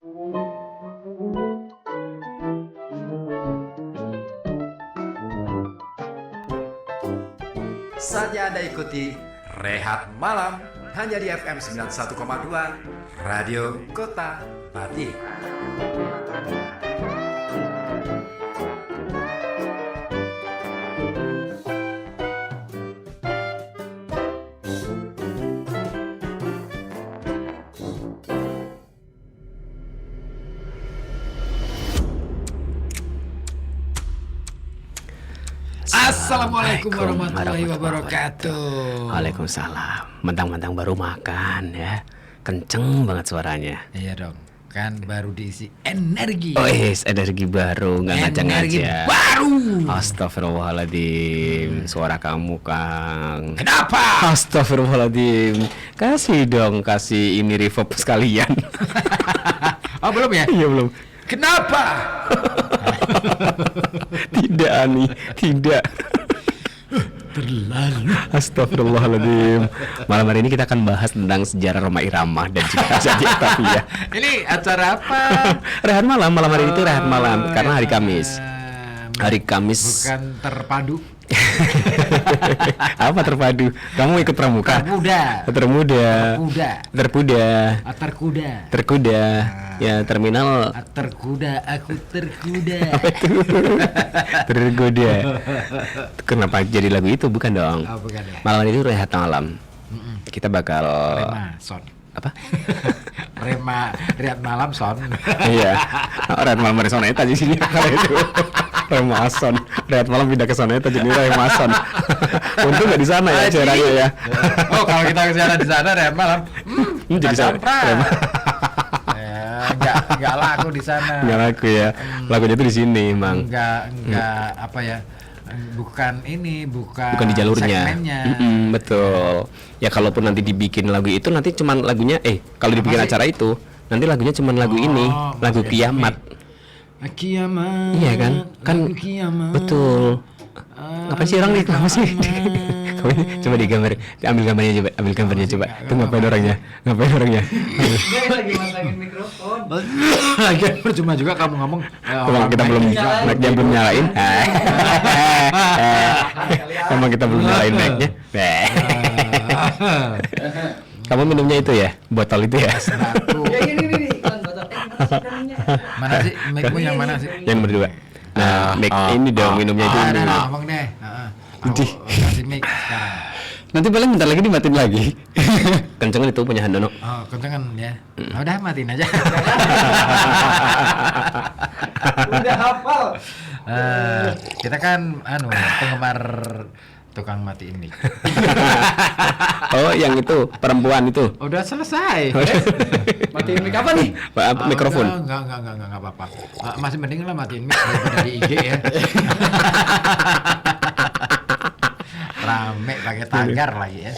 Saatnya Anda ikuti Rehat Malam hanya di FM 91,2 Radio Kota Pati. Assalamualaikum warahmatullahi wabarakatuh. Waalaikumsalam. Mentang-mentang baru makan ya, kenceng banget suaranya. Iya dong, kan baru diisi energi. Oh energi baru, nggak Energi ngaca-ngaca. baru. Astagfirullahaladzim, suara kamu Kang. Kenapa? Astagfirullahaladzim, kasih ini reverb sekalian. Oh belum ya? Iya belum. Kenapa? Tidak Ani, tidak. Terlalu. Astagfirullahaladzim. Malam hari ini kita akan bahas tentang sejarah Roma Irama dan juga Haji Atapia. Ini acara apa? Rehat malam hari itu rehat malam karena hari Kamis. Hari Kamis. Bukan terpadu. Apa terpadu? Kamu ikut pramuka? Termuda. Terkuda. Ya terminal. Terkuda, aku terkuda. Apa itu? Tergoda. Kenapa jadi lagu itu? Bukan dong. Oh, bukan ya. Malam itu rehat malam. Kita bakal Son. apa? Rehat malam son. Iya. Rehat malam dari Soneta di sini kalau itu. Remason. Rehat malam pindah ke Soneta jadi Remason. Untung nggak di sana ya caranya ya. Oh kalau kita ke sana di sana rehat malam. Jadi sana. Enggak laku di sana. Enggak laku ya. Lakunya tuh di sini, Mang. Enggak apa ya? Bukan di jalurnya. Segmennya. Betul. Ya kalaupun nanti dibikin lagu itu nanti cuman lagunya kalau dibikin acara itu nanti lagunya cuman lagu ini, lagu Kiamat. Kiamat. Iya kan? Kan Kiamat. Betul. Ngapain sih orang nih? Kenapa sih? Coba digambar, ambil gambarnya coba. Itu ngapain orangnya? Dia lagi masangin mikrofon. Lagi percuma juga kamu ngomong. Kita belum nyalain. Emang kita belum nyalain mic-nya. Kamu minumnya itu ya? Botol itu ya? Ya ini iklan botol. Mana sih? Mic-mu yang mana sih? Yang berdua. Nah, mic ini dong minumnya itu. Ngomong deh. Aku kasih mic sekarang. Nanti paling bentar lagi dimatiin lagi. Kenceng itu punya Handono. Oh, kencengan ya. Udah matiin aja. Udah hafal. Kita kan penggemar tukang matiin mic. Oh, yang itu perempuan itu. Udah selesai. Matiin mic apa nih? Mikrofon. Enggak apa-apa. Masih mending lah matiin mic daripada di IG ya. Rame pakai tagar lagi ya.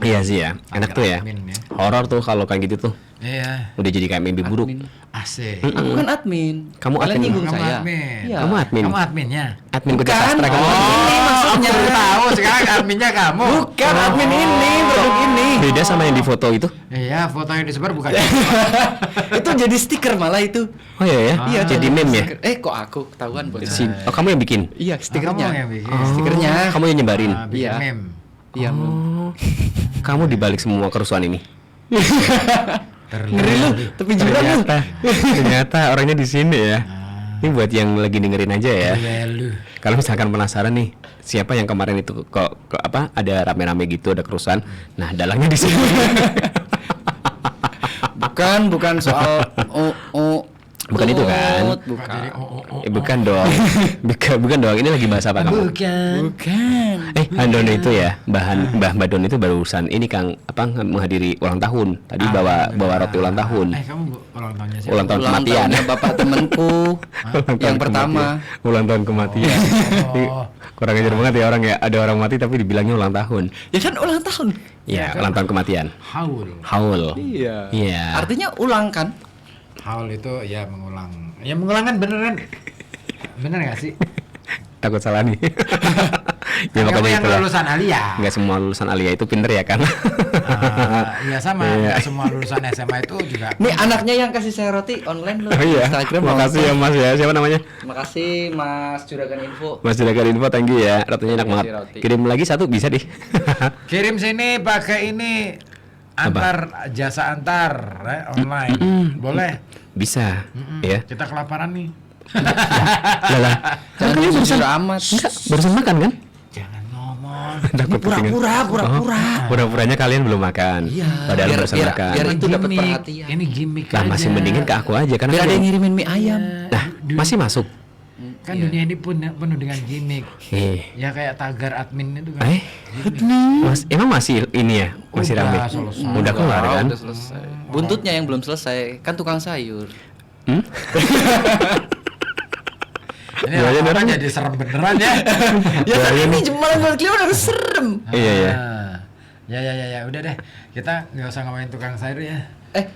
Iya sih ya, enak tuh ya. Horor tuh kalau kayak gitu tuh. Iya. Udah jadi kayak mimpi buruk. Asik. Aku kan admin. Kamu Kalian admin. nyinggung Kamu saya. admin. Iya. Kamu admin. Kamu adminnya. Admin Kuda Bukan. Sastra kamu. Ini maksudnya. Aku tahu sekarang adminnya kamu. Bukan admin ini, produk ini. Beda sama yang di foto itu. Iya, foto yang disebar bukan. Itu jadi stiker malah itu. Oh iya ya. Iya, Jadi meme ya. stiker. Kok aku ketahuan bos. Oh, kamu yang bikin. Iya, Kamu stikernya. yang bikin. Stikernya. Kamu yang nyebarin. Bikin Iya. meme. Iya. Oh. Kamu dibalik semua kerusuhan ini. Ngeri lu, tapi juga lu. Ternyata orangnya di sini ya. Ini buat yang lagi dengerin aja ya. Lu. Kalau misalkan penasaran nih, siapa yang kemarin itu kok ada rame-rame gitu, ada kerusuhan. Nah, dalangnya di sini. Bukan soal Bukan itu kan? Bukan. Jadi Bukan dong. Bukan dong. Ini lagi bahas apa kamu? Bukan. Handono itu ya, Mbah Badon itu barusan ini Kang menghadiri ulang tahun. Tadi bawa roti ulang tahun. Kamu ulang tahunnya siapa? Ulang tahun Ulang kematian. tahunnya bapak temanku yang pertama. Ulang tahun kematian. Kurang ajar banget ya orang ya. Ada orang mati tapi dibilangnya ulang tahun. Ya kan ulang tahun. Ya, ulang tahun kematian. Haul. Iya. Iya. Artinya ulang kan? Haul itu ya mengulang. Ya mengulang kan bener kan? Bener gak sih? Takut salah nih. Ya Kamu makanya yang itulah. lulusan Alia. Nggak semua lulusan Alia itu pinter ya kan? Iya sama, nggak semua lulusan SMA itu juga. Nih anaknya yang kasih saya roti online loh. Oh iya. Instagram. Makasih ya Mas ya. Siapa namanya? Makasih Mas Juragan Info. Mas Juragan Info, thank you ya. Rotinya enak Terima banget. kasih, roti. Kirim lagi satu bisa deh. Kirim sini pakai ini antar jasa antar online. Boleh. Bisa. Ya. Kita kelaparan nih. Lah. Jangan Kalian jujur amat. Enggak, barusan makan kan? Jangan ngomong. Takut ketinggalan. Pura-pura. Pura-puranya kalian belum makan. Iya. Padahal Biar- barusan biar- makan. biar itu dapat Gimik. perhatian. Ini gimmick Lah aja. masih mendingin ke aku aja karena Biar ada kan- yang ngirimin mie ayam. Nah, masih masuk. Kan dunia ini penuh dengan gimmick. Ya kayak tagar admin itu kan. Mas, emang masih ini ya? Masih Udah rame? selesai. Udah keluar kan? Udah selesai. Buntutnya yang belum selesai. Kan tukang sayur. Ini Iya, iya, orang bener. jadi serem beneran ya. Ya kan ini jemalan buat kalian harus serem. Iya, iya. Ya, udah deh. Kita nggak usah ngomongin tukang sayur ya.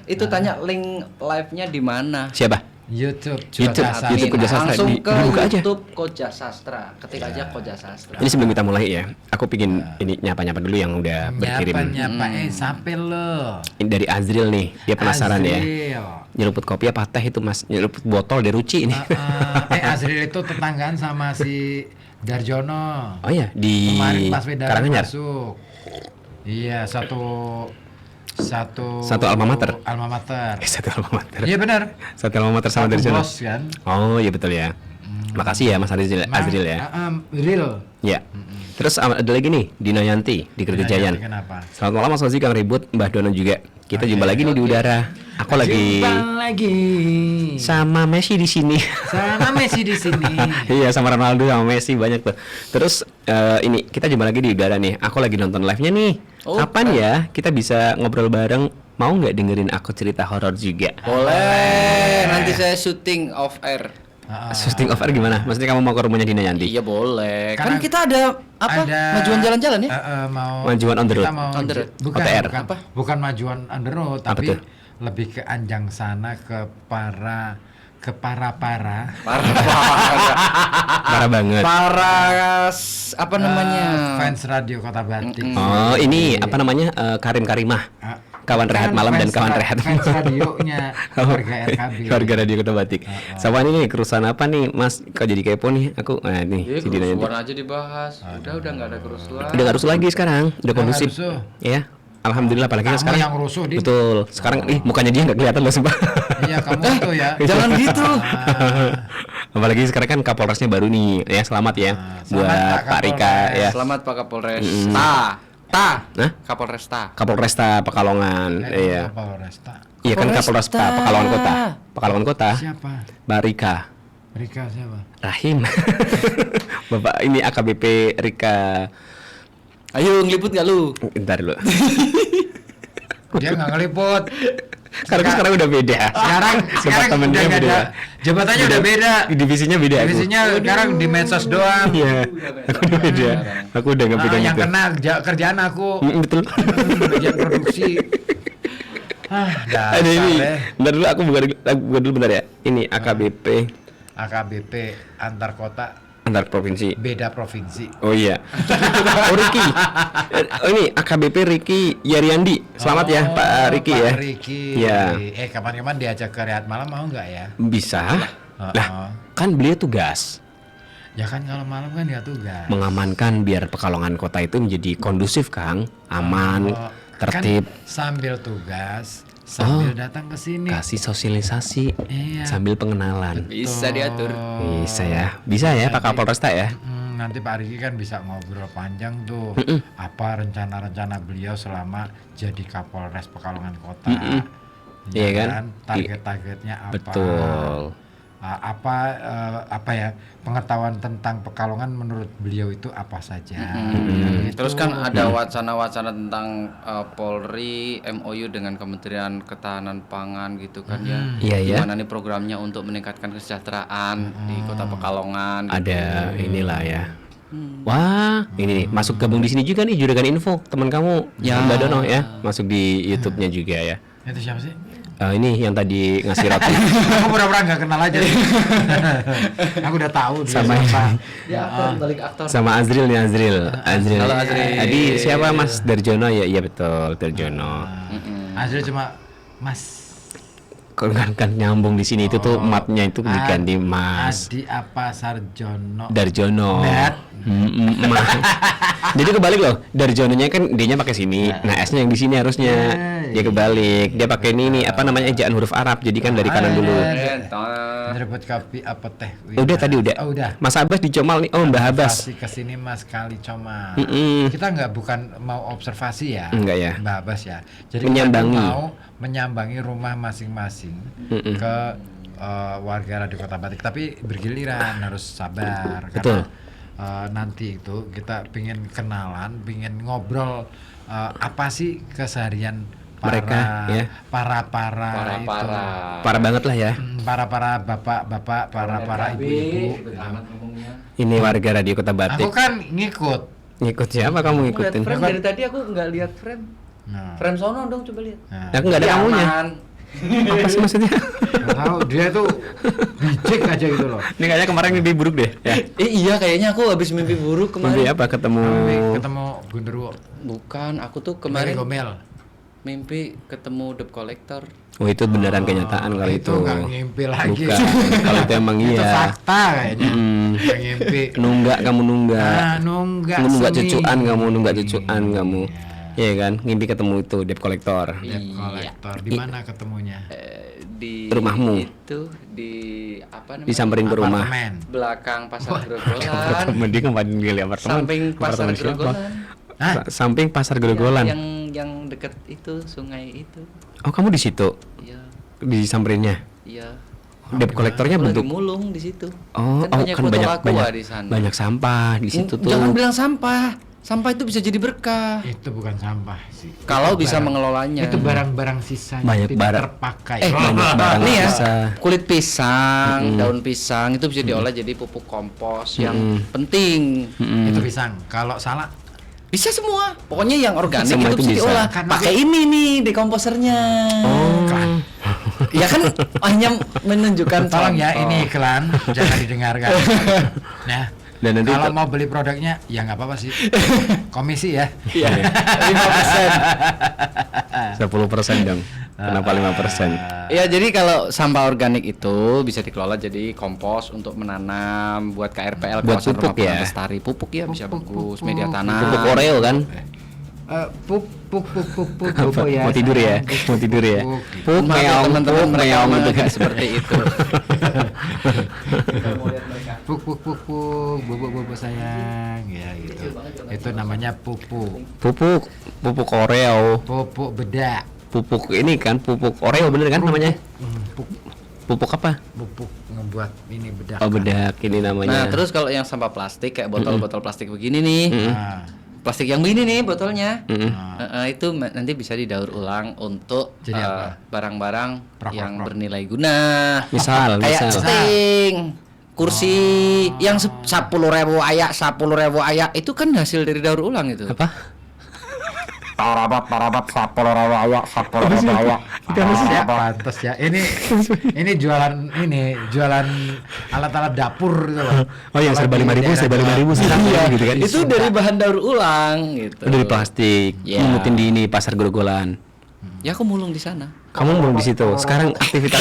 Itu tanya link live-nya di mana? Siapa? YouTube. YouTube, Sastra. YouTube Koja Sastra. Langsung ke Dibuka aja. YouTube Koja Sastra. Ketik aja Koja Sastra. Ini sebelum kita mulai ya, aku pingin ini nyapa-nyapa dulu yang udah berkirim. Nyapa, sampai lo. Ini dari Azril nih, dia penasaran ya. Azril. Nyeruput kopi apa teh itu Mas? Nyeruput botol dari Ruci ini. Azril itu tetanggaan sama si Darjono. Oh iya, di Kemarin pas Wedara Karanganyar. masuk. Iya, satu Satu alma mater. Alma mater. Satu alma mater. Iya benar. Satu alma mater sama Satu dari sana. bos kan. Oh iya betul ya. Makasih ya Mas Azril, Azril ya. Real. Ya. Terus ada lagi nih Dina Yanti di Kerjajayan. Kenapa? Selamat malam Mas Ozi, Kang Ribut, Mbah Dono juga. Kita jumpa lagi nih di udara. Aku lagi Jumpa lagi sama Messi di sini. sama Messi di sini. Iya sama Ronaldo sama Messi banyak tuh. Terus ini kita jumpa lagi di udara nih. Aku lagi nonton live-nya nih. Oh, Kapan ya kita bisa ngobrol bareng? Mau nggak dengerin aku cerita horor juga? Boleh. Nanti saya syuting off air. Shooting of air gimana? Maksudnya kamu mau ke rumahnya Dina Yanti? Iya boleh. Karena Kan kita ada apa? Majuan jalan-jalan ya? Mau Majuan on the road. kita mau On the road. Bukan, OTR. bukan majuan on the road, Apa tapi tuh? lebih ke anjang sana ke para Parah. Parah banget. Apa namanya? fans radio Kota Batik. Oh ini apa namanya Karim Karimah, kawan rehat Kan malam dan fans kawan rehat. Fans radionya warga RKB. Keluarga radio Kota Batik. Sama ini nih kerusuhan apa nih Mas? Kok jadi kepo nih? Aku nih si Dina Yanti. Kerusuhan aja dibahas. Udah nggak ada kerusuhan. Udah nggak rusuh lagi sekarang, udah kondusif. rusuh. Ya, alhamdulillah apalagi Kamu sekarang. yang rusuh, Din. Betul. Sekarang mukanya dia nggak kelihatan loh sumpah. Iya kamu itu ya. Jangan gitu. Apalagi sekarang kan Kapolresnya baru nih. Ya selamat ya Selamat, buat Pak Pak Rika Kapolres. ya. Selamat Pak Kapolres. Hah? Kapolresta. Kapolresta Pekalongan. Iya. Polresta. Iya kan Kapolres Kapolresta. Pekalongan Kota. Pekalongan Kota. Siapa? Mbak Rika. Rika siapa? Rahim. Bapak ini AKBP Rika. Ayo ngeliput gak lu? Bentar dulu. Dia nggak ngeliput. Karena sekarang udah beda. Sekarang Departemennya udah nggak beda. ada. Jabatannya udah beda. Divisinya beda. aku. Divisinya sekarang di medsos doang. Iya. Aku udah beda. Aku udah nggak pegang Yang itu. kena kerjaan aku. Betul. Bagian produksi. Ada ini. Bentar dulu aku buka dulu bentar ya. Ini AKBP AKBP antar kota antar provinsi. beda provinsi. Oh iya. Oh Riki. Oh ini AKBP Riki Yaryandi. Selamat ya Pak Riki Pak ya. Riki. Iya. Kapan-kapan diajak ke Rehat Malam mau nggak ya? Bisa. Lah, kan beliau tugas Ya kan kalau malam kan dia tugas. mengamankan biar Pekalongan Kota itu menjadi kondusif, Kang. Aman, tertib. Kan sambil tugas, sambil datang ke sini. Kasih sosialisasi Iya. sambil pengenalan. Bisa diatur. Bisa ya. Bisa ya Pak Kapolresta ya. Nanti Pak Riki kan bisa ngobrol panjang tuh apa rencana-rencana beliau selama jadi Kapolres Pekalongan Kota. Iya kan? Target-targetnya apa? Betul. Apa ya pengetahuan tentang Pekalongan menurut beliau itu apa saja. Terus kan ada wacana-wacana tentang Polri MOU dengan Kementerian Ketahanan Pangan gitu kan ya. Iya ya. Gimana nih programnya untuk meningkatkan kesejahteraan di Kota Pekalongan? Ada inilah ya. Wah, ini nih, masuk gabung di sini juga nih Juragan Info, teman kamu, Mbak Dono ya, masuk di YouTube-nya juga ya. Itu siapa sih? Ini yang tadi ngasih roti Aku pura-pura nggak kenal aja. Aku udah tahu dia Sama- siapa. Dia aktor balik aktor. sama Azril nih Azril. Halo, Azril. Tadi siapa Mas Darjono ya? Iya betul Darjono. Asli cuma Mas Kan nyambung di sini itu tuh matnya itu diganti Mas Adi apa Sarjono. Darjono. Bet. Mas. Jadi kebalik loh. Darjononya kan D-nya pakai sini. Nah, S-nya yang di sini harusnya. Dia kebalik. Dia pakai ini apa namanya ejaan huruf Arab. Jadi kan dari kanan dulu. Merebut kopi apa teh? Udah tadi udah. Oh, udah. Mas Abbas dicomal nih. Oh, Mbah Abbas. Kasih kesini Mas kali coma. Mm-mm. Kita nggak bukan mau observasi ya, Enggak ya. Mbak Abbas ya. Jadi Menyambangi. kita mau menyambangi rumah masing-masing ke warga Radio Kota Batik. Tapi bergiliran harus sabar. Betul. Karena nanti itu kita pingin kenalan, pingin ngobrol apa sih keseharian Mereka, ya. para Para-para. Parah banget lah ya. para bapak-bapak, para ibu-ibu. Ribet amat ngomongnya. Ini warga Radio Kota Batik. Aku kan ngikut. Ngikut siapa kamu ngikutin? Frame dari tadi aku nggak lihat frame. Nah, Frame sono dong coba lihat. Aku nggak ada Iya, kamunya. aman. Apa sih maksudnya? nggak tahu dia tuh bijik aja gitu loh. Ini kayaknya kemarin mimpi buruk deh. Ya. Iya kayaknya aku habis mimpi buruk Mimpi kemarin. apa? Ketemu. Ketemu Gundurwo, Bukan, aku tuh kemarin kemarin Gomel. mimpi ketemu debt collector. Oh itu beneran kenyataan kalau itu. Nggak ngimpi lagi. Bukan. Kalau itu emang Itu iya. fakta kayaknya. Nggak ngimpi. Nunggak kamu nunggak. Nunggak. Kamu nunggak seni. cucuan kamu nunggak cucuan kamu. Iya kan? Ngimpi ketemu itu debt collector. Debt collector. Di mana ketemunya? Di Rumahmu. Itu di apa namanya? Disamperin ke rumah. Apartemen. Belakang pasar Grogolan. Apartemen dia ngapain milih apartemen? Samping pasar Apartemen siapa? Grogolan. Hah? Samping pasar Grogolan. Yang deket itu sungai itu. Oh kamu di situ? Iya, Disamperinnya. iya. Debt collectornya Aku lagi bentuk. mulung di situ. Oh, Kan banyak foto aqua banyak, di sana. banyak sampah di situ tuh. Jangan bilang sampah. Sampah itu bisa jadi berkah. Itu bukan sampah sih. Kalau Itu bisa barang- mengelolanya. Itu barang-barang sisa Banyak yang tidak barang. terpakai. banyak barang nih ya, sisa. kulit pisang, daun pisang itu bisa diolah jadi pupuk kompos yang penting. Itu pisang. Kalau salah Bisa semua. Pokoknya yang organik Semua itu itu bisa bisa. diolah. Karena Pakai ini nih dekomposernya. Oh. Ya kan hanya menunjukkan tolong ya contoh. ini iklan jangan didengarkan. Nah, Dan nanti kalau mau beli produknya ya nggak apa-apa sih. Komisi ya. Iya. 5%. 10% dong. Kenapa 5%? Ya jadi kalau sampah organik itu bisa dikelola jadi kompos untuk menanam buat KRPL Buat kawasan pupuk rumah ya? Pulau Lestari. Pupuk ya bisa bagus, media Pupuk tanam. Oreo kan? Pupuk Apa? Mau tidur ya? Mau tidur ya? Puk Maaf ya, meong, teman-teman puk mereka meong mah gitu kan. nggak seperti itu. Bobo sayang ya gitu. Itu namanya pupuk. Pupuk Oreo. Pupuk bedak. Pupuk ini kan pupuk Oreo bener kan namanya? Pupuk, Pupuk apa? pupuk ngebuat ini bedak. Oh bedak ini Nah, namanya. terus kalau yang sampah plastik kayak botol-botol plastik begini nih. Nah, Plastik yang begini nih botolnya. Mm-mm. Itu nanti bisa didaur ulang untuk Jadi apa? barang-barang Prok, yang prok, prok. bernilai guna. Misal, Kayak misal. sting, kursi yang 10.000 ayak, 10.000 ayak itu kan hasil dari daur ulang itu. Apa? parabat sapol rawa sapol rawa. Ya pantas ya. Ini jualan alat-alat dapur gitu loh. Oh yang serba 5.000, serba 5.000 sih Iya, gitu kan. itu dari bahan daur ulang gitu. Dari plastik. Iya. Mungutin di ini pasar Grogolan. Ya aku mulung di sana. Kamu belum di situ. Sekarang aktivitas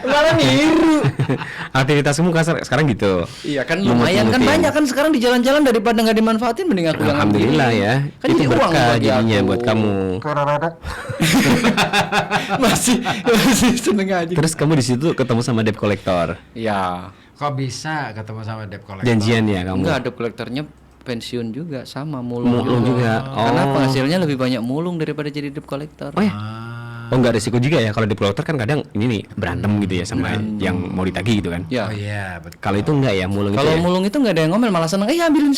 Malah niru. aktivitasmu kan sekarang gitu. Iya kan lumayan kan Mungut-mungutin. banyak kan sekarang di jalan-jalan daripada nggak dimanfaatin mending aku yang Alhamdulillah ambil. ya. Kan itu jadi uang berkah bagi jadinya aku. buat kamu. masih seneng aja. Terus kamu di situ ketemu sama debt collector. Ya. Kok bisa ketemu sama debt collector? Janjian ya kamu. Enggak ada kolektornya pensiun juga sama mulung. Mulung juga. Karena Oh. penghasilnya lebih banyak mulung daripada jadi debt collector. Oh ya. Oh nggak resiko juga ya kalau debt collector kan kadang ini nih berantem gitu ya sama yang mau ditagih gitu kan. Ya. Oh iya, betul. Kalau itu enggak ya mulung itu Kalau ya. mulung itu nggak ada yang ngomel malah seneng. Ambilin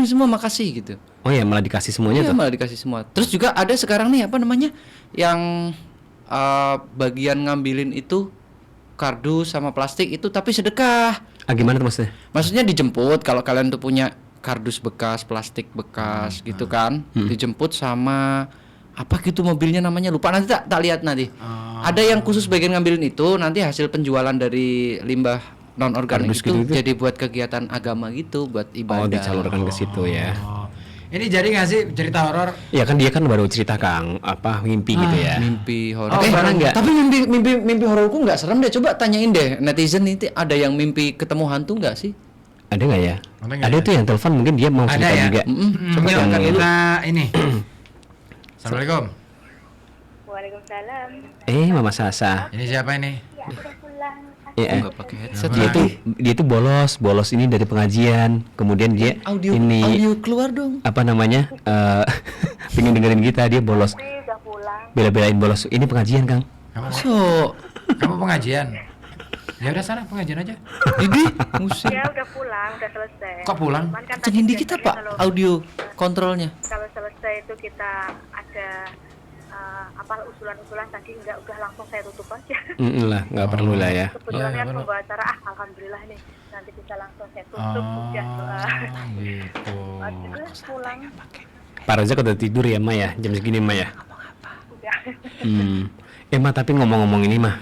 semua, makasih gitu. Oh ya malah dikasih semuanya Iya tuh. malah dikasih semua. Terus juga ada sekarang nih apa namanya yang bagian ngambilin itu kardus sama plastik itu tapi sedekah. Ah gimana tuh maksudnya? Maksudnya dijemput kalau kalian tuh punya kardus bekas, plastik bekas gitu kan, dijemput sama apa gitu mobilnya namanya lupa nanti tak lihat nanti. Ada yang khusus bagian ngambilin itu, nanti hasil penjualan dari limbah non organik Kardus itu gitu. jadi buat kegiatan agama gitu, buat ibadah. Oh, disalurkan ke situ ya. Oh. Ini jadi nggak sih cerita horor? Ya kan dia kan baru cerita Kang, mimpi gitu ya. Mimpi horor. pernah nggak? Tapi mimpi hororku nggak serem deh. Coba tanyain deh netizen itu, ada yang mimpi ketemu hantu nggak sih? Ada nggak ya? Ada nggak Ada ya? tuh yang telepon, mungkin dia mau Ada cerita ya? juga. Coba yang kan dulu. kita ini. Assalamualaikum. Waalaikumsalam. Mama Sasa. Ini siapa ini? Ya, aku udah pulang. Iya. Nggak pakai headset. Dia tuh bolos ini dari pengajian. Kemudian dia Audio keluar dong. apa namanya? Pengen dengerin kita, dia bolos. Tapi udah pulang. Bela-belain bolos. Ini pengajian, Kang. Kamu, So, kamu pengajian? Ya udah sana pengajian aja. Didi, musik. Ya udah pulang, udah selesai. Kok pulang? Cuman kan Kencengin tadi dikit biasanya apa kalau- audio kontrolnya? Kalau selesai itu kita ada usulan-usulan tadi udah langsung saya tutup aja. Lah, nggak perlu lah ya. Kebetulan Ya, kan perlu. pembawa acara alhamdulillah nih nanti bisa langsung saya tutup udah doa. Gitu. Udah pulang. Pak Rozak udah tidur ya, Ma ya? Jam segini, Ma ya? Udah. Ma, tapi ngomong-ngomong ini mah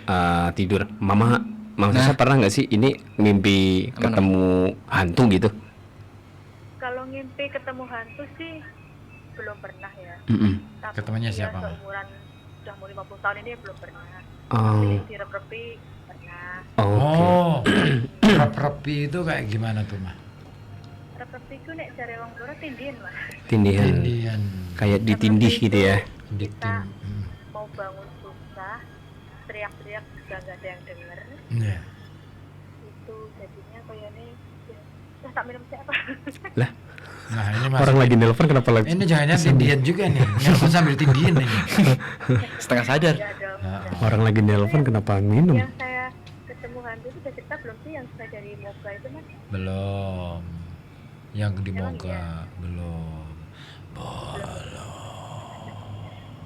tidur. Mama Sasa pernah nggak sih ini mimpi ketemu hantu gitu? Kalau ngimpi ketemu hantu sih belum pernah ya. Tapi Ketemunya dia siapa, Ma? seumuran udah mau 50 tahun ini belum pernah. Oh. Tapi di repi pernah. Oh. Rep-repi itu kayak gimana tuh, Mah? Repi itu nek cari wong Blora tindihin lah. Tindihan. Indian. Kayak ditindih gitu ya. Kita mau bangun susah, teriak-teriak juga nggak ada yang denger. Iya. Itu jadinya kayaknya ya tak minum siapa. Lah, Nah, ini Mas. orang lagi nelpon kenapa lagi? Ini jangan-jangan tindian juga nih. Nelpon sambil tindian nih. Setengah sadar. Ya dong. Orang lagi nelpon kenapa minum? Yang saya ketemu hantu itu udah cerita belum sih yang saya dari Moga itu mas? Belum. Yang di Moga belum.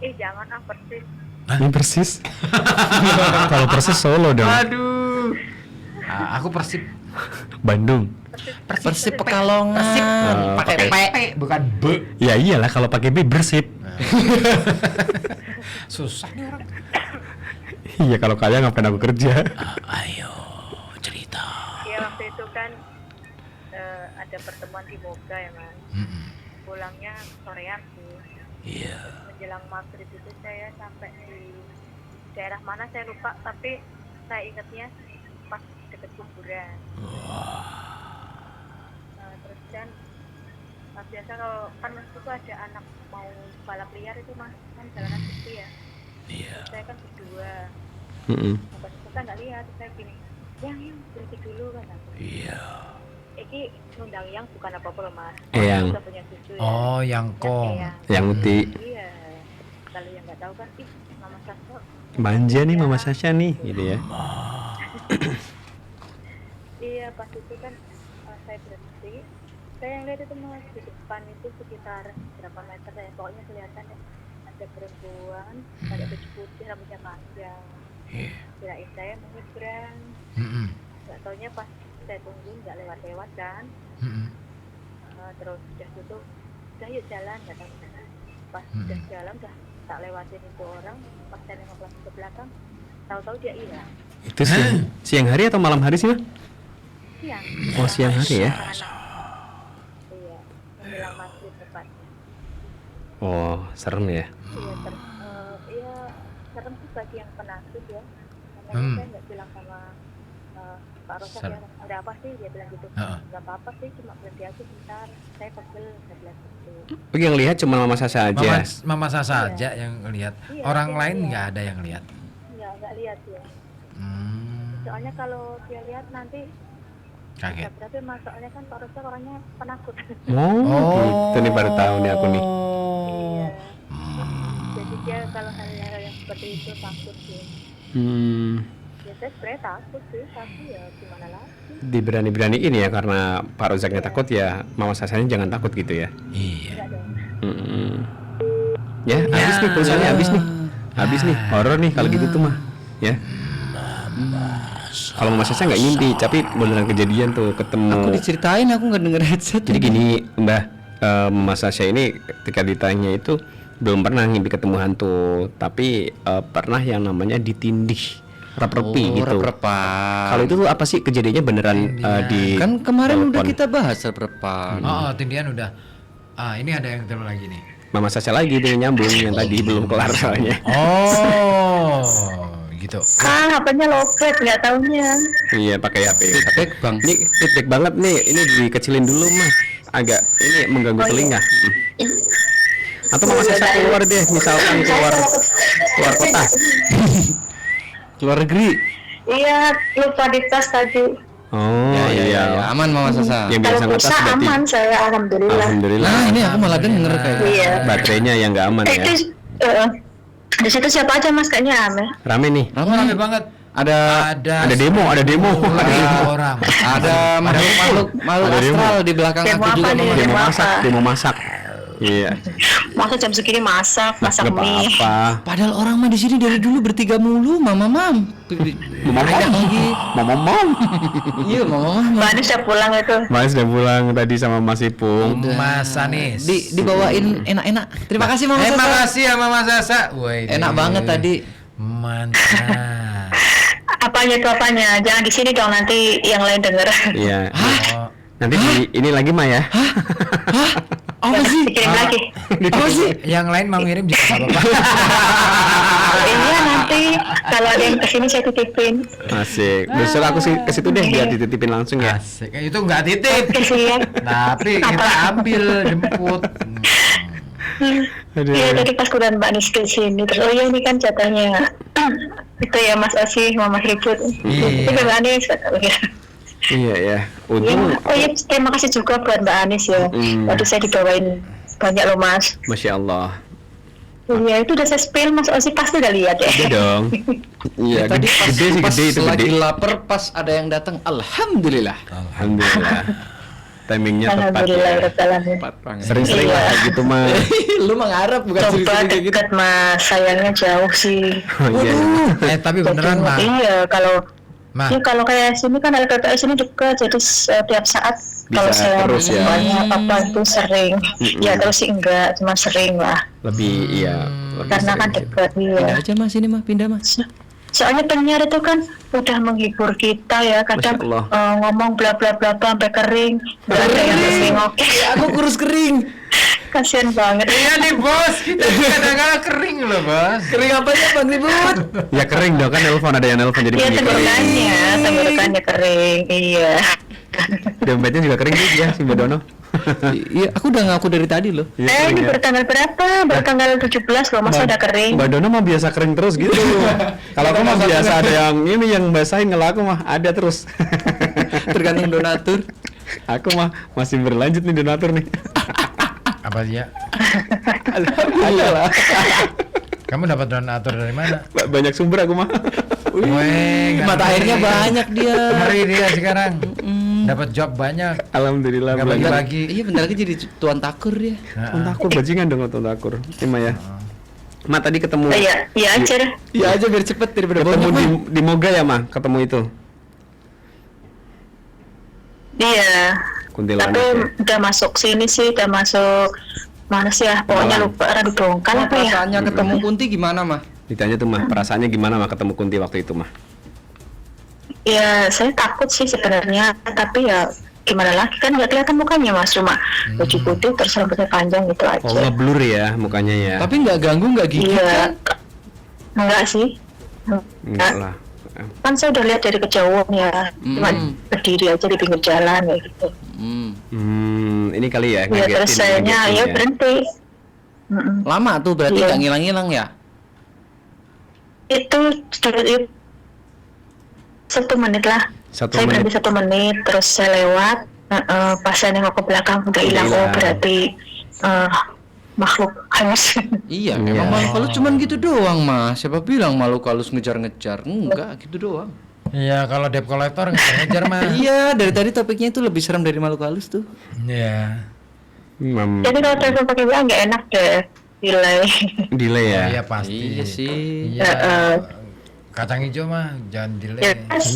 Jangan persis. Ini persis. Kalau persis Solo dong. Aduh. Aku Persib. Bandung. Persib Pekalongan. Pakai P, bukan B. Ya iyalah kalau pakai B bersip. Susah nih orang. Iya kalau kaya ngapain aku kerja? Ayo cerita. Ya waktu itu kan ada pertemuan di Moga ya mas. Pulangnya sorean sih. Iya. Menjelang maghrib itu saya sampai di daerah mana saya lupa, tapi saya ingatnya pas deket kuburan. Terus kan biasa kalau kan itu ada anak mau balap liar itu mas, kan jalanan sepi ya. Iya. Saya kan berdua, pas kita nggak lihat, saya gini, yang berhenti dulu kan aku. Iya. Iki nundang yang bukan apa-apa loh mas. Eyang. Kita punya cucu ya. Oh, yang kong. Eyang. Yang uti. Iya. Kalau yang nggak tahu kan, Mama Saso. Manja nih Mama Sasha nih, gitu ya. Iya, pas itu kan saya berhenti. Saya yang lihat itu mas di depan itu sekitar berapa meter ya, pokoknya kelihatan ya, ada perempuan pakai baju putih rambutnya panjang. Kirain saya mau nyebrang. Nggak taunya pas saya tunggu nggak lewat-lewat kan. Terus udah gitu, udah yuk jalan nggak tahu. Pas udah jalan udah tak lewatin itu orang, pas saya nengok lagi ke belakang, tahu-tahu dia hilang. Itu siang hari atau malam hari sih, Ma? Siang. Oh, siang hari ya. Iya, menjelang maghrib tepatnya. Oh, serem ya. Iya, serem sih bagi yang penakut ya. Makanya saya nggak bilang sama Pak Rosak ya, ada apa sih? Dia bilang gitu. Nggak apa-apa sih, cuma berhenti aja sebentar. Saya pegel, saya bilang gitu. Oh, yang lihat cuma Mama Sasha aja. Mama Sasa aja yang lihat. Iya, Orang iya, lain iya. nggak ada yang lihat. Nggak lihat ya. Soalnya kalau dia lihat nanti Kaget. berarti mas, soalnya kan Pak Rosak orangnya penakut. Oh, gitu nih baru tahu nih aku nih. Iya. Jadi dia kalau hal-hal yang seperti itu takut sih. Ya saya sebenarnya takut sih, tapi ya gimana lagi. Diberani-beraniin ya karena Pak Rozaknya takut ya, Mama Sasanya jangan takut gitu ya. Iya. Enggak dong. Ya, habis nih pulsanya habis nih. Habis nih, horor nih kalau gitu tuh mah. Ya. Kalau Mama Sasha nggak ngimpi, tapi beneran kejadian tuh ketemu. Aku diceritain, aku nggak denger headset. Jadi gini, Mbah, Mama Sasha ini ketika ditanya itu Belum pernah ngimpi ketemu hantu, tapi pernah yang namanya ditindih, rep-repi gitu. Rep-repan. Kalau itu tuh apa sih kejadiannya beneran di Kan kemarin udah telepon? kita bahas rep-repan. Oh, tindian udah. Ini ada yang telepon lagi nih. Mama Sasha lagi dia nyambung yang tadi belum kelar soalnya. Oh, gitu. HP-nya lowbat, nggak taunya. Iya pakai HP. Feedback, Bang. Ini feedback banget nih. Ini dikecilin dulu mah. Agak ini mengganggu telinga. Atau Mama Sasha keluar deh, misalkan keluar kota. Keluar negeri. Iya, lupa di tas tadi. Oh iya. Aman Mama Sasa. Yang Kalau biasa ngetas pulsa berarti. aman saya, alhamdulillah. Alhamdulillah. Nah, ini aku malah denger kayak Iya. Baterainya yang nggak aman ya. Itu di situ siapa aja Mas, kayaknya ame. Rame nih. Rame banget. Ada Ada demo. Orang. ada makhluk Ada demo. astral di belakang Demo aku juga apa nih? Mama. Demo Demo masak, apa? demo masak. Iya. Masa jam segini masak Nggak mie. apa-apa. Padahal orang mah di sini dari dulu bertiga mulu, Mama Mam. Banyak lagi. Mom. Iya, Mama Mam. Mbak Anis udah pulang itu. Mas udah pulang tadi sama Mas Ipung. Mas Anis. Dibawain enak-enak. Terima kasih Mama Terima Sasa. kasih ya Mama Sasa. Woi, Enak banget tadi. Mantap. Apanya? Jangan di sini dong, nanti yang lain denger. Iya. Oh, Nanti ini lagi mah ya. Apa sih? Dikirim lagi. Apa sih? yang lain mau ngirim juga nggak apa-apa. Iya, nanti kalau ada yang kesini saya titipin. Asik. Besok aku sih ke situ deh biar dititipin langsung ya. Asik. Itu nggak titip. Oke sih ya. Tapi kita ambil jemput. Aduh. Iya, tadi pas kudan Mbak Anis ke sini, terus oh iya ini kan jatahnya itu ya Mas Osi, Mama Ribut. Iya. Itu Mbak Anis kata begitu. Iya ya. Iya, Untung oh iya, terima kasih juga buat Mbak Anis ya. Tadi saya dibawain banyak loh Mas. Masya Allah. Iya, itu udah saya spill, Mas Osi pasti udah lihat ya. Iya dong. Iya, Tadi pas, gede sih, pas gede itu lagi gede. lapar pas ada yang datang. Alhamdulillah. Alhamdulillah. Timingnya tepat Alhamdulillah, ya. Rabbil Alamin. Sering-sering lah Iya. kayak gitu mah. Lu mengharap bukan Coba cerita kayak gitu. dekat Mas, sayangnya jauh sih. Oh, iya. Tapi beneran mah. Iya, kalau Mah. ya, kalau kayak sini kan LKPS ini dekat, jadi tiap saat kalau saya terus ya. banyak apa itu sering. Ya terus sih enggak, cuma sering lah. Lebih iya. lebih Karena kan sering. dekat Pindah iya. aja Mas ini mah, pindah Mas. Soalnya penyiar itu kan udah menghibur kita ya, kadang Masya Allah. ngomong bla bla bla bla sampai kering, nggak ada yang nengok. Aku kurus kering. Kasian banget. Iya nih bos, kita kadang-kadang kering loh bos. Kering apanya Bang Ribut? Ya kering dong kan nelpon, ada yang nelpon jadi Iya, bunyi kering. tenggorokannya kering, iya. Dompetnya juga kering juga si Mbak Dono. Iya, aku udah ngaku dari tadi loh. Iya, kering Ini ya. bertanggal berapa? Bertanggal 17 loh, masa udah kering. Mbak Dono mah biasa kering terus gitu. Kalau aku mah biasa ada yang ini yang basahin, kalau aku mah ada terus. Tergantung donatur. Aku mah masih berlanjut nih donatur nih. Apa sih ya? Ada lah. Kamu dapat donatur dari mana? Banyak sumber aku mah. Weh, Mata airnya banyak dia. Ngeri dia sekarang. Dapat job banyak. Alhamdulillah. Nggak berlanjut. bagi-bagi. Iya bentar lagi jadi tuan takur dia. Takur bajingan dong nonton takur. Ima ya. Ma tadi ketemu. Iya, iya aja deh. Iya aja biar cepet daripada Ketemu banyak. di Moga ya Ma, ketemu itu. Iya. Kuntilanak. Tapi Ya. udah masuk sini sih, udah masuk mana sih ya? Pokoknya Malang. lupa, rada dongkal apa ya? Perasaannya ketemu Kunti gimana mah? Ditanya tuh mah, perasaannya gimana mah ketemu Kunti waktu itu mah? Ya saya takut sih sebenarnya, tapi ya gimana lagi kan nggak kelihatan mukanya Mas, cuma baju putih terus rambutnya panjang gitu aja. Oh ngeblur ya mukanya ya. Tapi nggak ganggu, nggak gigit Iya, kan? enggak sih. Enggak lah. Kan saya udah lihat dari kejauhan ya, cuma berdiri aja di pinggir jalan kayak gitu. Ini kali ya. Ya terus sayanya ya berhenti. Mm-mm. Lama tuh berarti Iya. nggak ngilang-ngilang ya? Itu 1 menit lah. Satu Saya menit. berhenti 1 menit, terus saya lewat. Pas saya nengok ke belakang udah hilang. Oh hilang. berarti makhluk halus. Iya, Iya. memang makhluk halus cuman gitu doang Mas. Siapa bilang makhluk halus ngejar-ngejar? Enggak, gitu doang. Iya, kalau debt collector ngejar mah. Iya, dari tadi topiknya itu lebih serem dari makhluk halus tuh. Iya. Jadi kalau telepon pakai WA nggak enak deh, delay. delay ya. Oh, iya pasti. Iya sih. Iya. Kacang hijau mah jangan delay. Ya,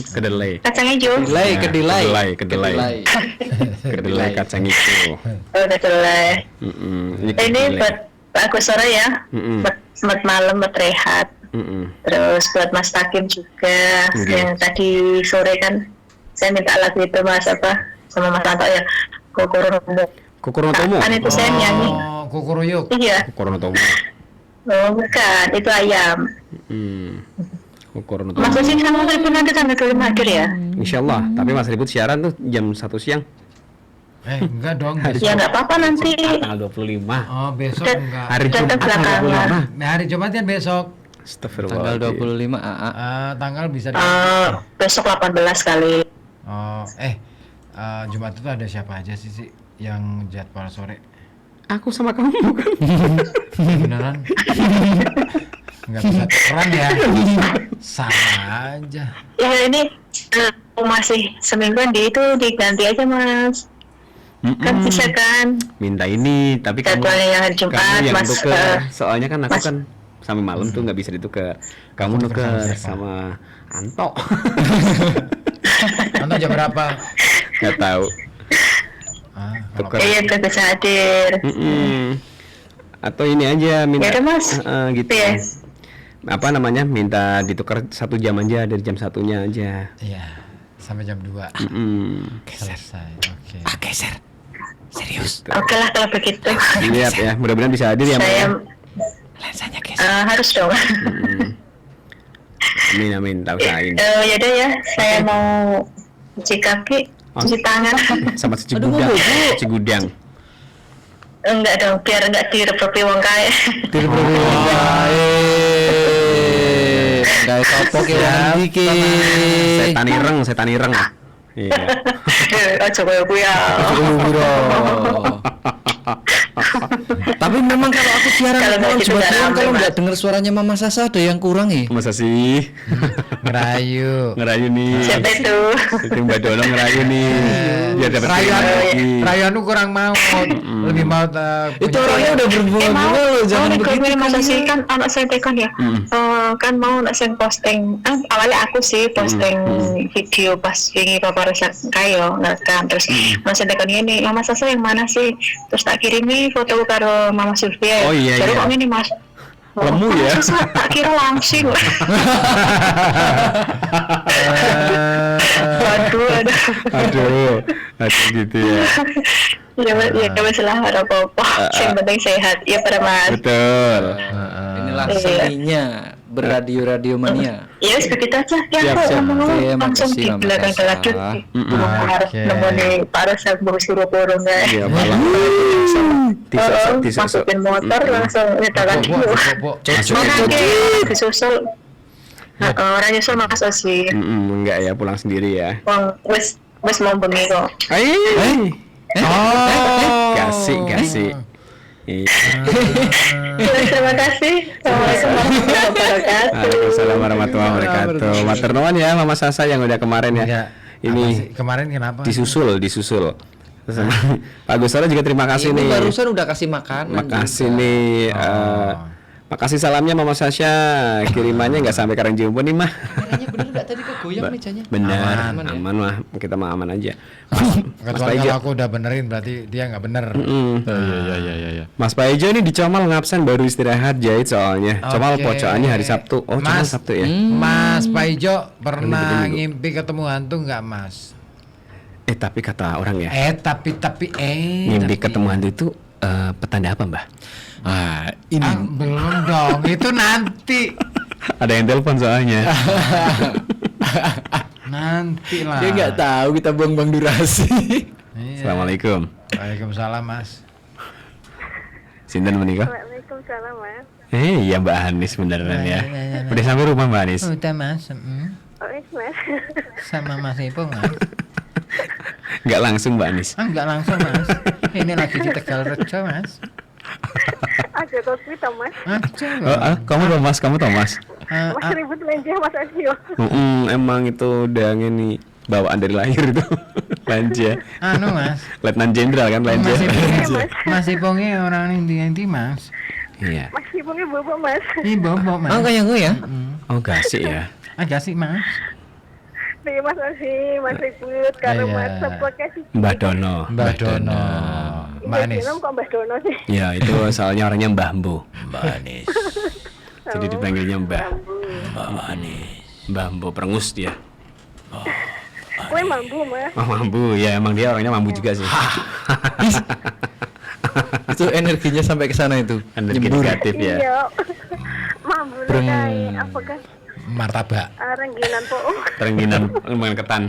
Kedelai. kacang hijau. Kedelai, kedelai. Kedelai. Kedelai kacang hijau. Oh, udah delay. Ini Ini kedelai. buat Pak Agus sore ya. Mm-mm. Selamat malam, buat rehat. Terus buat Mas Takim juga. Oke. Yang tadi sore kan saya minta lagu itu Mas apa sama Mas Tanto ya. Kokoro no Tomo. Kan itu saya nyanyi. Oh, kukuruyuk. Iya. Kokoro no Tomo. Oh bukan, itu ayam. Kokoro no Tomo. Mas Usi sama Mas Ribut nanti tanggal 25 hadir ya? Insyaallah. Tapi Mas Ribut siaran tuh jam 1 siang. Enggak dong, besok. Ya nggak apa-apa nanti. Tanggal 25. Oh, besok Dan- enggak. Hari Datang Jumat tanggal belakangan. 25. Nah, hari Jumat kan besok. Astagfirullah. Tanggal 25 AA. Tanggal bisa Besok 18 kali. Oh, Jumat itu ada siapa aja sih yang jadwal sore? Aku sama kamu bukan? Beneran? Nggak bisa tukeran ya? Sama aja. Ya ini masih semingguan di itu diganti aja Mas. Kan bisa kan? Minta ini, tapi kamu Jadwalnya yang hari Jumat, kamu yang Mas, tuker. Soalnya kan aku Mas. kan sampai malam tuh nggak bisa ditukar. Kamu Tuker nuker sama siapa? sama Anto. Anto jam berapa? Nggak tahu. Kalau Tuker. Iya udah bisa hadir. Atau ini aja minta. Ya udah, Mas. Gitu. Iya. Apa namanya? Minta ditukar 1 jam aja dari jam 1-nya aja. iya, sampai jam 2. Selesai. Oke. Geser. Serius. Oke lah kalau begitu. Lihat ya, mudah-mudahan bisa hadir ya, Mbak. Saya ya. Lensanya geser. harus dong. Amin, tak usahain. Ya udah ya, saya mau cuci kaki, cuci tangan. Sama cuci Aduh, gudang. Bu. Cuci gudang. Enggak dong, biar enggak direpropi wong kaya. Guys, apa kira iki? Setan ireng. Iya. Aja koyo kuwi ya. Tapi memang kalau aku siaran Kalau nggak malam gitu Jumat nggak malam, rame, kalau Mas. nggak dengar suaranya Mama Sasa ada yang kurang ya. Masa sih? Ngerayu. Ngerayu nih. Siapa itu? Itu Mbak Dono ngerayu nih. Biar dapat Rayuan, lagi. Rayuan lu kurang mau. Lebih mau Itu orangnya udah berbunga-bunga loh, jangan begitu masa sih kalian. kan anak saya tekan ya. Kan mau anak saya posting. Awalnya aku sih posting video pas wingi paparazzi kayo ngerekam terus Mas tekan ini, Mama Sasa yang mana sih? Terus tak kirimi foto karo Mama Sylvia. Oh, iya, Baru iya. kok ini Mas. Lemu ya? Mama Sasa tak kira langsing. Aduh. Aduh gitu ya. Ya masalah ada apa-apa. Yang penting sehat. Ya pada Mas. Betul. Inilah Iya. seninya beradio-radio mania. Ya begitu aja. Ya Siap, aku siap. ngomong Oke, langsung makasih, di Mama belakang Sasa. lanjut. Harus Oke. nemoni para sabung suruh kurung Iya, guys. malah. Tisosok. Masukin motor langsung nyetelkan dulu. Disusul. Orang nyusul Mas Osi. Enggak ya, pulang sendiri ya. Wong wis mau bengi kok. Oh. Kasih. Iya. Terima kasih. Assalamualaikum warahmatullahi wabarakatuh. Waalaikumsalam warahmatullahi wabarakatuh. Matur nuwun ya Mama Sasa yang udah kemarin ya. Enggak. Ini Apa sih? Kemarin kenapa? disusul. Terus Pak Gusara juga terima kasih Ini nih. barusan udah kasih makanan. Makasih juga. nih. Makasih salamnya Mama Sasha. Kirimannya nggak sampai Karangjombon nih mah. Kayaknya bener nggak tadi kegoyang nih Canya? Benar, Aman ya? aman lah. Kita mah aman aja. Mas Kecuali Paijo. kalau aku udah benerin berarti dia nggak bener. Iya. Mas Paijo nih di Comal ngabsen baru istirahat jahit soalnya. Comal Oke. pocokannya hari Sabtu. Oh, Comal Mas. Sabtu ya. Mas Paijo pernah Minggu. ngimpi ketemu hantu nggak Mas? Tapi kata orang ya, Tapi mimpi ketemu hantu itu petanda apa, Mbah? belum dong, itu nanti. Ada yang telepon soalnya. Nanti lah. Dia nggak tahu kita buang-buang durasi. Iya. Assalamualaikum. Waalaikumsalam Mas. Sinten menikah? Waalaikumsalam Mas. Iya Mbak Anis beneran ya. Iya. Udah sampai rumah Mbak Anis? Udah Mas. Oh Mas. Sama Mas Ipong Mas. Nggak langsung Mbak Anis. Enggak langsung Mas. Ini lagi di Tegalrejo Mas. Ada kopi toh Mas. Kamu Thomas. Mas ribut lenjah Mas Adio. Emang itu udah ini bawaan dari lahir itu. Lanja. Anu Mas. Letnan Jenderal kan Lanja. Mas Ipongnya orang inti Mas. Iya. Mas ibunya bobo Mas. Ini bobo Mas. Oh kayak gue ya? Oh gasik ya. Agak sih Mas. Nih Mas Osi, Mas ribut karo Iya. Mas sepoknya sih. Mbak Dono. Mbak Dono. Mbak Anis. Film kok Mbak Dono sih? Ya itu soalnya orangnya Mbah Mbo. Mbak Anis. Jadi dipanggilnya Mbah. Mbak Anis. Mbah Mbo perengus dia. Kue mampu Mas. Oh, mambu. Ya emang dia orangnya mambu juga sih. Itu energinya sampai ke sana itu. Energi Nyembur. negatif ya. Iya. Mampu Breng. kayak apa kan? Martabak. Rengginan poong. Rengginan dengan ketan.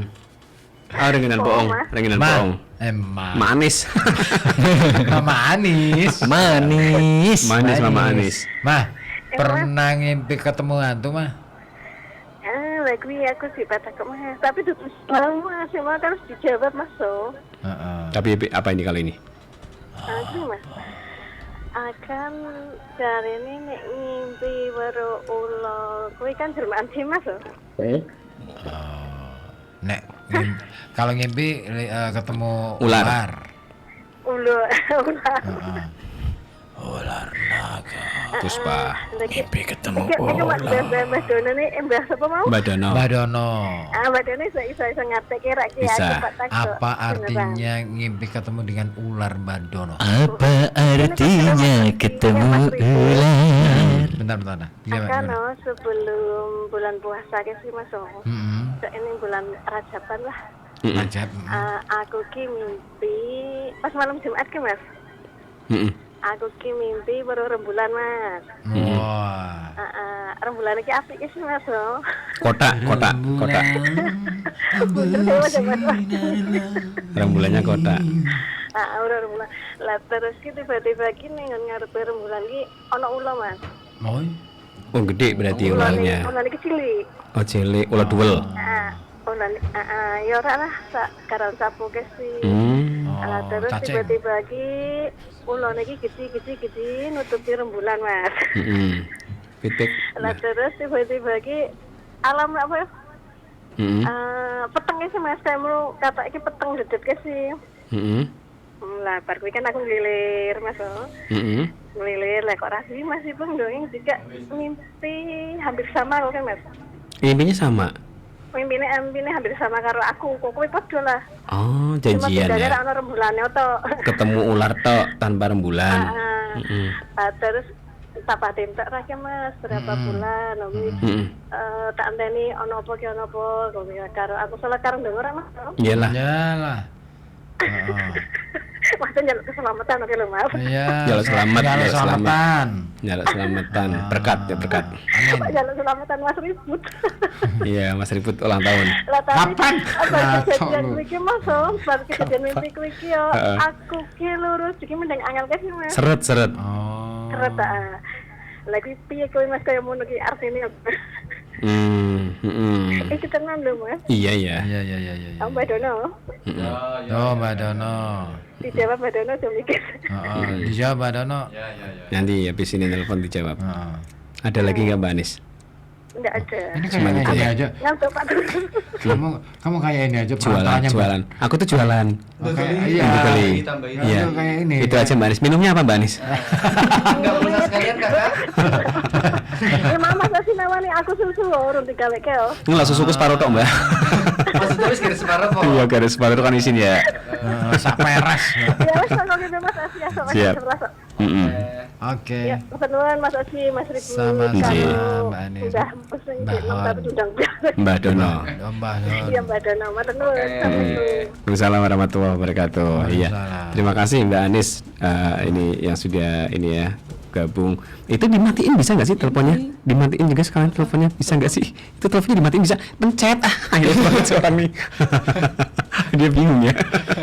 Rengginan poong, rengginan poong. Ma. Manis. Mama Anis. Manis. Manis Mama Anis. Mah, pernah ngimpi ketemu hantu mah? Lagi aku sih patah ke Mas. Tapi itu lama sih Mas harus dijawab Mas. So. Heeh. Tapi apa ini kali ini? Aku Mas. Akan dari ini nek ngimpi baru ulo. Kue kan jelmaan sih Mas. Nek kalau ngimpi ketemu Ular. Ulo. Heeh. Ular naga. Puspa. Ngimpi ketemu Iki Mas Mbak Dono nih Mbak siapa mau? Mbak Dono. Mbak Dono. Mbak Dono iso ngerti kira Bisa. Apa artinya ngimpi ketemu dengan ular Mbak Dono? Apa artinya ketemu ular? Bentar. Akan sebelum bulan puasa ke sih Mas. Heeh. Ini bulan Rajaban lah. Rajab. Aku ki mimpi pas malam Jumat ki Mas. Aku ki mimpi baru rembulan Mas. Wah. Rembulan iki apik sih Mas. Kotak. Rembulannya kotak. Ora rembulan. Lah terus ki tiba-tiba ki ning ngarep rembulan ki ana ula Mas. Moi. Oh gede berarti ularnya. Ular iki cilik. Oh cilik, ular duel. Ular ya ora lah karan sapu ke sih. Lah terus cacing. tiba-tiba ki ular iki gede nutupi rembulan Mas. Pitik. Lah terus tiba-tiba ki alam apa ya? Petengnya sih Mas, kayak mau kata iki peteng dedet ke sih. Lah bar kuwi kan aku ngelilir Mas. Ngelilir lah kok rasih masih dongeng juga mimpi hampir sama kok kan Mas. Mimpinya sama. Mimpinya hampir sama karo aku, kok kowe padha lah. Oh, janjian Cuma bedanya ya. ana rembulane to. Ketemu ular tok tanpa rembulan. Terus papa tentak ra Mas berapa bulan tak anteni ana apa ki ana apa karo aku salah karo denger Mas. Iyalah. Yalah. Maksudnya jaluk keselamatan oke lho Mas. Iya. Jaluk selamat, Jaluk jaluk selamatan. Jaluk selamatan. Berkat ya berkat. Amin. Jaluk keselamatan Mas ribut. Iya, Mas Ribut ulang tahun. Lah tapi Kapan? apa kejadian Nah, kuwi ki Mas, bar kejadian mimpi kuwi ki yo aku ki lurus iki mending angel ke sih Mas. Seret. Oh. Keret lagi piye kowe Mas kaya ngono ki artine apa? Iki tenan lho Mas. Iya. Iya. Mbak Dono. Oh, Mbak Dono. Dijawab Mbak Dono jam mikir. Dijawab Mbak Dono. Nanti habis ini telepon dijawab. Heeh. Ada lagi nggak Mbak Anis? Enggak ada. Ini kayak ini aja. Ngantuk Pak. Kamu kayak ini aja Jualan. Aku tuh jualan. Iya. Beli. Iya. Itu kayak ini. Itu aja Mbak Anis. Minumnya apa Mbak Anis? Enggak pulsa sekalian Kakak. Mama sih nawani aku susu urun digaweke yo. Enggak susuku separuh tok Mbak. Maksudnya wis garis separuh kok. Iya garis separuh kan isin ya. Sak peres. Ya wis kok gitu Mas Asia sok Siap. Oke. Ya, kebetulan Mas Oci, Mas Ribu, Sama-sama, kalau Mbak Anis. udah pesen Mbak nomor Hon. satu udang. Mbak Dono. Mbak Dono. Iya Mbak Dono, Mbak Dono. Waalaikumsalam warahmatullahi wabarakatuh. Iya. Waalaikumsalam. Terima kasih Mbak Anis ini yang sudah ini ya gabung. Itu dimatiin bisa nggak sih teleponnya? Dimatiin juga sekalian teleponnya bisa nggak sih? Itu teleponnya dimatiin bisa? Pencet. Ayo banget seorang nih. Dia bingung ya.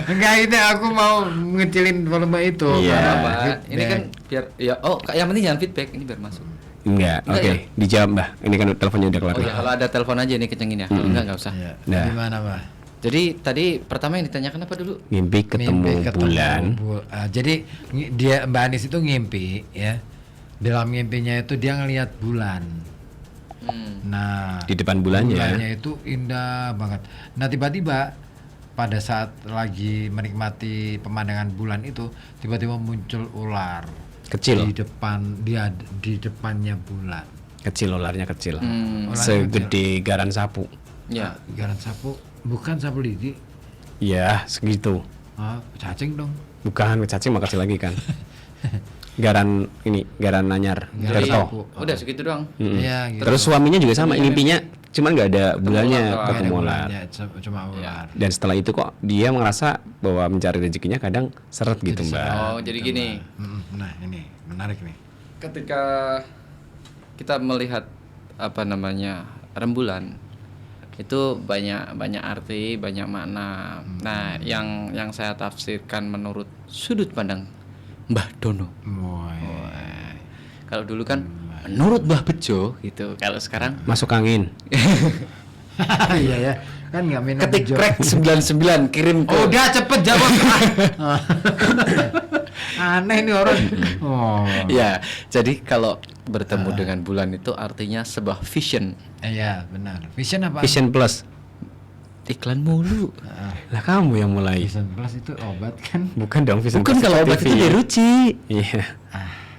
Enggak, ini aku mau ngecilin volume itu. Iya. Apa? Feedback. Ini kan biar ya yang penting jangan feedback ini biar masuk. Enggak. Enggak Oke, ya? dijawab Mbak. Ini kan teleponnya udah kelar. Oh ya kalau ada telepon aja nih kencengin ya. Kalau enggak usah. Iya. Nah. Gimana, Mbak? Jadi tadi pertama yang ditanyakan apa dulu? Mimpi ketemu bulan. Jadi dia Mbak Anis itu ngimpi ya. Dalam mimpinya itu dia ngelihat bulan. Nah, Di depan bulannya. bulannya itu indah banget. Nah, tiba-tiba pada saat lagi menikmati pemandangan bulan itu, tiba-tiba muncul ular Kecil. di depannya bulan. Kecil ularnya kecil. Ularnya Segede garan sapu. Ya. Garan sapu, bukan sapu lidi. Ya, segitu. Cacing dong. Bukan, cacing mah kecil lagi kan. Garan anyar, Garan Tirto. sapu. Udah segitu doang. Iya gitu. Terus suaminya juga sama, ngimpinya cuman nggak ada bulannya ular doang. ketemu ular. Cuma ular. Dan setelah itu kok dia merasa bahwa mencari rezekinya kadang seret gitu, Jadi Mbak. seret. Oh, jadi gini. Nah ini menarik nih. Ketika kita melihat rembulan itu banyak arti, banyak makna. Nah, yang saya tafsirkan menurut sudut pandang Mbah Dono. Kalau dulu kan menurut Mbah Bejo gitu. Kalau sekarang Masuk angin. Iya ya, kan nggak minum ketik hijau. rek 99 kirim ke Udah cepet jawab. Aneh nih orang. Ya, jadi kalau bertemu dengan bulan itu artinya sebuah vision. Iya benar. Vision apa? Vision Plus. Iklan mulu. Lah kamu yang mulai. Vision Plus itu obat kan? Bukan dong Vision Bukan Plus kalau obat TV. itu diruci. Iya.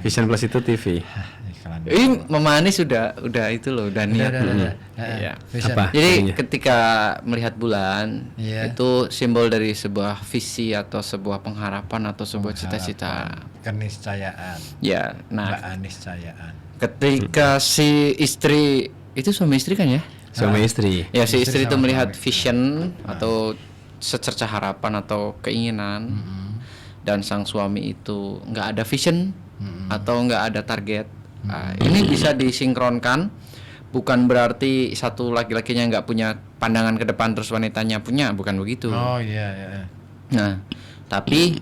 Vision Plus itu TV. Iklan. Ini memanis udah itu loh, udah niat. Udah. Iya. Vision. Apa? Jadi Jadinya. ketika melihat bulan Iya. itu simbol dari sebuah visi atau sebuah pengharapan atau sebuah cita-cita. Keniscayaan. Ya, Mbak nah Aniscayaan. ketika si istri itu suami istri kan ya? Suami istri. Ya si Istri istri itu sama melihat suami. vision atau secerca harapan atau keinginan dan sang suami itu nggak ada vision atau nggak ada target. Nah, ini bisa disinkronkan, bukan berarti satu laki-lakinya nggak punya pandangan ke depan terus wanitanya punya, bukan begitu. Oh iya. Nah, tapi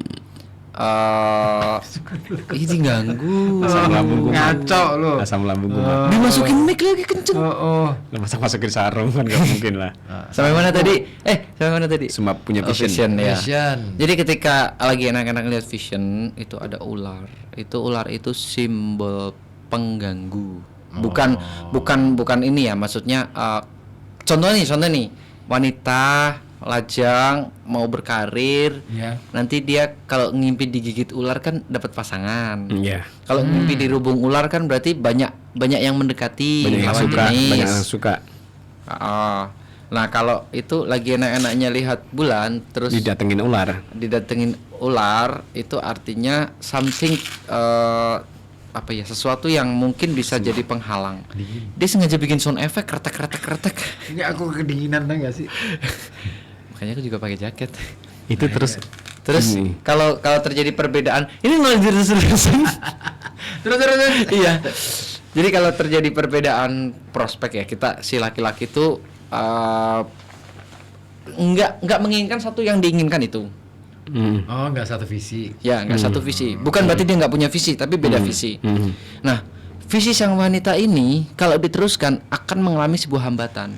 ini ganggu. Asam lambung kumat. Ngaco lu. Asam lambung kumat. Dimasukin mic lagi kenceng. Oh. Lah masa masukin sarung kan gak mungkin lah. Sampai mana tadi? Sampai mana tadi? Semua punya Oh, vision. ya. Vision. Jadi ketika lagi anak-anak lihat vision itu ada ular. Ular itu simbol pengganggu. Bukan ini ya, maksudnya contoh nih wanita lajang mau berkarir, Iya. nanti dia kalau ngimpi digigit ular kan dapat pasangan. Iya. Kalau ngimpi dirubung ular kan berarti banyak yang mendekati Banyak yang lawan suka, jenis. banyak yang suka. Nah kalau itu lagi enak-enaknya lihat bulan terus Didatengin ular. didatengin ular itu artinya something sesuatu yang mungkin bisa jadi penghalang. Dia sengaja bikin sound effect kretek. Ini aku kedinginan enggak sih? Makanya aku juga pakai jaket. Itu terus Terus kalau terjadi perbedaan, ini malah terus-terusan. Terus. Iya. Jadi kalau terjadi perbedaan prospek ya, kita si laki-laki itu nggak menginginkan satu yang diinginkan itu. Oh, enggak satu visi. Ya, nggak satu visi. Bukan berarti dia nggak punya visi, tapi beda visi. Nah, visi sang wanita ini kalau diteruskan akan mengalami sebuah hambatan.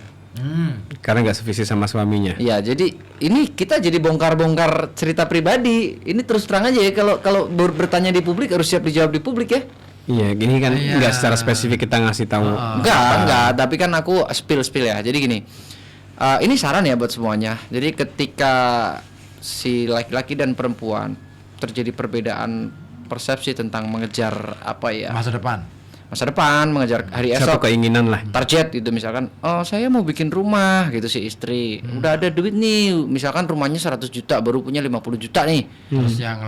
Karena nggak sevisi sama suaminya. Ya, jadi ini kita jadi bongkar-bongkar cerita pribadi. Ini terus terang aja ya, kalau bertanya di publik harus siap dijawab di publik ya. Iya, gini kan Iya. nggak secara spesifik kita ngasih tahu. Enggak, tapi kan aku spill ya. Jadi gini, ini saran ya buat semuanya. Jadi ketika si laki-laki dan perempuan terjadi perbedaan persepsi tentang mengejar masa depan, mengejar hari Satu esok, keinginan lah. target gitu misalkan, oh saya mau bikin rumah gitu si istri, udah ada duit nih, misalkan rumahnya 100 juta baru punya 50 juta nih. Terus yang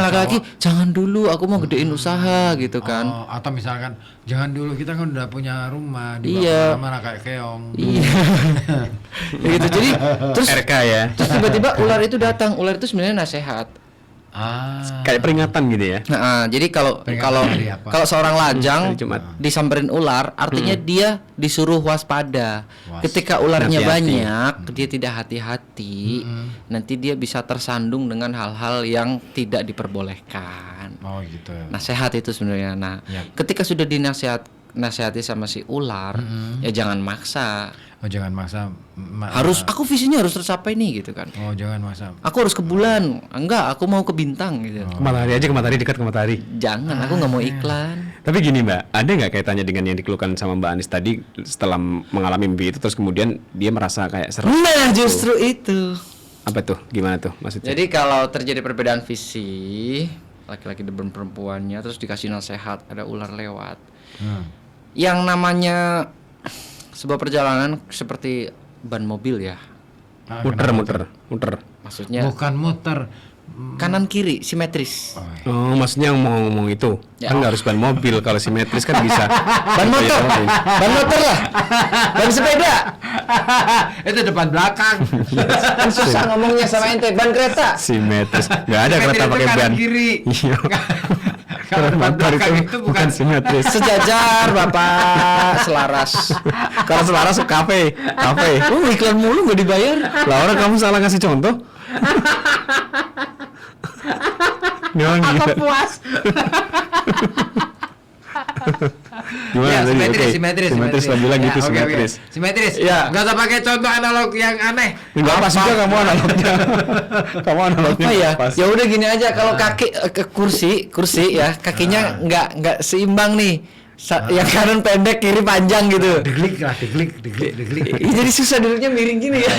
laki-laki jangan dulu, aku mau gedein usaha gitu kan. Oh, atau misalkan jangan dulu, kita kan udah punya rumah di Iya. mana kayak keong. Iya. Gitu. Jadi terus RK ya. terus tiba-tiba ular itu datang. Ular itu sebenarnya nasihat. Kayak peringatan gitu ya. Nah, jadi kalau Peringatan dari apa? kalau seorang lajang Hari Jumat. disamperin ular, artinya dia disuruh waspada. Ketika ularnya Hati-hati. banyak, dia tidak hati-hati, nanti dia bisa tersandung dengan hal-hal yang tidak diperbolehkan. Oh gitu. Nasihat itu sebenarnya. Nah, Ya. ketika sudah dinasihati sama si ular, ya jangan maksa. Oh jangan maksa. Aku visinya harus tercapai nih gitu kan. Oh jangan maksa. Aku harus ke bulan. Enggak, aku mau ke bintang gitu. Ke matahari aja, ke matahari, dekat ke matahari. Jangan, aku nggak mau iklan. Tapi gini Mbak, ada nggak kaitannya dengan yang dikeluhkan sama Mbak Anis tadi setelah mengalami mimpi itu terus kemudian dia merasa kayak seret? Nah, justru itu. Apa tuh? Gimana tuh maksudnya? Jadi kalau terjadi perbedaan visi, laki-laki dan perempuannya terus dikasih nasihat, ada ular lewat. Yang namanya sebuah perjalanan seperti ban mobil ya. Muter. Maksudnya Bukan muter, kanan kiri simetris. Oh, maksudnya yang mau ngomong itu Ya. kan nggak harus ban mobil, kalau simetris kan bisa. Ban motor, ban motor lah, ban sepeda. Itu depan belakang. Kan susah ngomongnya sama ente. Ban kereta. Simetris, nggak ada Simetris kereta itu pakai kanan ban. kiri. Iya. Kalau depan Motor belakang itu bukan simetris. Sejajar bapak, selaras. Kalau selaras kafe. Iklan mulu nggak dibayar. Lah orang kamu salah ngasih contoh. Memang Apa gila. puas? Gimana Ya, tadi? simetris, Oke. simetris, Simetris lo bilang Ya, gitu, oke, oke. simetris. Simetris. Ya. Nggak usah pakai contoh analog yang aneh. Enggak pas juga kamu analognya. Kamu analognya Apa ya? nggak pas. Ya udah gini aja, kalau kaki ke kursi ya, kakinya nggak seimbang nih. Yang kanan pendek, kiri panjang gitu. Deglik lah, deglik. Jadi susah duduknya miring gini ya.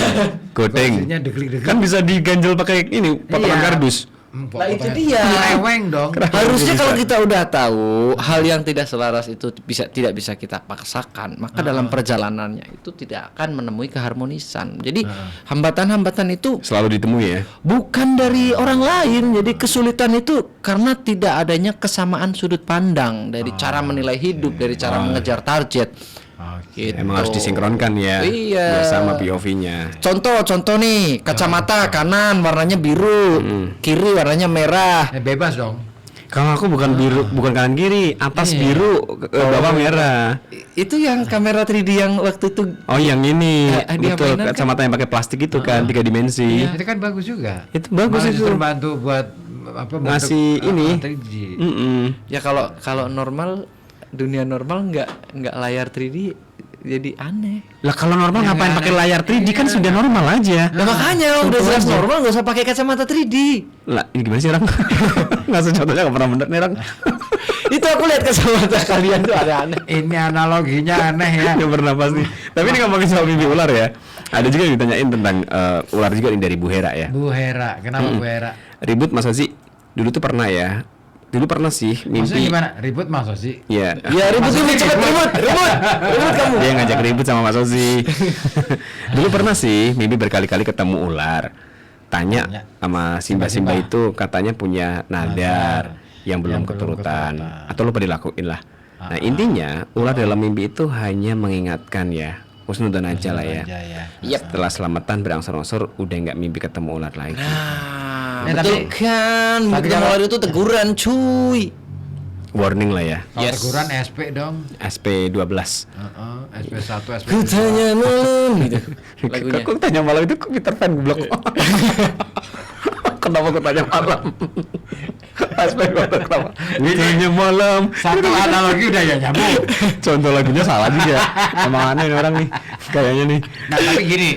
Goteng. Maksudnya deglik. Kan bisa diganjel pakai ini, potongan Iya. kardus. Nah, itu dia. Reweng dong. Harusnya kalau kita udah tahu hal yang tidak selaras itu tidak bisa kita paksakan, maka dalam perjalanannya itu tidak akan menemui keharmonisan. Jadi hambatan-hambatan itu Selalu ditemui ya. bukan dari orang lain. Jadi kesulitan itu karena tidak adanya kesamaan sudut pandang dari cara menilai hidup, dari cara mengejar target. Oke. Gitu. Emang harus disinkronkan ya. Iya. Biar sama POV-nya. Contoh nih, kacamata kanan warnanya biru, kiri warnanya merah. Bebas dong. Kalau aku bukan biru, bukan kanan kiri, atas biru, bawah merah. Itu yang kamera 3D yang waktu itu. Oh, yang ini. Dia Betul, mainan kan? kacamata yang pakai plastik itu kan, 3 dimensi. Itu kan bagus juga. Itu bagus Malah itu. justru bantu buat apa Ngasih ini. 3D. Ya kalau normal, dunia normal nggak layar 3D jadi aneh. Lah kalau normal ngapain pakai layar 3D, kan sudah normal aja. Nah makanya udah Contoh jelas aja. normal nggak usah pakai kacamata 3D. Lah, ini gimana sih orang? Ngasih contohnya nggak pernah bener nih orang. Itu aku lihat kacamata kalian tuh aneh-aneh. Ini analoginya aneh ya. Nggak pernah pasti. Tapi ini ngomongin soal mimpi ular ya. Ada juga yang ditanyain tentang ular juga ini dari Bu Hera ya. Bu Hera, kenapa Bu Hera? Ribut Mas Ozi, dulu tuh pernah ya. Dulu pernah sih Maksudnya mimpi. gimana? Ribut masa sih? Iya. Ya ribut cepet ribut kamu. Dia ngajak ribut sama Mas Ozi. Dulu pernah sih mimpi berkali-kali ketemu ular. Tanya sama Simba itu, katanya punya nadar yang belum keturutan atau lupa dilakuin lah. Nah intinya ular dalam mimpi itu hanya mengingatkan ya, husnudzon aja lah ya. Yap. Setelah selamatan berangsur-angsur udah nggak mimpi ketemu ular lagi. Nah, tapi- betul kan. tapi Ketemu kalau- ular itu teguran cuy. Warning lah ya. Kalau Yes. teguran SP dong. SP12. SP1, SP2. Ku tanya malam gitu. Lagunya. Kok tanya malam itu kok Peter Pan blok. Kenapa kok tanya malam? SP12 kenapa? Tanya malam. Satu analogi udah ya nyambung. Contoh lagunya salah juga. Emang aneh nih orang nih. Kayaknya nih. Nah tapi gini,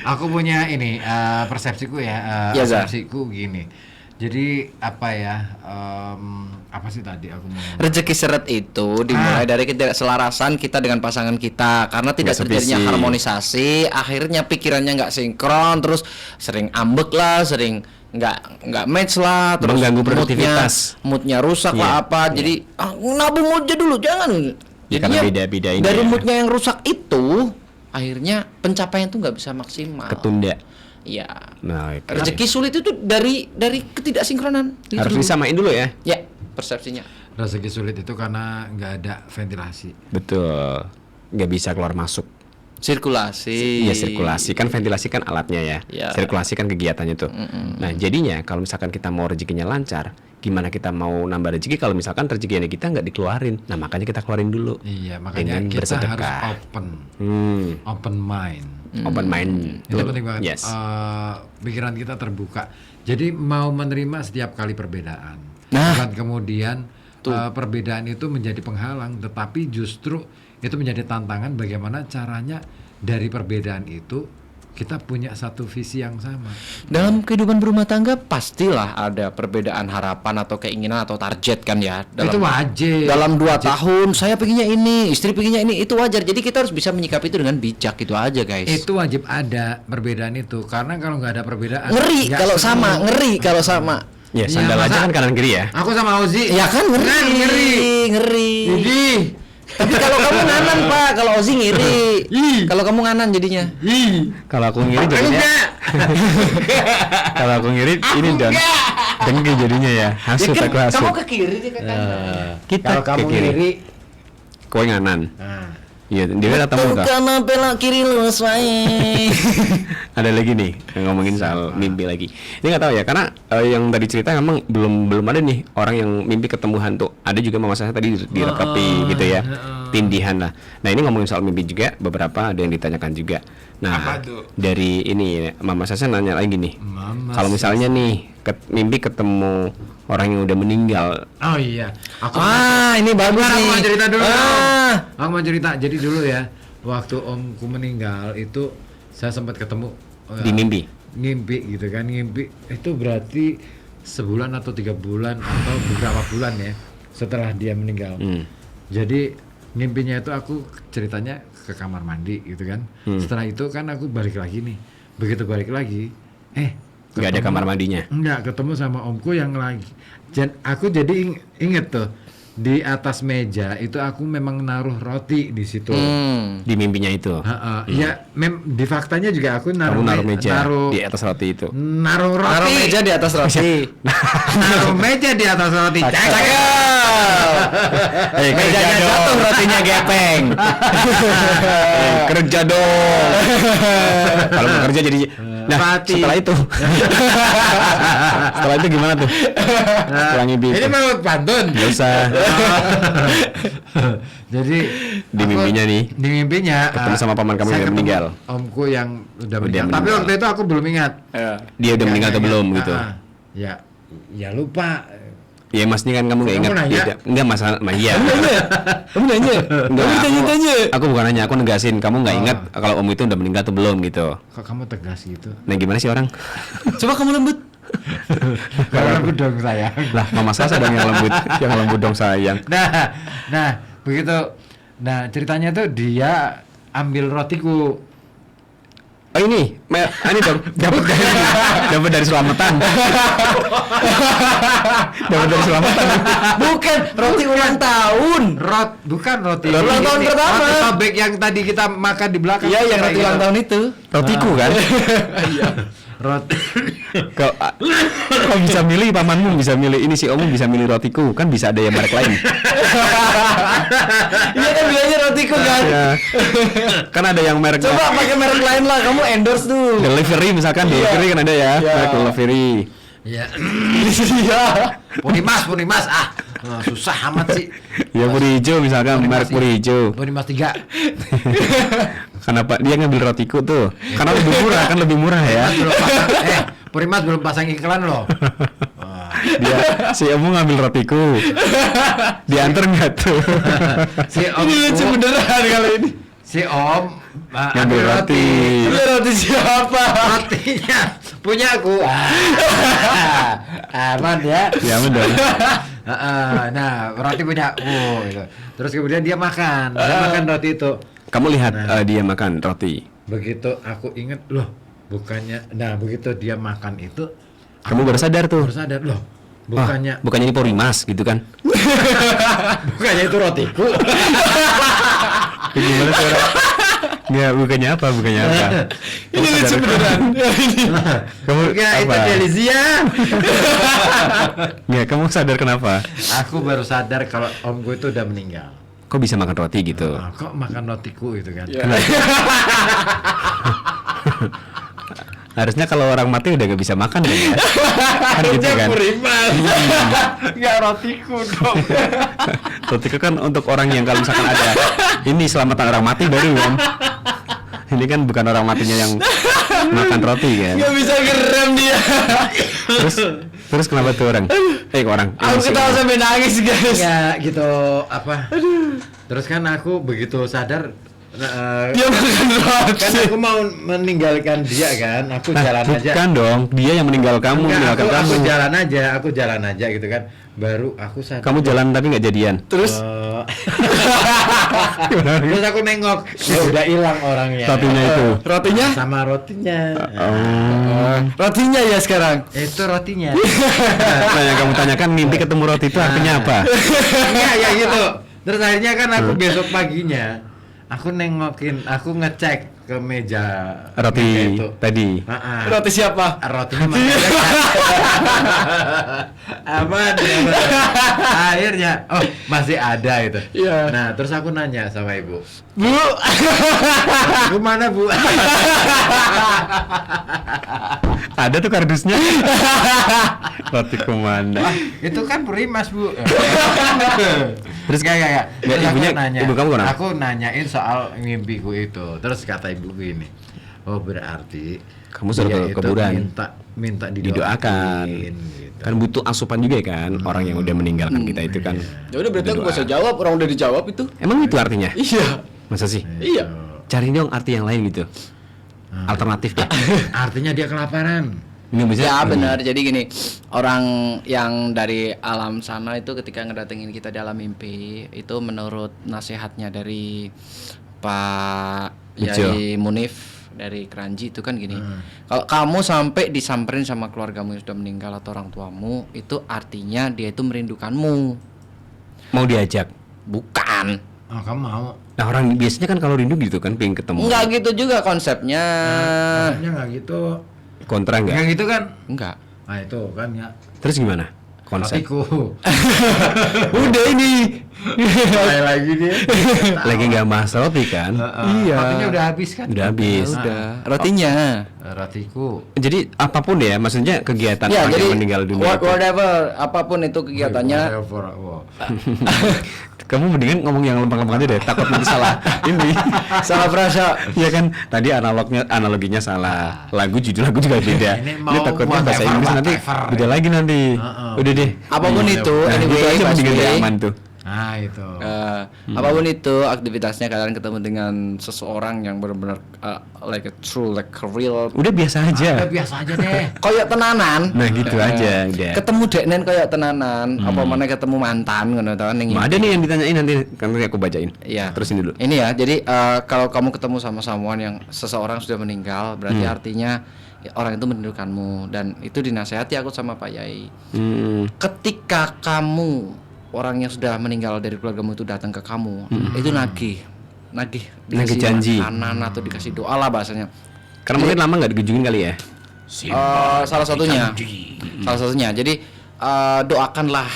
aku punya ini persepsiku ya, Ya, Zah. persepsiku gini. Jadi apa ya? Apa sih tadi aku mau? Rezeki seret itu dimulai dari ketidakselarasan kita dengan pasangan kita karena tidak Nggak terjadinya sevisi. harmonisasi, akhirnya pikirannya nggak sinkron, terus sering ambek lah, sering nggak match lah, terus Mengganggu produktivitas. moodnya rusak Iya, lah apa, jadi nabung moodnya dulu jangan. Ya, karena beda-beda ini dari ya. moodnya yang rusak itu, akhirnya pencapaian tuh nggak bisa maksimal. Ketunda. Iya. Nah, oke. Rezeki sulit itu dari ketidaksinkronan. Harus disamain dulu ya. Ya, persepsinya. Rezeki sulit itu karena nggak ada ventilasi. Betul. Nggak bisa keluar masuk. Sirkulasi. Iya, sirkulasi kan, ventilasi kan alatnya ya. Ya. Sirkulasi kan kegiatannya tuh. Nah jadinya kalau misalkan kita mau rezekinya lancar, gimana kita mau nambah rezeki kalau misalkan rezekinya kita nggak dikeluarin? Nah makanya kita keluarin dulu. Iya, makanya Dengan kita bersedekah. harus open mind. Open mind. Itu penting banget. Yes. Pikiran kita terbuka. Jadi mau menerima setiap kali perbedaan. Nah. Bukan kemudian perbedaan itu menjadi penghalang, tetapi justru itu menjadi tantangan bagaimana caranya dari perbedaan itu kita punya satu visi yang sama. Dalam kehidupan berumah tangga pastilah ada perbedaan harapan atau keinginan atau target kan ya. Itu wajib. Dalam 2 tahun saya pengennya ini, istri pengennya ini, itu wajar. Jadi kita harus bisa menyikapi itu dengan bijak, itu aja guys. Itu wajib ada perbedaan itu, karena kalau nggak ada perbedaan Ngeri nggak kalau seru. sama, ngeri kalau sama. Ya sandal Iya, aja masa- kan kanan kiri ya. Aku sama Ozi. Ya kan ngeri. Kan ngeri. Ngeri. Tapi kalau kamu nganan Pak, kalau Ozi ngiri. Kalau kamu nganan jadinya. Kalau aku ngiri jadinya. Kalau aku ngiri ini dan Dengki jadinya ya. Hasut Ya kan, aku hasut. kamu ke kiri dia ke kanan. Kita Kalau kamu ke kiri. kiri, Kowe nganan. nah, Iya, dia ketemu kah? kanan belok kiri lurus wae. Ada lagi nih yang ngomongin soal mimpi lagi. Ini nggak tahu ya, karena yang tadi cerita memang belum ada nih orang yang mimpi ketemu hantu. Ada juga mama saya tadi direkati gitu ya, tindihan lah. Nah ini ngomongin soal mimpi juga, beberapa ada yang ditanyakan juga. Nah Apa tuh? dari ini mama saya nanya lagi nih, Mama kalau misalnya nih mimpi ketemu orang yang udah meninggal, oh iya, aku Ini bagus Bentar, nih. aku mau cerita dulu. Ah. Aku mau cerita. Jadi dulu ya, waktu omku meninggal itu saya sempat ketemu di mimpi. ngimpi gitu kan. Ngimpi itu berarti sebulan atau 3 bulan atau beberapa bulan ya setelah dia meninggal. Jadi ngimpinya itu aku ceritanya ke kamar mandi gitu kan. Setelah itu kan aku balik lagi nih. Begitu balik lagi, Nggak ada ketemu- kamar mandinya. Enggak, ketemu sama omku yang lagi. Aku jadi inget tuh di atas meja itu aku memang naruh roti di situ. Di mimpinya itu. Ya, di faktanya juga aku Kamu naruh meja naruh di atas roti itu. naruh roti. Taruh meja di atas roti. Naruh meja di atas roti. Cakep. Mejanya Jatuh rotinya gepeng. Kerja dong. Kalau mau kerja jadi. Nah, Mati. setelah itu. Setelah itu gimana tuh? Setelah ngimpi Ini itu. mau pantun. Nggak usah. Jadi Di mimpinya nih, di mimpinya ketemu sama paman kamu saya yang ketemu meninggal. Omku yang udah meninggal. meninggal. Tapi waktu itu aku belum ingat. Dia udah meninggal atau belum gitu. Ya, ya lupa. Ya maksudnya kan kamu nggak Kamu ingat. nanya? Enggak masalah. Iya. Kamu nanya? Enggak, Kamu tanya-tanya. aku bukan nanya, aku negasin. Kamu nggak ingat kalau om itu udah meninggal atau belum gitu. Kok kamu tegas gitu? Nah gimana sih orang? Coba kamu lembut. Kalau aku dong sayang. Lah mama saya dong yang lembut dong sayang. Nah, begitu. Nah, ceritanya tuh dia ambil rotiku. Oh ini dong dapat dari selamatan. Dapat dari selamatan. Bukan roti ulang tahun. Bukan roti. Ulang tahun Ini, pertama. Roti sobek yang tadi kita makan di belakang. Iya, yang Kayak roti gitu. ulang tahun itu. Rotiku kan? Roti. Kau bisa milih, pamanmu bisa milih ini, si ommu bisa milih rotiku, kan bisa ada yang merek lain. Iya kan bilangnya rotiku kan. Ya. Kan ada yang merek Coba pakai merek lain lah, kamu endorse tuh. delivery misalkan, delivery kan ada ya, Iya. merek delivery. Iya. Iya. Punimas. Susah amat sih. Ya puri hijau misalkan, merek puri hijau. Punimas 3. Kenapa dia ngambil rotiku tuh? Karena lebih murah ya. Punimas belum pasang iklan loh. Dia si ommu ngambil rotiku. Diantar nggak tuh? Si om Ini lucu beneran kali ini. Si om Ngambil roti. Ini roti siapa? Rotinya punya aku. Aman ya. Ya benar. Nah, roti punya aku gitu. Terus kemudian dia makan roti itu. Kamu lihat dia makan roti. Begitu aku inget loh, bukannya. Nah, begitu dia makan itu, Kamu baru sadar tuh. baru sadar loh. Wah, bukannya ini porimas gitu kan? Bukannya itu rotiku. Gimana sih orang? Nggak, bukannya apa? Ini lucu beneran. Kamu Ya itu apa? Delizia. Nggak, kamu sadar kenapa? Aku baru sadar kalau omku itu udah meninggal. Kok bisa makan roti gitu? Nah, kok makan rotiku gitu kan? Harusnya kalau orang mati udah gak bisa makan kan ya? Kan gitu kan? Purimas. Enggak rotiku dong. Roti itu kan untuk orang yang kalau misalkan ada ini selamatan orang mati baru kan? Ini kan bukan orang matinya yang makan roti kan? Gak bisa geram dia. Terus kenapa tuh orang? Orang. Aku ketawa sampai nangis guys. Ya gitu apa? Terus kan aku begitu sadar Dia makan roti. kan aku mau meninggalkan dia kan, aku jalan aja. Bukan dong, dia yang meninggal kamu, Enggak, meninggalkan aku kamu. jalan aja gitu kan. Baru aku sadar. Kamu jalan tapi nggak jadian. Terus Terus aku nengok, ya udah hilang orangnya. Rotinya itu. rotinya? Sama rotinya. Rotinya ya sekarang. Itu rotinya. Nah, yang kamu tanyakan mimpi ketemu roti itu artinya apa? Iya ya gitu. Terus akhirnya kan aku besok paginya aku nengokin, aku ngecek ke meja Roti itu. tadi. Roti siapa? Rotinya masih ada. Aman. Akhirnya masih ada itu. Iya. Nah, terus aku nanya sama ibu. Bu. Bu mana, Bu? Ada tuh kardusnya. Roti komanda. Itu kan Primas, Bu. Terus kayak Nggak, aku ibunya- nanya. ibu kamu kenapa? Aku nanyain soal mimpiku itu. Terus kata ibuku ini, oh berarti Kamu suruh dia ke itu kuburan. minta Didoakan. gitu. Kan butuh asupan juga kan orang yang udah meninggalkan kita itu kan. Ya udah berarti aku Berdoa. gak usah jawab, orang udah dijawab itu. Emang itu artinya? Iya. Masa sih? Iya. Cari dong arti yang lain gitu. Alternatif deh. Artinya dia kelaparan. Ini bisa. Ya benar. Jadi gini, orang yang dari alam sana itu ketika ngedatengin kita dalam mimpi, itu menurut nasihatnya dari Pak Bejo. Yai Munif dari Keranji itu kan gini. Kalau kamu sampai disamperin sama keluargamu yang sudah meninggal atau orang tuamu, itu artinya dia itu merindukanmu. Mau diajak. Bukan. Oh, kamu mau? Nah orang biasanya kan kalau rindu gitu kan pengen ketemu. Enggak gitu juga konsepnya. Maksudnya nggak gitu. Kontra enggak? Yang gitu kan? Enggak. Nah itu kan ya. Terus gimana? Konsep. Rotiku. Udah ini. Mulai lagi dia. Lagi nggak bahas roti kan? Rotinya udah habis kan? Udah habis. Udah. Rotinya. Rotiku. Jadi apapun ya, maksudnya kegiatan Ya, orang jadi yang meninggal dunia itu. whatever, apapun itu kegiatannya. Wow. Kamu mendingan ngomong yang lempeng-lempeng aja deh, takut nanti salah. Ini Salah frasa. Iya kan, tadi analoginya salah. Judul lagu juga beda. Ini mau takutnya bahasa whatever, Inggris nanti whatever. beda lagi nanti. Udah deh. Apapun itu, Nah, gitu anyway, aja mendingan pasti, dia aman tuh. Nah itu. apapun itu aktivitasnya kalian ketemu dengan seseorang yang benar-benar like a true, like a real, Udah biasa aja. Udah biasa aja deh. koyok tenanan. Nah gitu aja udah. Ketemu deknen koyok tenanan, apa mana ketemu mantan ngono ta ning. Ada nih yang ditanyain nanti aku bacain. Iya. Terusin dulu. Ini ya, jadi kalau kamu ketemu sama someone yang seseorang sudah meninggal, berarti artinya ya, orang itu merindukanmu, dan itu dinasehati aku sama Pak Yai. Ketika kamu orang yang sudah meninggal dari keluargamu itu datang ke kamu, itu nagih dikasih janji. makanan atau dikasih doa lah bahasanya. Karena mungkin lama nggak dikunjungin kali ya. Salah satunya. Jadi doakanlah.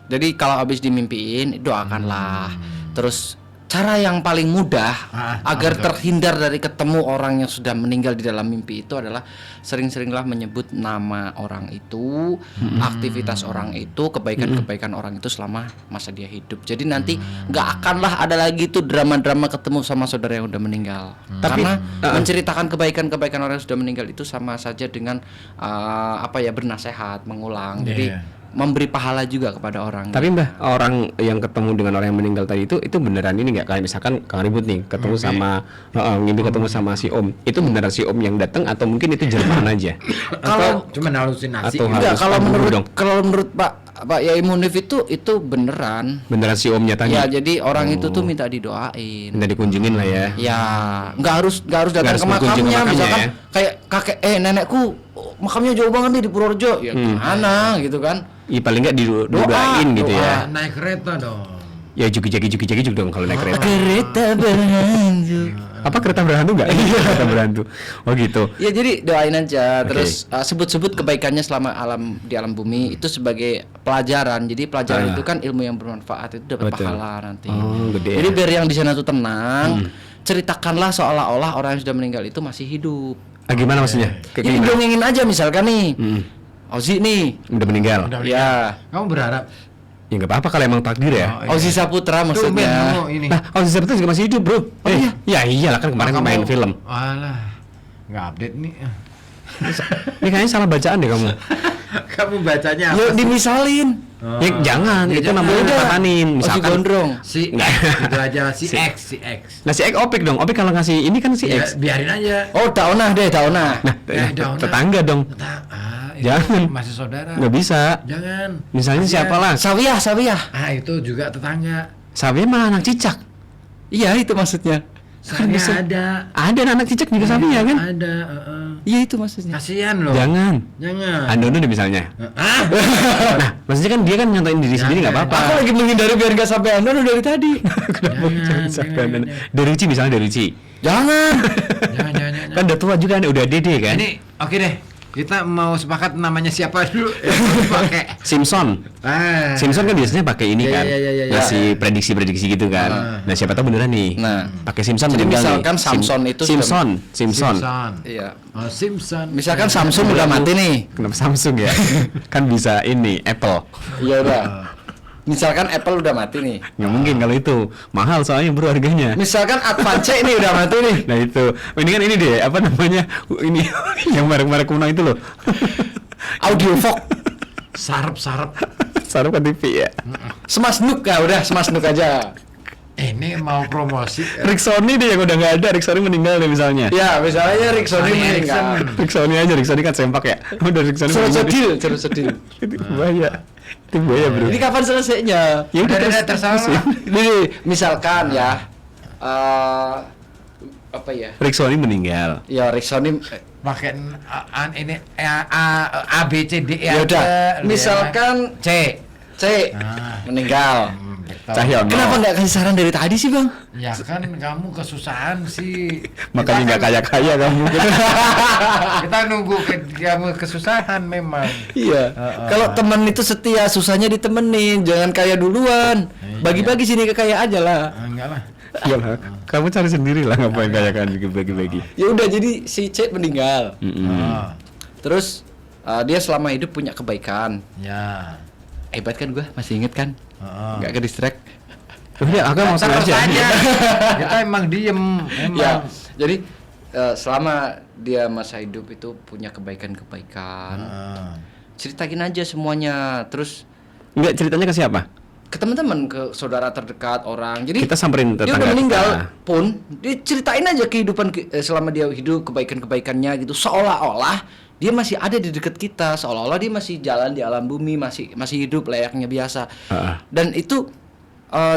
Jadi kalau habis dimimpiin doakanlah. Terus cara yang paling mudah agar terhindar dari ketemu orang yang sudah meninggal di dalam mimpi itu adalah sering-seringlah menyebut nama orang itu, aktivitas orang itu, kebaikan-kebaikan orang itu selama masa dia hidup. Jadi nanti nggak akanlah ada lagi tuh drama-drama ketemu sama saudara yang udah meninggal. Karena menceritakan kebaikan-kebaikan orang yang sudah meninggal itu sama saja dengan bernasehat, mengulang. Jadi memberi pahala juga kepada orang. Tapi Mbah, orang yang ketemu dengan orang yang meninggal tadi itu beneran ini nggak? Kayak misalkan Kang Ribut nih ketemu sama ngimpi ketemu sama si Om, itu beneran si Om yang datang atau mungkin itu jelmaan aja? Kalau cuma halusinasi. Atau Enggak, harus kalau kabur menurut dong? Pak Yai Munif itu beneran. Beneran si Omnya tadi? Ya, jadi orang itu tuh minta didoain. Minta dikunjungin lah ya. Ya, nggak harus datang harus ke berkunjung ke makamnya, makamnya misalkan ya. kayak kakek nenekku makamnya jauh banget nih di Purworejo. Ya gimana gitu kan? Iya paling nggak didoain gitu ya. Naik kereta dong. Ya juki-juki dong kalau naik kereta. Kereta berhantu. Apa kereta berhantu nggak? Iya kereta berhantu. Oh gitu. Ya jadi doain aja, terus sebut-sebut kebaikannya selama di alam bumi itu sebagai pelajaran. Jadi pelajaran itu kan ilmu yang bermanfaat, itu dapat Betul. pahala nanti. Oh, gede Jadi ya. biar yang di sana tuh tenang, ceritakanlah seolah-olah orang yang sudah meninggal itu masih hidup. Gimana maksudnya? Kayak Jadi gimana? dongengin aja misalkan nih, Ozi nih, Udah meninggal. ya, Kamu berharap? Ya nggak apa-apa kalau emang takdir ya. Ozi Saputra maksudnya. Kamu ini. Nah, Ozi Saputra juga masih hidup, Bro. Ya iyalah kan kemarin main film. Alah, nggak update nih. Ini kayaknya salah bacaan deh kamu. Kamu bacanya apa? Ya sih? dimisalin, Ya jangan, Ya, itu jangan. namanya Udah. dipatanin. Ozi Misalkan gondrong. Si Nggak. itu aja si X. Nah si X Opik dong. Opik kalau ngasih ini kan si Ya, X. biarin aja. Oh, daunah deh, daunah. Nah, daunnya. tetangga dong. Itu Jangan. masih saudara. Nggak bisa. Jangan. Misalnya Kasihan. siapa lah? Sawiyah. Ah, itu juga tetangga. Sawi mah anak cicak. Iya, itu maksudnya. Kan bisa. ada. Ada anak cicak juga sapi ya kan? Ada. Iya itu maksudnya. Kasihan loh. Jangan. Jangan. Andono deh misalnya. Nah, maksudnya kan dia kan nyontoin diri sendiri nggak apa-apa. Aku lagi menghindari biar gak sampai Andono dari tadi. Jangan. Deruci misalnya Deruci. Jangan. Jangan. Kan udah tua juga udah dede kan? Ini oke deh. Kita mau sepakat namanya siapa dulu? Pakai. Simpson. Ah. Simpson kan biasanya pakai ini Ya, kan. ya. Ngasih prediksi-prediksi gitu kan. Nah, siapa tahu beneran nih. Nah. pakai Simpson Jadi meninggal misalkan nih. Samson itu Simpson. Iya. Oh, Simpson. Misalkan Samsung udah mati nih. Kenapa Samsung ya? Kan bisa ini Apple. Iya udah. Misalkan Apple udah mati nih. Nggak mungkin kalau itu mahal soalnya bro harganya. Misalkan Advance ini udah mati nih. Nah itu, ini kan ini deh apa namanya ini yang merek-merek kuno itu loh. Audiovox, Sarap. Sarup kan TV ya. Smash Nook ya udah Smash Nook aja. Ini mau promosi. Rick Sony deh yang udah nggak ada, Rick Sony meninggal deh misalnya. Ya misalnya Rick Sony meninggal. Rick Sony aja, Rick Sony kan sempak ya. Udah Rick Sony. Terus meninggal. sedih. Itu bahaya. Itu bahaya bro. Ini kapan selesainya? Ya udah Udah, tersalah. Ini misalkan ya, apa ya? Rick Sony meninggal. Ya Rick Sony. Pakai ini A B C D E. Ya udah. Misalkan C. C meninggal. Cahyono. Kenapa nggak kasih saran dari tadi sih bang? Ya kan kamu kesusahan sih. Makanya nggak kaya-kaya kamu. Kita nunggu kamu kesusahan memang. Iya. Kalau teman itu setia, susahnya ditemenin, jangan kaya duluan. Bagi-bagi sini kekayaan aja lah. Enggak lah. Iyalah, kamu cari sendiri lah ngapain kaya-kaya bagi-bagi. Ya udah jadi si C meninggal. Oh, Terus dia selama hidup punya kebaikan. ya. Hebat kan gua, masih inget kan? Nggak ke distract. Udah, aku mau Terus aja. aja. Kita emang diem. Ya, Emang. jadi selama dia masa hidup itu punya kebaikan-kebaikan. Ceritain aja semuanya. Terus Enggak, ceritanya ke siapa? ke teman-teman, ke saudara terdekat orang. Jadi Kita samperin dia tetangga udah meninggal kita. pun dia ceritain aja kehidupan selama dia hidup, kebaikan-kebaikannya gitu, seolah-olah dia masih ada di dekat kita, seolah-olah dia masih jalan di alam bumi, masih hidup layaknya biasa. Dan itu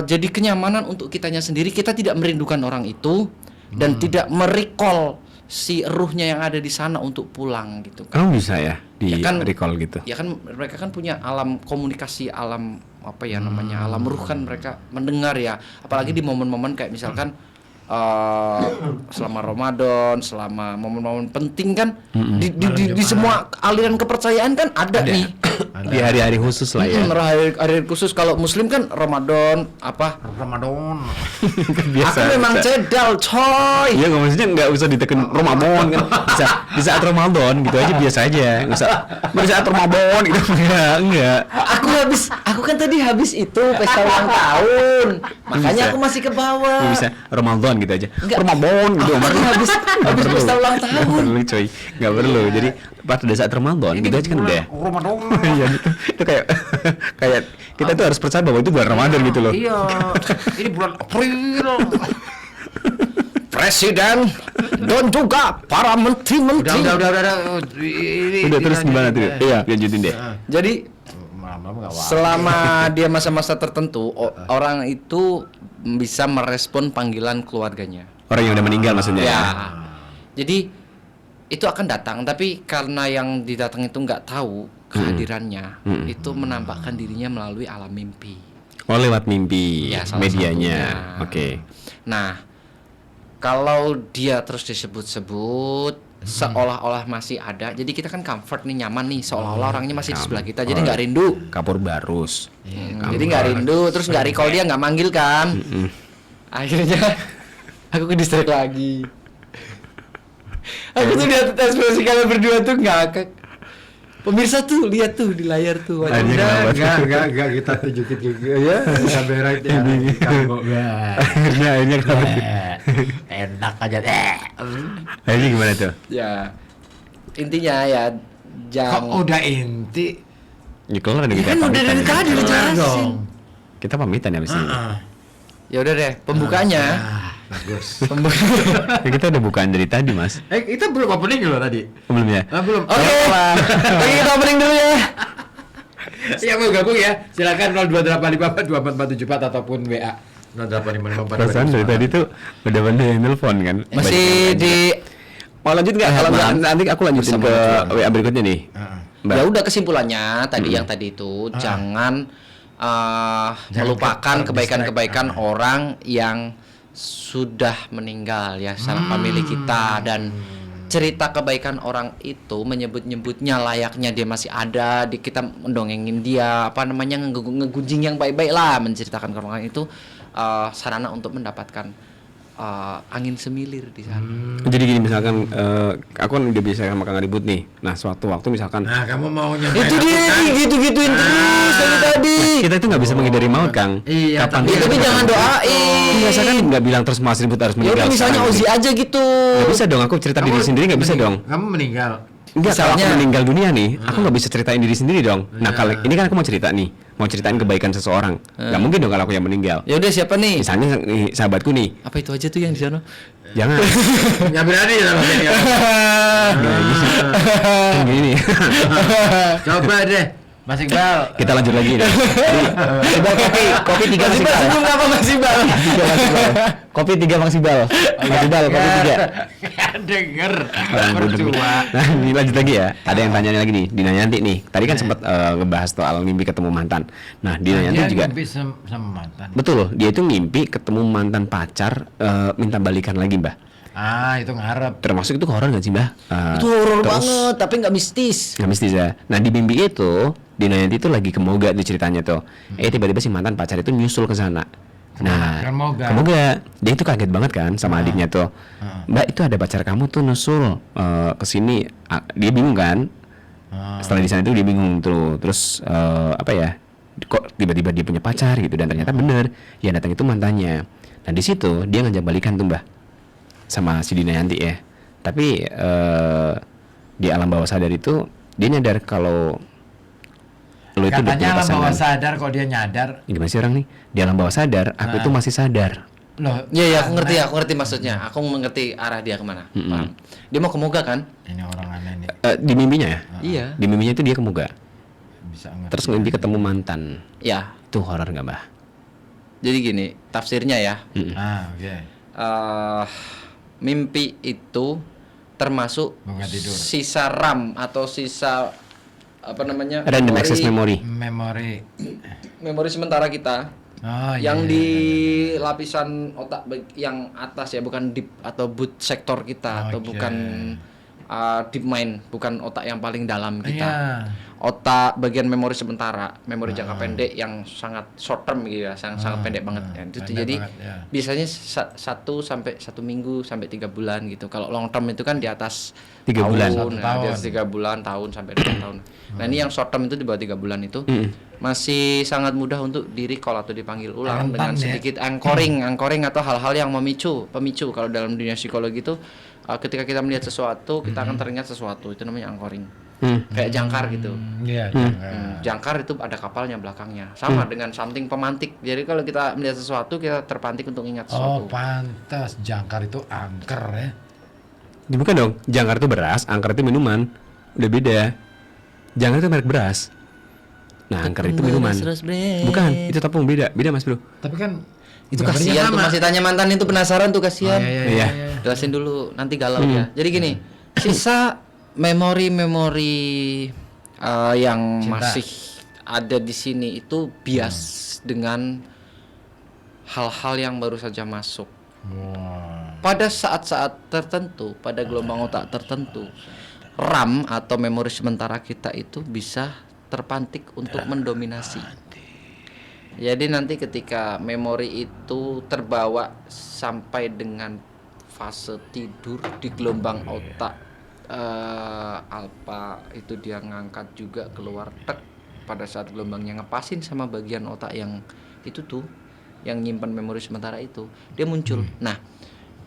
jadi kenyamanan untuk kitanya sendiri. Kita tidak merindukan orang itu dan tidak merecall si ruhnya yang ada di sana untuk pulang gitu kan. Kamu bisa ya di Ya kan- recall gitu. Ya kan mereka kan punya alam komunikasi, alam apa ya namanya, alam ruh kan, mereka mendengar ya, apalagi di momen-momen kayak misalkan selama Ramadan, selama momen-momen penting kan, di semua aliran kepercayaan kan ada nih. Di hari-hari khusus lah ya. Hari khusus. Kalau Muslim kan Ramadan apa? Ramadan. Biasa. Aku memang cedal coy. Iya, nggak maksudnya nggak usah diteken Ramadan kan. Bisa di saat Ramadan gitu aja biasa aja. Nggak usah di saat Ramadan gitu. Enggak. Aku kan tadi habis itu pesta ulang tahun, makanya Bisa. aku masih ke bawah. Nggak bisa Ramadan gitu aja. Enggak. Ramadan gitu. Aku kan habis perlu. pesta ulang tahun. Nggak perlu coy. Nggak perlu. Jadi pada saat Ramadan gitu aja kan udah. Ramadan. Iya gitu. Itu kayak kayak kita tuh harus percaya bahwa itu bulan Ramadan gitu loh. Iya. Ini bulan April. Presiden dan juga para menteri-menteri. Udah. Ini Udah terus gimana tuh? dilanjutin. Iya, lanjutin deh. Jadi Lama-lama nggak apa. selama dia masa-masa tertentu, orang itu bisa merespon panggilan keluarganya. Orang yang udah meninggal maksudnya. Ya. Jadi itu akan datang, tapi karena yang didatang itu nggak tahu kehadirannya, itu menampakkan dirinya melalui alam mimpi. Oh, lewat mimpi Ya, salah medianya. satunya. Oke. Nah, kalau dia terus disebut-sebut seolah-olah masih ada, jadi kita kan comfort nih, nyaman nih, seolah-olah orangnya masih di sebelah kita, jadi nggak rindu. Kapur barus. Jadi nggak rindu, terus nggak recall, dia nggak manggil kan. Akhirnya aku ke distract lagi. Aku tuh lihat ekspresi kalian berdua tuh ngakak. Pemirsa tuh lihat tuh di layar tuh. Akhirnya kenapa? Enggak kita tunjukin juga ya. Kamera ya. Kamu Akhirnya kenapa? enak aja. Akhirnya gimana tuh? Ya intinya ya Kok jangan. udah inti? Ya keluar Ya kita kan udah pamitan dari ya. tadi Keluar dijelasin. dong. Kita pamitan ya abis ini. Ya udah deh, pembukanya. Bagus. Ya, kita udah bukaan dari tadi mas. Kita belum opening loh tadi. Belum ya? Belum. Oke, kita opening dulu ya. Yang mau gabung ya, silakan 02854 244474 ataupun WA Perasaan dari tadi tuh udah bener yang telepon kan. Masih di Mau lanjut nggak? Kalau nggak nanti aku lanjutin Bersama ke WA berikutnya nih. Mbak. ya udah kesimpulannya tadi yang tadi itu jangan melupakan kebaikan-kebaikan orang yang sudah meninggal ya sanak famili kita, dan cerita kebaikan orang itu menyebut-nyebutnya layaknya dia masih ada, kita mendongengin dia, apa namanya, ngegunjing yang baik-baik lah, menceritakan ke orang itu sarana untuk mendapatkan angin semilir di sana. Jadi gini misalkan aku kan udah biasa sama Kang Ribut nih. Nah, suatu waktu misalkan Nah, kamu mau nyobain Itu aku, dia kan? gitu-gituin terus dari tadi. kita itu nggak bisa menghindari maut, Kang. Iya, Kapan tapi- dia Tapi ketemu. jangan doain. Biasa kan nggak bilang terus Mas Ribut harus Ya meninggal. udah misalnya sekarang. Ozi aja gitu. Nggak bisa dong, aku cerita diri sendiri nggak bisa dong. Kamu meninggal. Enggak, kalau aku Misalnya- meninggal dunia nih, aku nggak bisa ceritain diri sendiri dong. Nah, kalau ini kan aku mau cerita nih, mau ceritain kebaikan seseorang. Nggak mungkin dong kalau aku yang meninggal. Ya udah siapa nih? Misalnya nih, sahabatku nih, Apa itu aja tuh yang di sana? jangan Nggak berani sama meninggal. Kan gini. Coba deh, Mas Iqbal. Kita lanjut lagi nih. Coba kopi 3 Masih Bal, senyum apa Masih Bal? Kopi 3 Maksibal. Maksibal kopi 3. Denger. Percuma. Nah, ini lanjut lagi ya. Ada yang tanya lagi nih, Dina Yanti nih. Tadi kan sempat ngebahas soal mimpi ketemu mantan. Nah, Dina Yanti Dia juga ngimpi sama mantan. betul, dia itu mimpi ketemu mantan pacar, minta balikan lagi, Mbah. Ah, itu ngarep. Termasuk itu horor nggak sih, Mbah? Itu horor terus- banget, tapi nggak mistis. Nggak mesti ya. Nah, di mimpi itu Dina Yanti itu lagi ke Moga di ceritanya tuh. Tiba-tiba si mantan pacar itu nyusul ke sana. Nah, Ke Moga. ke Moga. Dia itu kaget banget kan sama adiknya tuh. Mbak, itu ada pacar kamu tuh nyusul ke sini. Dia bingung kan? Setelah di sana itu dia bingung tuh. Terus apa ya? Kok tiba-tiba dia punya pacar gitu, dan ternyata bener yang datang itu mantannya. Nah, di situ dia ngajak balikan tuh, Mbah, sama si Dina Yanti ya. Tapi di alam bawah sadar itu dia nyadar kalau lo itu udah punya Katanya alam bawah pasangan. sadar kok dia nyadar. Gimana sih orang nih? Di alam bawah sadar, aku itu masih sadar. Loh, Iya ya, aku ngerti maksudnya. Aku mengerti arah dia kemana. Paham. Dia mau ke Moga kan? ini orang aneh nih. Di mimpinya ya? Iya. Di mimpinya itu dia ke Moga. Bisa ngerti. Terus mimpi ketemu mantan. Ya. Itu horor nggak, Mbah? Jadi gini, tafsirnya ya. Ah, oke. Mimpi itu termasuk Bukan tidur. sisa RAM atau sisa apa namanya? Random access memory. Memori. Memori sementara kita. Oh, Yang iya. di lapisan otak yang atas ya, bukan deep atau boot sektor kita, atau Oke. bukan deep mind, bukan otak yang paling dalam kita. Iya. Otak bagian memori sementara, memori jangka pendek yang sangat short term gitu ya, sangat pendek banget ya. Itu pendek jadi banget, ya. biasanya 1 minggu sampai 3 bulan gitu. Kalau long term itu kan di atas 3 bulan. tahun, Satu ya, di atas tahun. 3 bulan, tahun sampai 2 tahun. Nah, ini yang short term itu di bawah 3 bulan itu masih sangat mudah untuk di recall atau dipanggil ulang dengan Rentan ya. sedikit anchoring atau hal-hal yang pemicu. Kalau dalam dunia psikologi itu ketika kita melihat sesuatu, kita akan teringat sesuatu, itu namanya anchoring. Kayak jangkar gitu. Iya, Jangkar itu ada kapalnya belakangnya. Sama dengan something pemantik. Jadi kalau kita melihat sesuatu, kita terpantik untuk ingat Oh, sesuatu. pantas jangkar itu angker ya. Ya, bukan dong. Jangkar itu beras, angker itu minuman. Udah beda. Jangkar itu merek beras. Nah, angker itu minuman. Bukan, itu tepung beda. Beda, Mas Bro. Tapi kan Itu gambarnya kasihan tuh, sama. masih tanya mantan itu penasaran tuh, kasihan. Iya. Iya. Jelasin dulu, nanti galau ya. Jadi gini, sisa memori-memori yang Cinta. masih ada di sini itu bias dengan hal-hal yang baru saja masuk. Wah. Pada saat-saat tertentu, pada gelombang otak tertentu, RAM atau memori sementara kita itu bisa terpantik untuk mendominasi. Jadi nanti ketika memori itu terbawa sampai dengan fase tidur di gelombang otak alfa, itu dia ngangkat juga keluar tek pada saat gelombangnya ngepasin sama bagian otak yang itu tuh yang nyimpan memori sementara itu, dia muncul. Nah,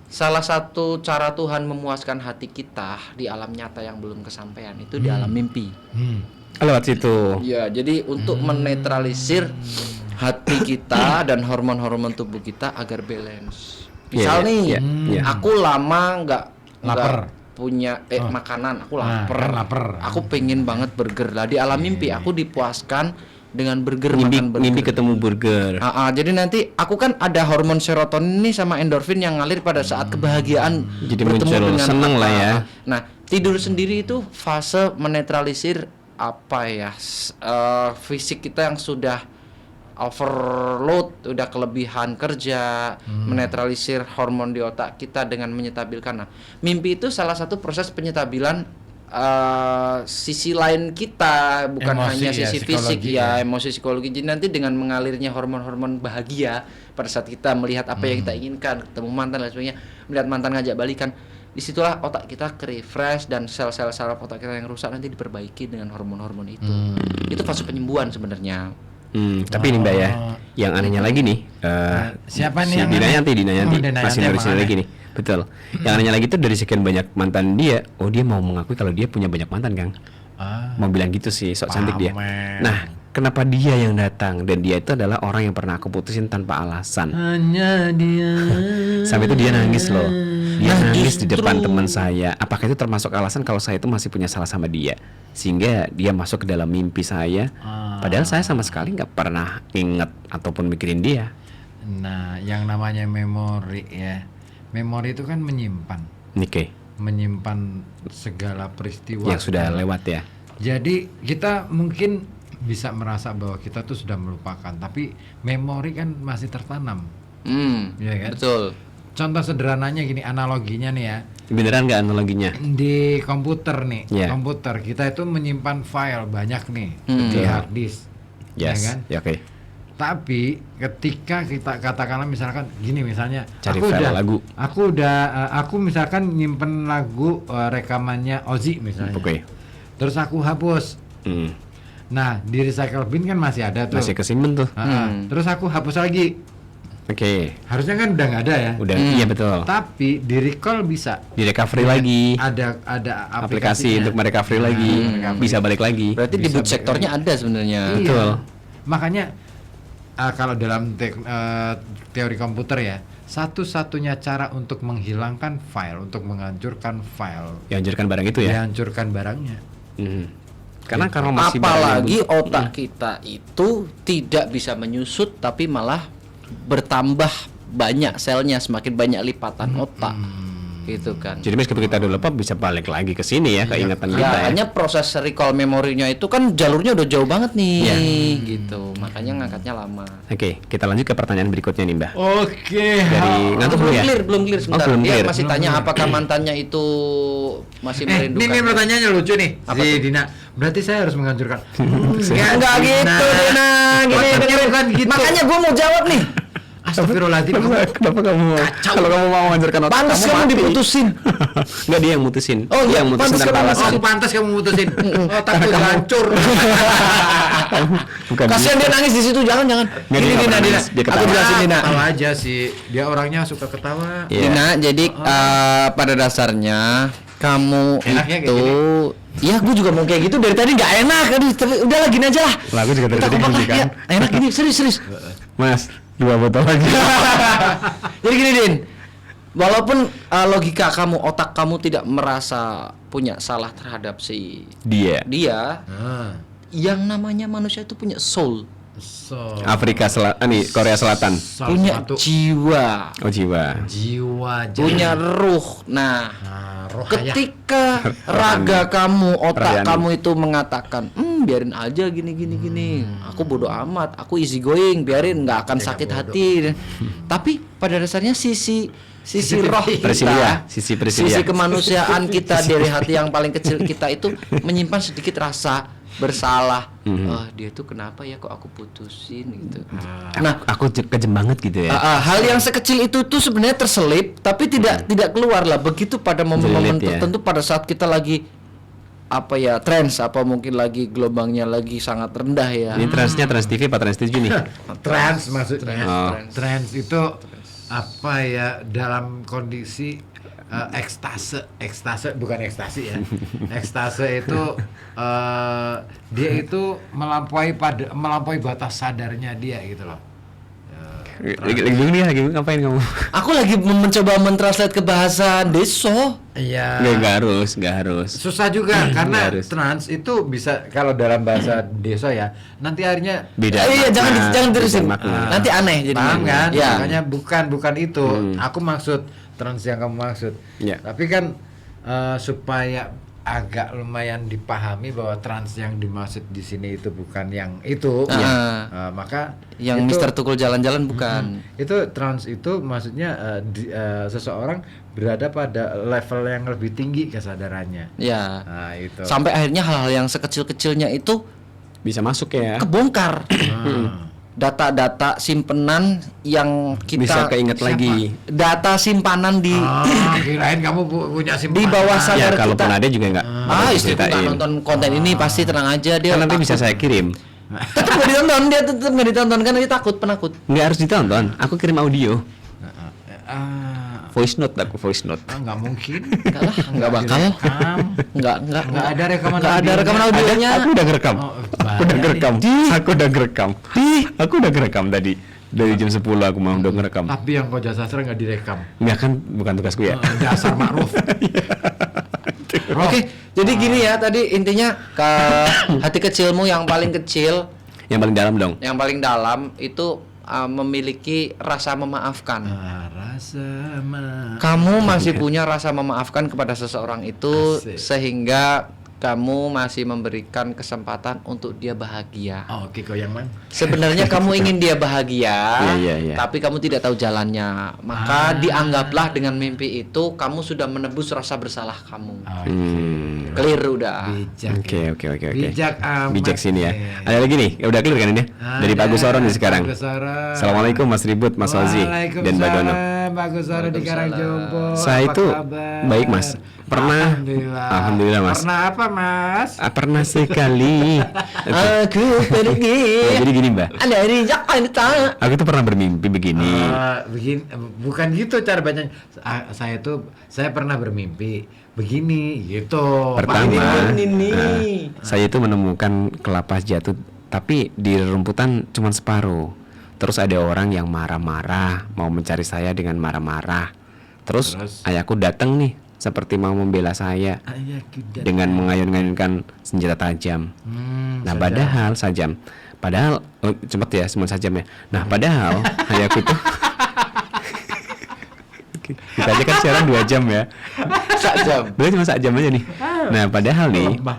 salah satu cara Tuhan memuaskan hati kita di alam nyata yang belum kesampaian itu di alam mimpi. Lewat situ. Ya, jadi untuk menetralisir hati kita dan hormon-hormon tubuh kita agar balance. Misal Iya, nih, iya, iya. aku lama nggak Laper. punya makanan, aku Nah, lapar. kan lapar. Aku pengen banget burger lah di alam mimpi. Aku dipuaskan dengan burger, makan burger. ngimpi ketemu burger. Jadi nanti aku kan ada hormon serotonin nih sama endorfin yang ngalir pada saat kebahagiaan Jadi bertemu muncul dengan seneng lah ya. Nah, tidur sendiri itu fase menetralisir fisik kita yang sudah overload, udah kelebihan kerja, menetralisir hormon di otak kita dengan menyetabilkan. Nah, mimpi itu salah satu proses penyetabilan sisi lain kita, bukan Emosi hanya ya, sisi psikologi fisik ya. emosi psikologi. Jadi nanti dengan mengalirnya hormon-hormon bahagia pada saat kita melihat apa yang kita inginkan, ketemu mantan dan sebagainya, melihat mantan ngajak balikan, disitulah otak kita ke-refresh dan sel-sel saraf otak kita yang rusak nanti diperbaiki dengan hormon-hormon itu. Itu fase penyembuhan sebenarnya. Tapi ini Mbak ya, yang anehnya lagi nih, Siapa si nih yang Dina aneh? Yanti Dina masih Yanti dari sini emang lagi nih, betul. Yang anehnya lagi tuh dari sekian banyak mantan dia, dia mau mengakui kalau dia punya banyak mantan, Kang. Mau bilang gitu sih, sok cantik dia. Pamer. Nah, kenapa dia yang datang dan dia itu adalah orang yang pernah aku putusin tanpa alasan. Hanya dia. Sampai itu dia nangis loh. Dia nangis di depan teman saya. Apakah itu termasuk alasan kalau saya itu masih punya salah sama dia? Sehingga dia masuk ke dalam mimpi saya. Padahal saya sama sekali nggak pernah inget ataupun mikirin dia. Nah, yang namanya memori ya. Memori itu kan menyimpan segala peristiwa Yang sudah lewat ya. Jadi kita mungkin bisa merasa bahwa kita tuh sudah melupakan, tapi memori kan masih tertanam. Iya kan? Betul. Contoh sederhananya gini, analoginya nih ya. Beneran nggak analoginya? Di komputer nih, Yeah. komputer kita itu menyimpan file banyak nih di hard disk. Yes. Ya kan? Ya, oke. Tapi ketika kita katakanlah misalkan gini misalnya, Cari file lagu. aku misalkan nyimpen lagu rekamannya Ozzy misalnya. Oke. Terus aku hapus. Nah, di recycle bin kan masih ada tuh. Masih kesimpan tuh. Terus aku hapus lagi. Oke. Harusnya kan udah nggak ada ya. Udah, iya betul. Tapi di recall bisa. Di recovery lagi. Ada Aplikasi aplikasinya. untuk merecovery lagi. Bisa balik lagi. Berarti di boot sektornya ada sebenarnya. Iya. Betul. Makanya kalau dalam teori komputer ya, satu-satunya cara untuk menghilangkan file, untuk menghancurkan file, Yang hancurkan barang itu ya. dihancurkan barangnya. Karena kalau masih Apalagi otak kita itu tidak bisa menyusut tapi malah bertambah banyak selnya, semakin banyak lipatan otak. Gitu kan. jadi meskipun kita udah lupa bisa balik lagi ke sini ya keingatan Ya, kita ya. hanya proses recall memorinya itu kan jalurnya udah jauh banget nih, gitu. Makanya ngangkatnya lama. Oke, kita lanjut ke pertanyaan berikutnya nih Mbak. Oke. Dari ngantuk belum belum ya? belum clear sebentar. belum Dia clear. masih tanya apakah mantannya itu masih merindukan. Ini pertanyaannya lucu nih. Apa Si tuh? Dina, berarti saya harus menghancurkan. Enggak gitu, Dina. Gini, Konsepnya bukan gitu. Makanya gua mau jawab nih. Astagfirullahaladzim. Kenapa kamu mau? Kalau kamu mau menghancurkan otak Pantes kamu mati. diputusin. Enggak, dia yang mutusin. Oh, dia iya, yang mutusin pantes tanpa kamu alasan. Oh, pantas kamu mutusin. Otakku hancur. Bukan Kasihan dia nangis di situ, jangan. Nggak, Gini dia nggak Dina, pernah Dina. nangis, dia Aku ketawa. jelasin Dina. Tahu aja sih, dia orangnya suka ketawa. Iya. Dina, jadi pada dasarnya kamu Enak ya kayak itu ya gue juga mau kayak gitu dari tadi nggak enak. Aduh, udah lah gini aja lah. Lah, aku juga dari Kita tadi kompak gini lah, kan. ya. Enak gini, serius. Mas, 2 botol lagi. Jadi gini Din, walaupun logika kamu, otak kamu tidak merasa punya salah terhadap si Dia. yang namanya manusia itu punya soul, So, Afrika Selatan, nih Korea Selatan. punya jiwa, Oh, jiwa. jiwa punya ruh. Nah, roh ayah. ketika raga kamu, otak Rohani. kamu itu mengatakan, biarin aja gini. Aku bodoh amat, aku easy going, biarin, nggak akan sakit hati. Tapi pada dasarnya sisi roh Persilia, kita, sisi persilia. sisi kemanusiaan kita dari hati yang paling kecil kita itu menyimpan sedikit rasa bersalah. Dia tuh kenapa ya kok aku putusin gitu. Nah, Aku kejem banget gitu ya. hal yang sekecil itu tuh sebenarnya terselip tapi tidak keluar lah. Begitu pada momen-momen Jelilit ya. tertentu pada saat kita lagi trans, apa mungkin lagi gelombangnya lagi sangat rendah ya. Ini transnya Trans TV apa Trans 7 nih? Trans maksudnya. Oh. Trans itu apa ya, dalam kondisi ekstase bukan ekstasi ya. Ekstase itu dia itu melampaui batas sadarnya dia gitu loh. Lagi bingung nih, lagi bingung ngapain kamu? Aku lagi mencoba mentranslate ke bahasa deso. Iya. Nggak harus. Susah juga karena Harus. trans itu bisa kalau dalam bahasa desa ya. Nanti akhirnya Beda. Iya, makna, jangan terusin. beda makna. Nanti aneh jadi. paham kan? Ya. Makanya bukan itu. Aku maksud trans yang kamu maksud. Ya. Tapi kan supaya agak lumayan dipahami bahwa trans yang dimaksud di sini itu bukan yang itu. Maka Yang itu, Mister Tukul jalan-jalan bukan. itu trans itu maksudnya seseorang berada pada level yang lebih tinggi kesadarannya. Ya. Nah, itu. Sampai akhirnya hal-hal yang sekecil-kecilnya itu Bisa masuk ya. kebongkar. Data-data simpenan yang kita Bisa keinget lagi. Data simpanan di Kirain kamu punya di simpanan. bawah Ya sadar kalaupun kita. ada juga nggak. Istriku nggak nonton konten ini pasti tenang aja dia. Kan nanti bisa saya kirim. Tetap nggak ditonton, dia tetap nggak ditonton karena dia takut, penakut. Nggak harus ditonton. Aku kirim audio. Ah, Voice note aku voice note. nggak mungkin. Enggak lah, enggak bakal. Enggak Nggak ada rekaman. Nggak ada rekaman Ada, audionya. aku udah ngerekam. Oh, Aku udah ngerekam. Aku udah ngerekam. Aku udah ngerekam tadi. Dari jam 10 aku mau udah ngerekam. Tapi yang kau jasa sastra nggak direkam. Nggak kan bukan tugasku ya. Dasar Ma'ruf. Oke, jadi gini ya tadi intinya ke hati kecilmu yang paling kecil, Yang paling dalam dong. yang paling dalam itu memiliki rasa memaafkan. Rasa Kamu masih punya rasa memaafkan kepada seseorang itu Asik. sehingga kamu masih memberikan kesempatan untuk dia bahagia. Oke, kau yang mana? Sebenarnya kamu ingin dia bahagia, Iya. tapi kamu tidak tahu jalannya. Maka dianggaplah dengan mimpi itu kamu sudah menebus rasa bersalah kamu. Clear udah. Bijak. Oke. Bijak amat. Bijak sini ya. nih. Ada lagi nih, udah clear kan ini? Dari Pak Gusoro nih sekarang. Pak Gusoro. Assalamualaikum Mas Ribut, Mas Ozi dan Mbak Dono. Pak Gusoro di Karangjombor. Saya Apa itu kabar? baik, Mas. Pernah- Alhamdulillah, Mas. Pernah apa, Mas? Pernah sekali. Aku pergi. Ya, jadi gini Mbak, Ada di Jakarta. aku tuh pernah bermimpi begini. Bukan gitu cara bacanya. Saya pernah bermimpi begini gitu. Pertama, Ini. saya itu menemukan kelapa jatuh, tapi di rumputan cuma separuh. Terus ada orang yang marah-marah, mau mencari saya dengan marah-marah. Terus ayahku datang nih, seperti mau membela saya dengan mengayun-ayunkan senjata tajam. Nah, padahal sajam. Padahal cepet ya, semua sajam ya. Nah, padahal ayahku tuh Oke, kita aja kan siaran 2 jam ya. Sajam. Boleh cuma sak jam aja nih. Nah, padahal nih, Lemah.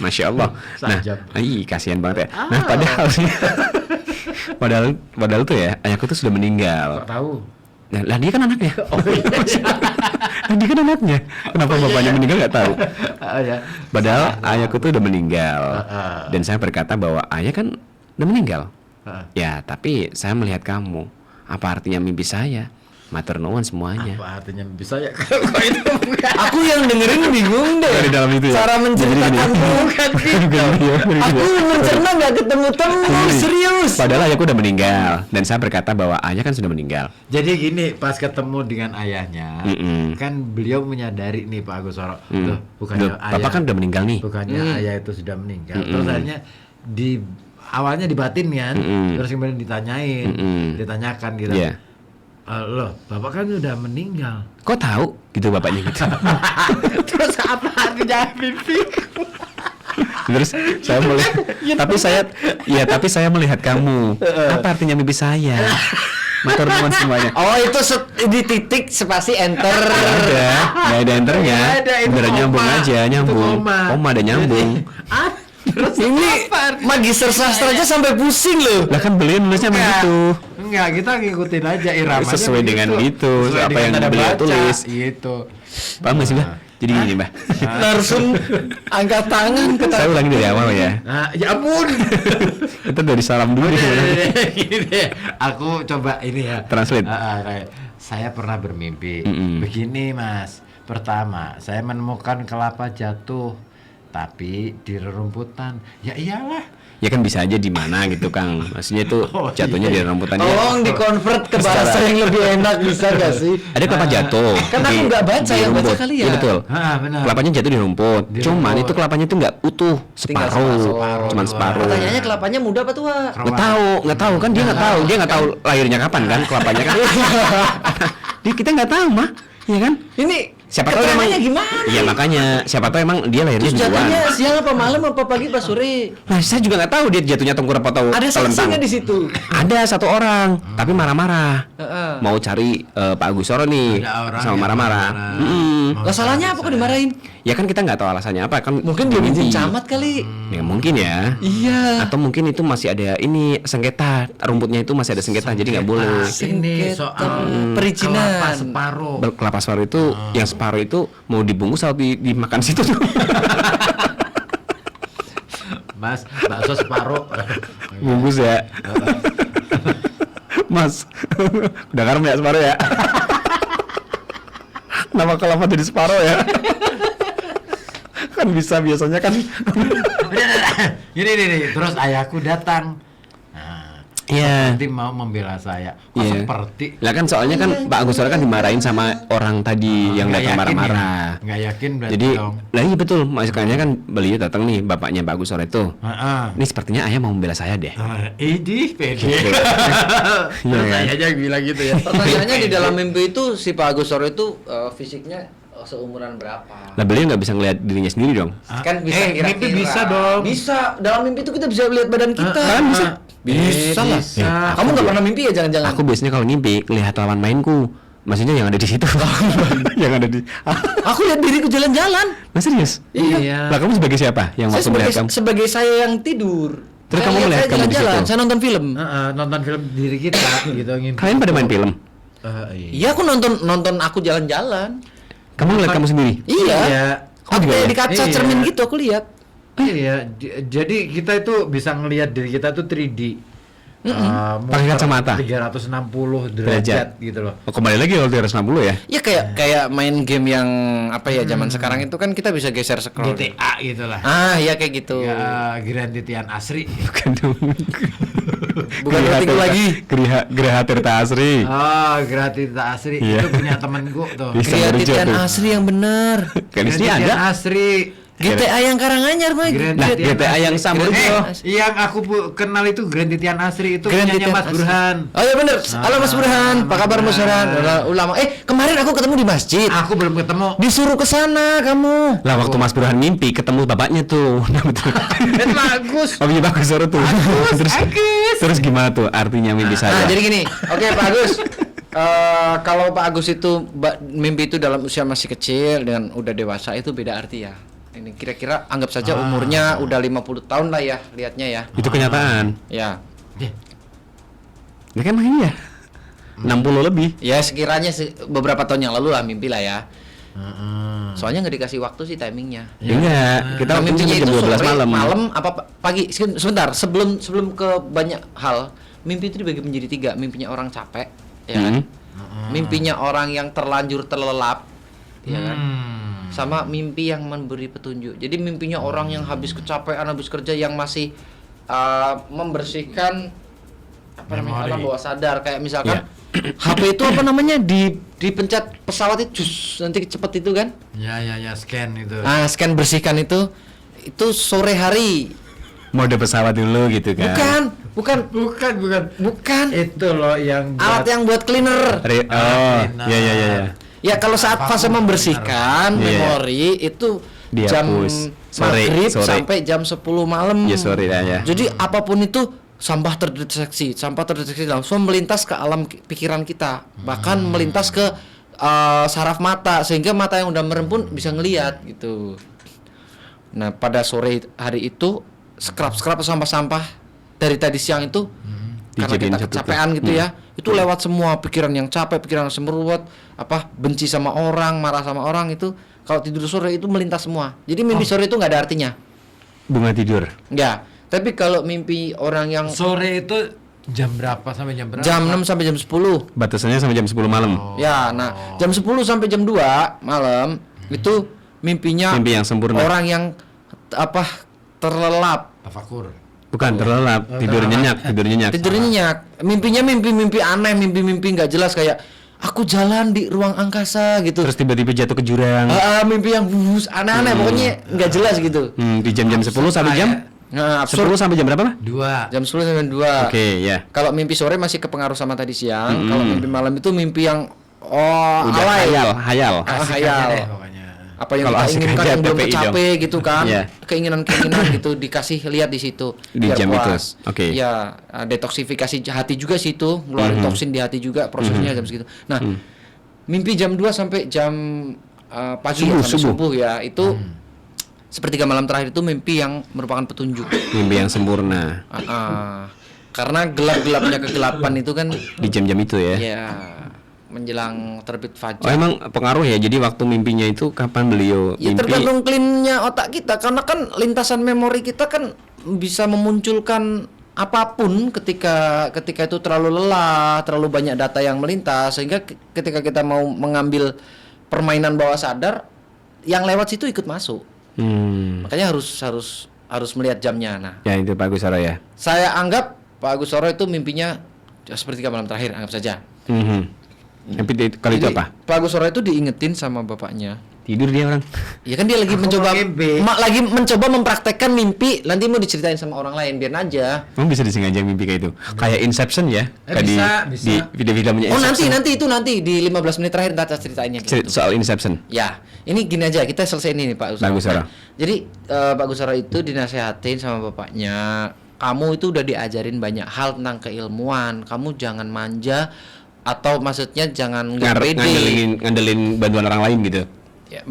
Masya Allah. Nah, Sak jam. kasihan banget ya. Nah, padahal padahal tuh ya, ayahku tuh sudah meninggal. Kok tahu? Nah, lah dia kan anaknya. Lah dia kan anaknya. Kenapa bapaknya meninggal nggak tahu. Ya. Padahal ayahku tuh udah meninggal. Dan saya berkata bahwa ayah kan udah meninggal. Ya, tapi saya melihat kamu. Apa artinya mimpi saya? Matur nuwun semuanya. Apa artinya bisa ya? Kok itu bukan? Aku yang dengerin bingung deh. Di dalam itu ya? Cara menceritakan Jadi gini. bukan gitu. Aku Aku mencerna nggak ketemu-temu, serius. Padahal ayahku udah meninggal dan saya berkata bahwa ayah kan sudah meninggal. Jadi gini, pas ketemu dengan ayahnya, Mm-mm. kan beliau menyadari nih Pak Agus Soro, tuh bukannya Loh, ayah, Bapak kan udah meninggal nih. bukannya ayah itu sudah meninggal. Terus akhirnya awalnya dibatin kan, terus kemudian ditanyakan gitu. Iya. Loh, Bapak kan sudah meninggal. Kok tahu gitu bapaknya gitu. Terus apa artinya mimpi? Terus saya melihat tapi saya melihat kamu. Apa artinya mimpi saya? Matur nuwun semuanya. Oh itu di titik spasi enter. Nggak ada enternya. Nggak ada, itu Udah koma. nyambung aja, Itu nyambung. koma. Koma ada nyambung. Terus Ini magister sastra aja sampai pusing loh. Lah kan beliau nulisnya begitu. Enggak, kita ngikutin aja iramanya Sesuai dengan gitu, Sesuai apa dengan yang tanda beliau baca, tulis. gitu. Paham nggak sih Mbak? Jadi gini Mbak. Langsung angkat tangan ke Saya ulangi dari awal ya. Nah, ya ampun. Kita dari salam dulu nih. Gini deh, aku coba ini ya. Translate. Kayak, saya pernah bermimpi. Mm-mm. Begini Mas. Pertama, saya menemukan kelapa jatuh, tapi di rerumputan. Ya iyalah, Ya kan bisa aja di mana gitu Kang. Maksudnya itu jatuhnya di rambutannya. Tolong di-convert ke bahasa yang lebih enak, bisa gak sih? Ada kelapa jatuh. Kan aku nggak baca, di yang baca rumput. kali ya. Iya betul. Benar. Kelapanya jatuh di rumput. Di Cuman rumput. itu kelapanya itu nggak utuh, Tinggal separuh. Cuman separuh. Pertanyaannya kelapanya muda apa tua? Nggak tahu kan dia nggak tahu lahirnya kapan kan kelapanya kan. Kita nggak tahu mah, ya kan? Ini Siapa tahu emang keterangannya gimana? Iya makanya siapa tahu emang dia lahirnya Terus duluan. jatuhnya siang apa malam apa pagi apa sore? Nah, saya juga nggak tahu dia jatuhnya tengkurap atau Ada telentang. saksinya di situ. Ada satu orang, tapi marah-marah. Heeh. Mau cari Pak Agus Soro nih, Ada orang sama yang marah-marah. marah. Mm-mm. Lah salahnya apa kok dimarahin? Ya kan kita nggak tahu alasannya apa kan? Mungkin dia mimpi. izin camat kali. Ya mungkin ya. Iya. Atau mungkin itu masih ada ini sengketa, rumputnya itu masih ada sengketa, jadi nggak boleh. Ini Sengketa soal perizinan. kelapa separuh. Kelapa separuh itu, yang separuh itu mau dibungkus atau dimakan situ tuh. Mas, bakso separuh. Bungkus ya. Mas, udah garam ya separuh ya. Nama kelapa jadi separuh ya. Kan bisa biasanya kan. Gini, terus ayahku datang. Nah, Iya. seperti mau membela saya. Kok Iya. seperti Lah kan soalnya kan Pak Agus Soro kan dimarahin sama orang tadi yang nggak datang yakin marah-marah. ya? Nggak yakin berarti Jadi, dong. lah iya betul. Makanya kan beliau datang nih bapaknya Pak Agus Soro itu. Heeh. Ini sepertinya ayah mau membela saya deh. Idi, pede. Iya Terus kan? saya aja bilang gitu ya. Pertanyaannya di dalam mimpi itu si Pak Agus Soro itu fisiknya seumuran berapa? Lah beliau nggak bisa ngelihat dirinya sendiri dong. Kan bisa kira-kira. mimpi bisa dong. Bisa. Dalam mimpi itu kita bisa lihat badan kita. Kan bisa. Bisa lah. Bisa. Kamu nggak pernah mimpi ya jangan-jangan? Aku biasanya kalau ngimpi lihat lawan mainku. Maksudnya yang ada di situ. Yang ada di. Aku lihat diriku jalan-jalan. Mas serius? Iya. Lah kamu sebagai siapa yang Saya waktu melihat kamu? sebagai saya yang tidur. Terus Saya kamu lihat melihat saya kamu di jalan-jalan. situ? Saya nonton film. Nonton film diri kita gitu ngimpi. Kalian pada main film? Iya. Iya, aku nonton aku jalan-jalan. Kamu ngeliat kamu sendiri? Iya. Oh, juga Kayak ya? di kaca Iya. cermin gitu aku lihat. Iya, jadi kita itu bisa ngelihat diri kita tuh 3D. Pakai kacamata? 360 Derajat. derajat gitu loh. Oh, kembali lagi kalau 360 ya? Ya kayak main game yang apa ya zaman sekarang itu kan kita bisa geser scroll. GTA gitu lah. Ah, ya kayak gitu. Ya, Grand Titian Asri. Bukan dong. Bukan vertigo lagi. Geraha Tirta Asri. Grand Titian Asri Iya. itu punya temenku tuh. Bisa Kreativian bekerja tuh. asli yang benar. Kan di sini Grand ada. Titian Asri. GTA yang Karanganyar, Mike. Grand Nah, Titian GTA yang Asri. Samur itu. Yang aku kenal itu Grand Titian Asri itu Grand punyanya Titian Mas Asri. Burhan. Oh ya bener. Halo Mas Burhan, apa Mas kabar Mas Burhan? Burhan. Ulama. Kemarin aku ketemu di masjid. Aku belum ketemu. Disuruh ke sana kamu. Lah waktu Mas Burhan mimpi ketemu bapaknya tuh. Nah, betul. Bagus. Oh iya bagus Soro tuh. Terus gimana tuh artinya mimpi saya? Nah, jadi gini. Oke, Pak Agus. Kalau Pak Agus itu mimpi itu dalam usia masih kecil dengan udah dewasa itu beda arti ya. Ini kira-kira anggap saja umurnya udah 50 tahun lah ya lihatnya ya. Itu kenyataan. Ya. Ya kan iya. 60 lebih. Ya sekiranya beberapa tahun yang lalu lah mimpi lah ya. Soalnya nggak dikasih waktu sih timingnya. Ya enggak, kita Nah, waktu mimpinya jam itu 12 sore, malam. apa pagi. Sebentar, sebelum ke banyak hal, mimpi itu dibagi menjadi 3. Mimpinya orang capek, ya kan? Mimpinya orang yang terlanjur terlelap, ya kan? Sama mimpi yang memberi petunjuk. Jadi mimpinya orang yang habis kecapean, habis kerja yang masih membersihkan apa namanya, alam bawah sadar, kayak misalkan HP itu apa namanya dipencet pesawat itu nanti cepet itu kan? Ya, scan itu. Scan bersihkan itu sore hari. Mode pesawat dulu gitu kan. Bukan. Itu loh yang Alat yang buat cleaner. Iya. Ya kalau saat fase membersihkan Iya. memori itu jam Dihapus. Sore. maghrib sampai jam 10 malam. Ya sore lah ya. Jadi apapun itu sampah terdeteksi langsung melintas ke alam pikiran kita, bahkan melintas ke saraf mata sehingga mata yang udah merem pun bisa ngelihat gitu. Nah, pada sore hari itu scrub sampah-sampah dari tadi siang itu karena Dijadiin kita satu kecapean tuh. gitu ya. Itu lewat semua pikiran yang capek, pikiran yang semerawut, benci sama orang, marah sama orang itu kalau tidur sore itu melintas semua. Jadi mimpi sore itu nggak ada artinya. Bunga tidur. Enggak. Tapi kalau mimpi orang yang sore itu jam berapa sampai jam berapa? jam 6 sampai jam 10. Batasannya sampai jam 10 malam. Ya, nah, jam 10 sampai jam 2 malam itu mimpinya Mimpi yang sempurna. orang yang terlelap. Tafakur. Bukan terlelap, tidur nyenyak. Tidur nyenyak. Mimpinya mimpi-mimpi aneh, mimpi-mimpi nggak jelas kayak aku jalan di ruang angkasa gitu. Terus tiba-tiba jatuh ke jurang. Mimpi yang aneh-aneh pokoknya nggak jelas gitu. Di jam-jam 10 sampai jam Nah, 10 sampai jam berapa? 2. jam 10 sampai 2. Oke, ya. Kalau mimpi sore masih kepengaruh sama tadi siang. Kalau mimpi malam itu mimpi yang Udah alay. hayal. Asik Hayal. aja deh pokoknya. Apa yang Kalau kita asik inginkan aja yang belum PPI dong. tercapai gitu kan. Iya. Keinginan-keinginan gitu dikasih lihat di situ Di biar jam itu. puas. Oke. Ya, detoksifikasi hati juga sih itu, ngeluarin toksin di hati juga prosesnya jam segitu. Nah, mimpi jam 2 sampai jam pagi Subuh, sampai subuh. subuh ya, itu sepertiga malam terakhir itu mimpi yang merupakan petunjuk. Mimpi yang sempurna Karena gelap-gelapnya kegelapan itu kan di jam-jam itu ya. ya menjelang terbit Oh, fajar. emang pengaruh ya. Jadi waktu mimpinya itu kapan beliau Ya mimpi? tergantung clean-nya otak kita, karena kan lintasan memori kita kan bisa memunculkan apapun ketika itu terlalu lelah, terlalu banyak data yang melintas, sehingga ketika kita mau mengambil permainan bawah sadar, yang lewat situ ikut masuk. Makanya harus melihat jamnya. Nah, Ya itu Pak Gusara ya. saya anggap Pak Agus Soro itu mimpinya sepertiga malam terakhir, anggap saja. Tapi kalau itu Jadi, apa? Pak Agus Soro itu diingetin sama bapaknya. Tidur dia orang. Ya kan dia lagi Aku mencoba mau mimpi. lagi mencoba mempraktekkan mimpi, nanti mau diceritain sama orang lain, biar aja. Emang bisa disengaja mimpi kayak itu? Kayak Inception ya? Kayak bisa. di video-videonya Oh Inception. nanti di 15 menit terakhir ntar ceritainnya gitu. Soal Inception. Ya, ini gini aja, kita selesai ini nih Pak Gusara. Pak Gusara. Jadi Pak Gusara itu dinasehatin sama bapaknya, kamu itu udah diajarin banyak hal tentang keilmuan, kamu jangan manja, atau maksudnya jangan nggak pede. Ngandelin bantuan orang lain gitu. Ya,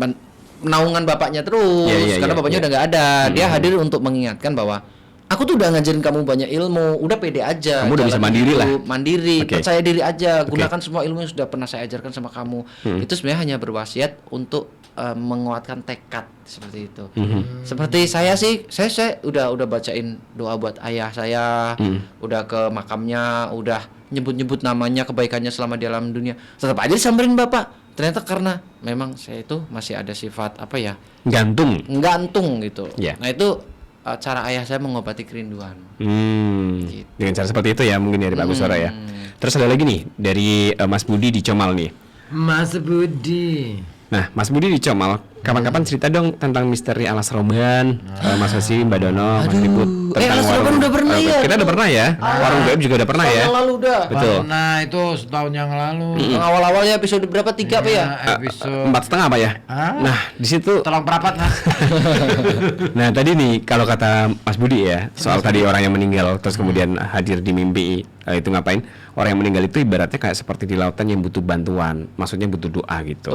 naungan bapaknya terus, Iya, karena iya, bapaknya iya. udah nggak ada. Dia hadir untuk mengingatkan bahwa aku tuh udah ngajarin kamu banyak ilmu, udah pede aja. Kamu udah bisa jalan mandiri lah. Mandiri, Oke. percaya diri aja, Oke. gunakan semua ilmu yang sudah pernah saya ajarkan sama kamu. Itu sebenarnya hanya berwasiat untuk menguatkan tekad seperti itu. Seperti saya sih, saya udah bacain doa buat ayah saya, udah ke makamnya, udah nyebut-nyebut namanya, kebaikannya selama di alam dunia. Tetap aja disamperin bapak. Ternyata karena memang saya itu masih ada sifat apa ya? Gantung. Gantung gitu. Iya. Nah itu cara ayah saya mengobati kerinduan. Gitu. Dengan cara seperti itu ya mungkin dari Pak Gusara ya. Terus ada lagi nih dari Mas Budi di Comal nih. Mas Budi. Nah, Mas Budi di Comal, kapan-kapan cerita dong tentang misteri Alas Roban, Mas Osi, Mbak Dono, Mas Diput Alas Roban udah pernah ya? Kita udah pernah ya. Warung gaib juga udah pernah ya. Tahun lalu udah. Betul. Nah itu setahun yang lalu. Yang awal-awalnya episode berapa? 3 apa ya? Episode 4,5 apa ya? Hah? Nah, di situ. tolong perapat mas. Nah, tadi nih kalau kata Mas Budi ya, soal tadi orang yang meninggal terus kemudian hadir di mimpi, itu ngapain? Orang yang meninggal itu ibaratnya kayak seperti di lautan yang butuh bantuan, maksudnya butuh doa gitu.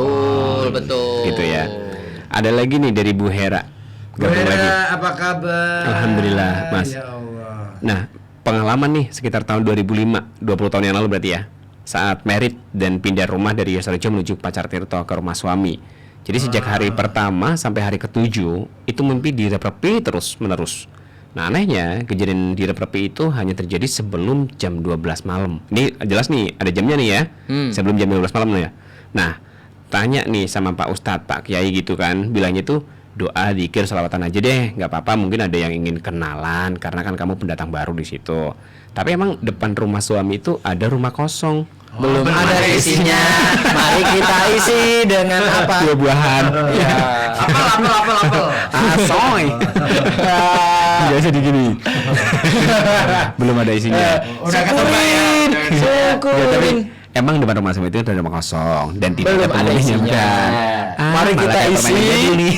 Betul. Gitu ya. Ada lagi nih dari Bu Hera. Bu Gabung lagi. Hera, apa kabar? Alhamdulillah, Mas. Ya Allah. Nah, pengalaman nih sekitar tahun 2005, 20 tahun yang lalu berarti ya. Saat merit dan pindah rumah dari Yosarejo menuju Pacar Tirto ke rumah suami. Jadi sejak hari pertama sampai hari ke-7 itu mimpi direp-repi terus menerus. Nah, anehnya kejadian direp-repi itu hanya terjadi sebelum jam 12 malam. Ini jelas nih, ada jamnya nih ya. Sebelum jam 12 malam nih ya. Nah, tanya nih sama Pak Ustadz, Pak Kiai gitu kan, bilangnya tuh doa, zikir, selawatan aja deh, nggak apa-apa. Mungkin ada yang ingin kenalan karena kan kamu pendatang baru di situ. Tapi emang depan rumah suami itu ada rumah kosong, belum Ada isinya. Mari kita isi dengan apa? buah-buahan. Ya. Apel. Asoy. Biasa digini. Belum ada isinya. Udah ketebak ya. Ya, tapi emang depan rumah suami itu ada rumah kosong dan tidak Belum ada ada penghuninya. isinya. Mari Malah kita kayak isi. permainan jadul nih.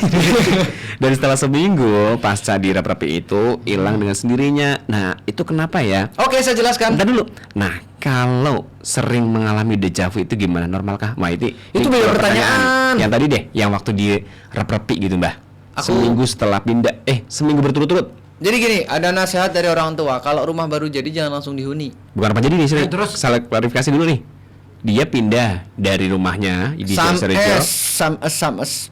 Dan setelah seminggu pasca direp-repi itu hilang dengan sendirinya. Nah, itu kenapa ya? Oke, saya jelaskan. Bentar dulu. Nah, kalau sering mengalami dejavu itu gimana? Normalkah? Nah, itu beda dua pertanyaan. Yang tadi deh, yang waktu direp-repi gitu, Mbah. Aku- Seminggu setelah pindah, seminggu berturut-turut. Jadi gini, ada nasihat dari orang tua, kalau rumah baru jadi jangan langsung dihuni. Bukan apa jadi nih, sini. terus? Salah klarifikasi dulu nih. Dia pindah dari rumahnya di Yosarejo.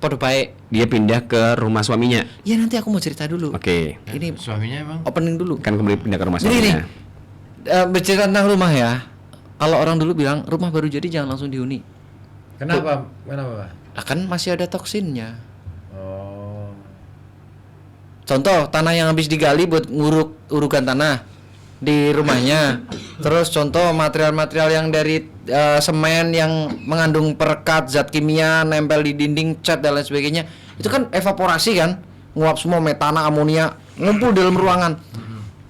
Podo baik. Dia pindah ke rumah suaminya. Ya nanti aku mau cerita dulu. Oke. Ini Suaminya emang. opening dulu. Kan kemudian pindah ke rumah Jadi ini suaminya. bercerita tentang rumah ya. Kalau orang dulu bilang rumah baru jadi jangan langsung dihuni. Kenapa? Kenapa? Pak? Lah kan masih ada toksinnya. Oh. Contoh tanah yang habis digali buat urukan tanah di rumahnya. Terus contoh material-material yang dari semen yang mengandung perekat, zat kimia nempel di dinding, cat dan lain sebagainya. Itu kan evaporasi kan, nguap semua metana, amonia, ngumpul dalam ruangan.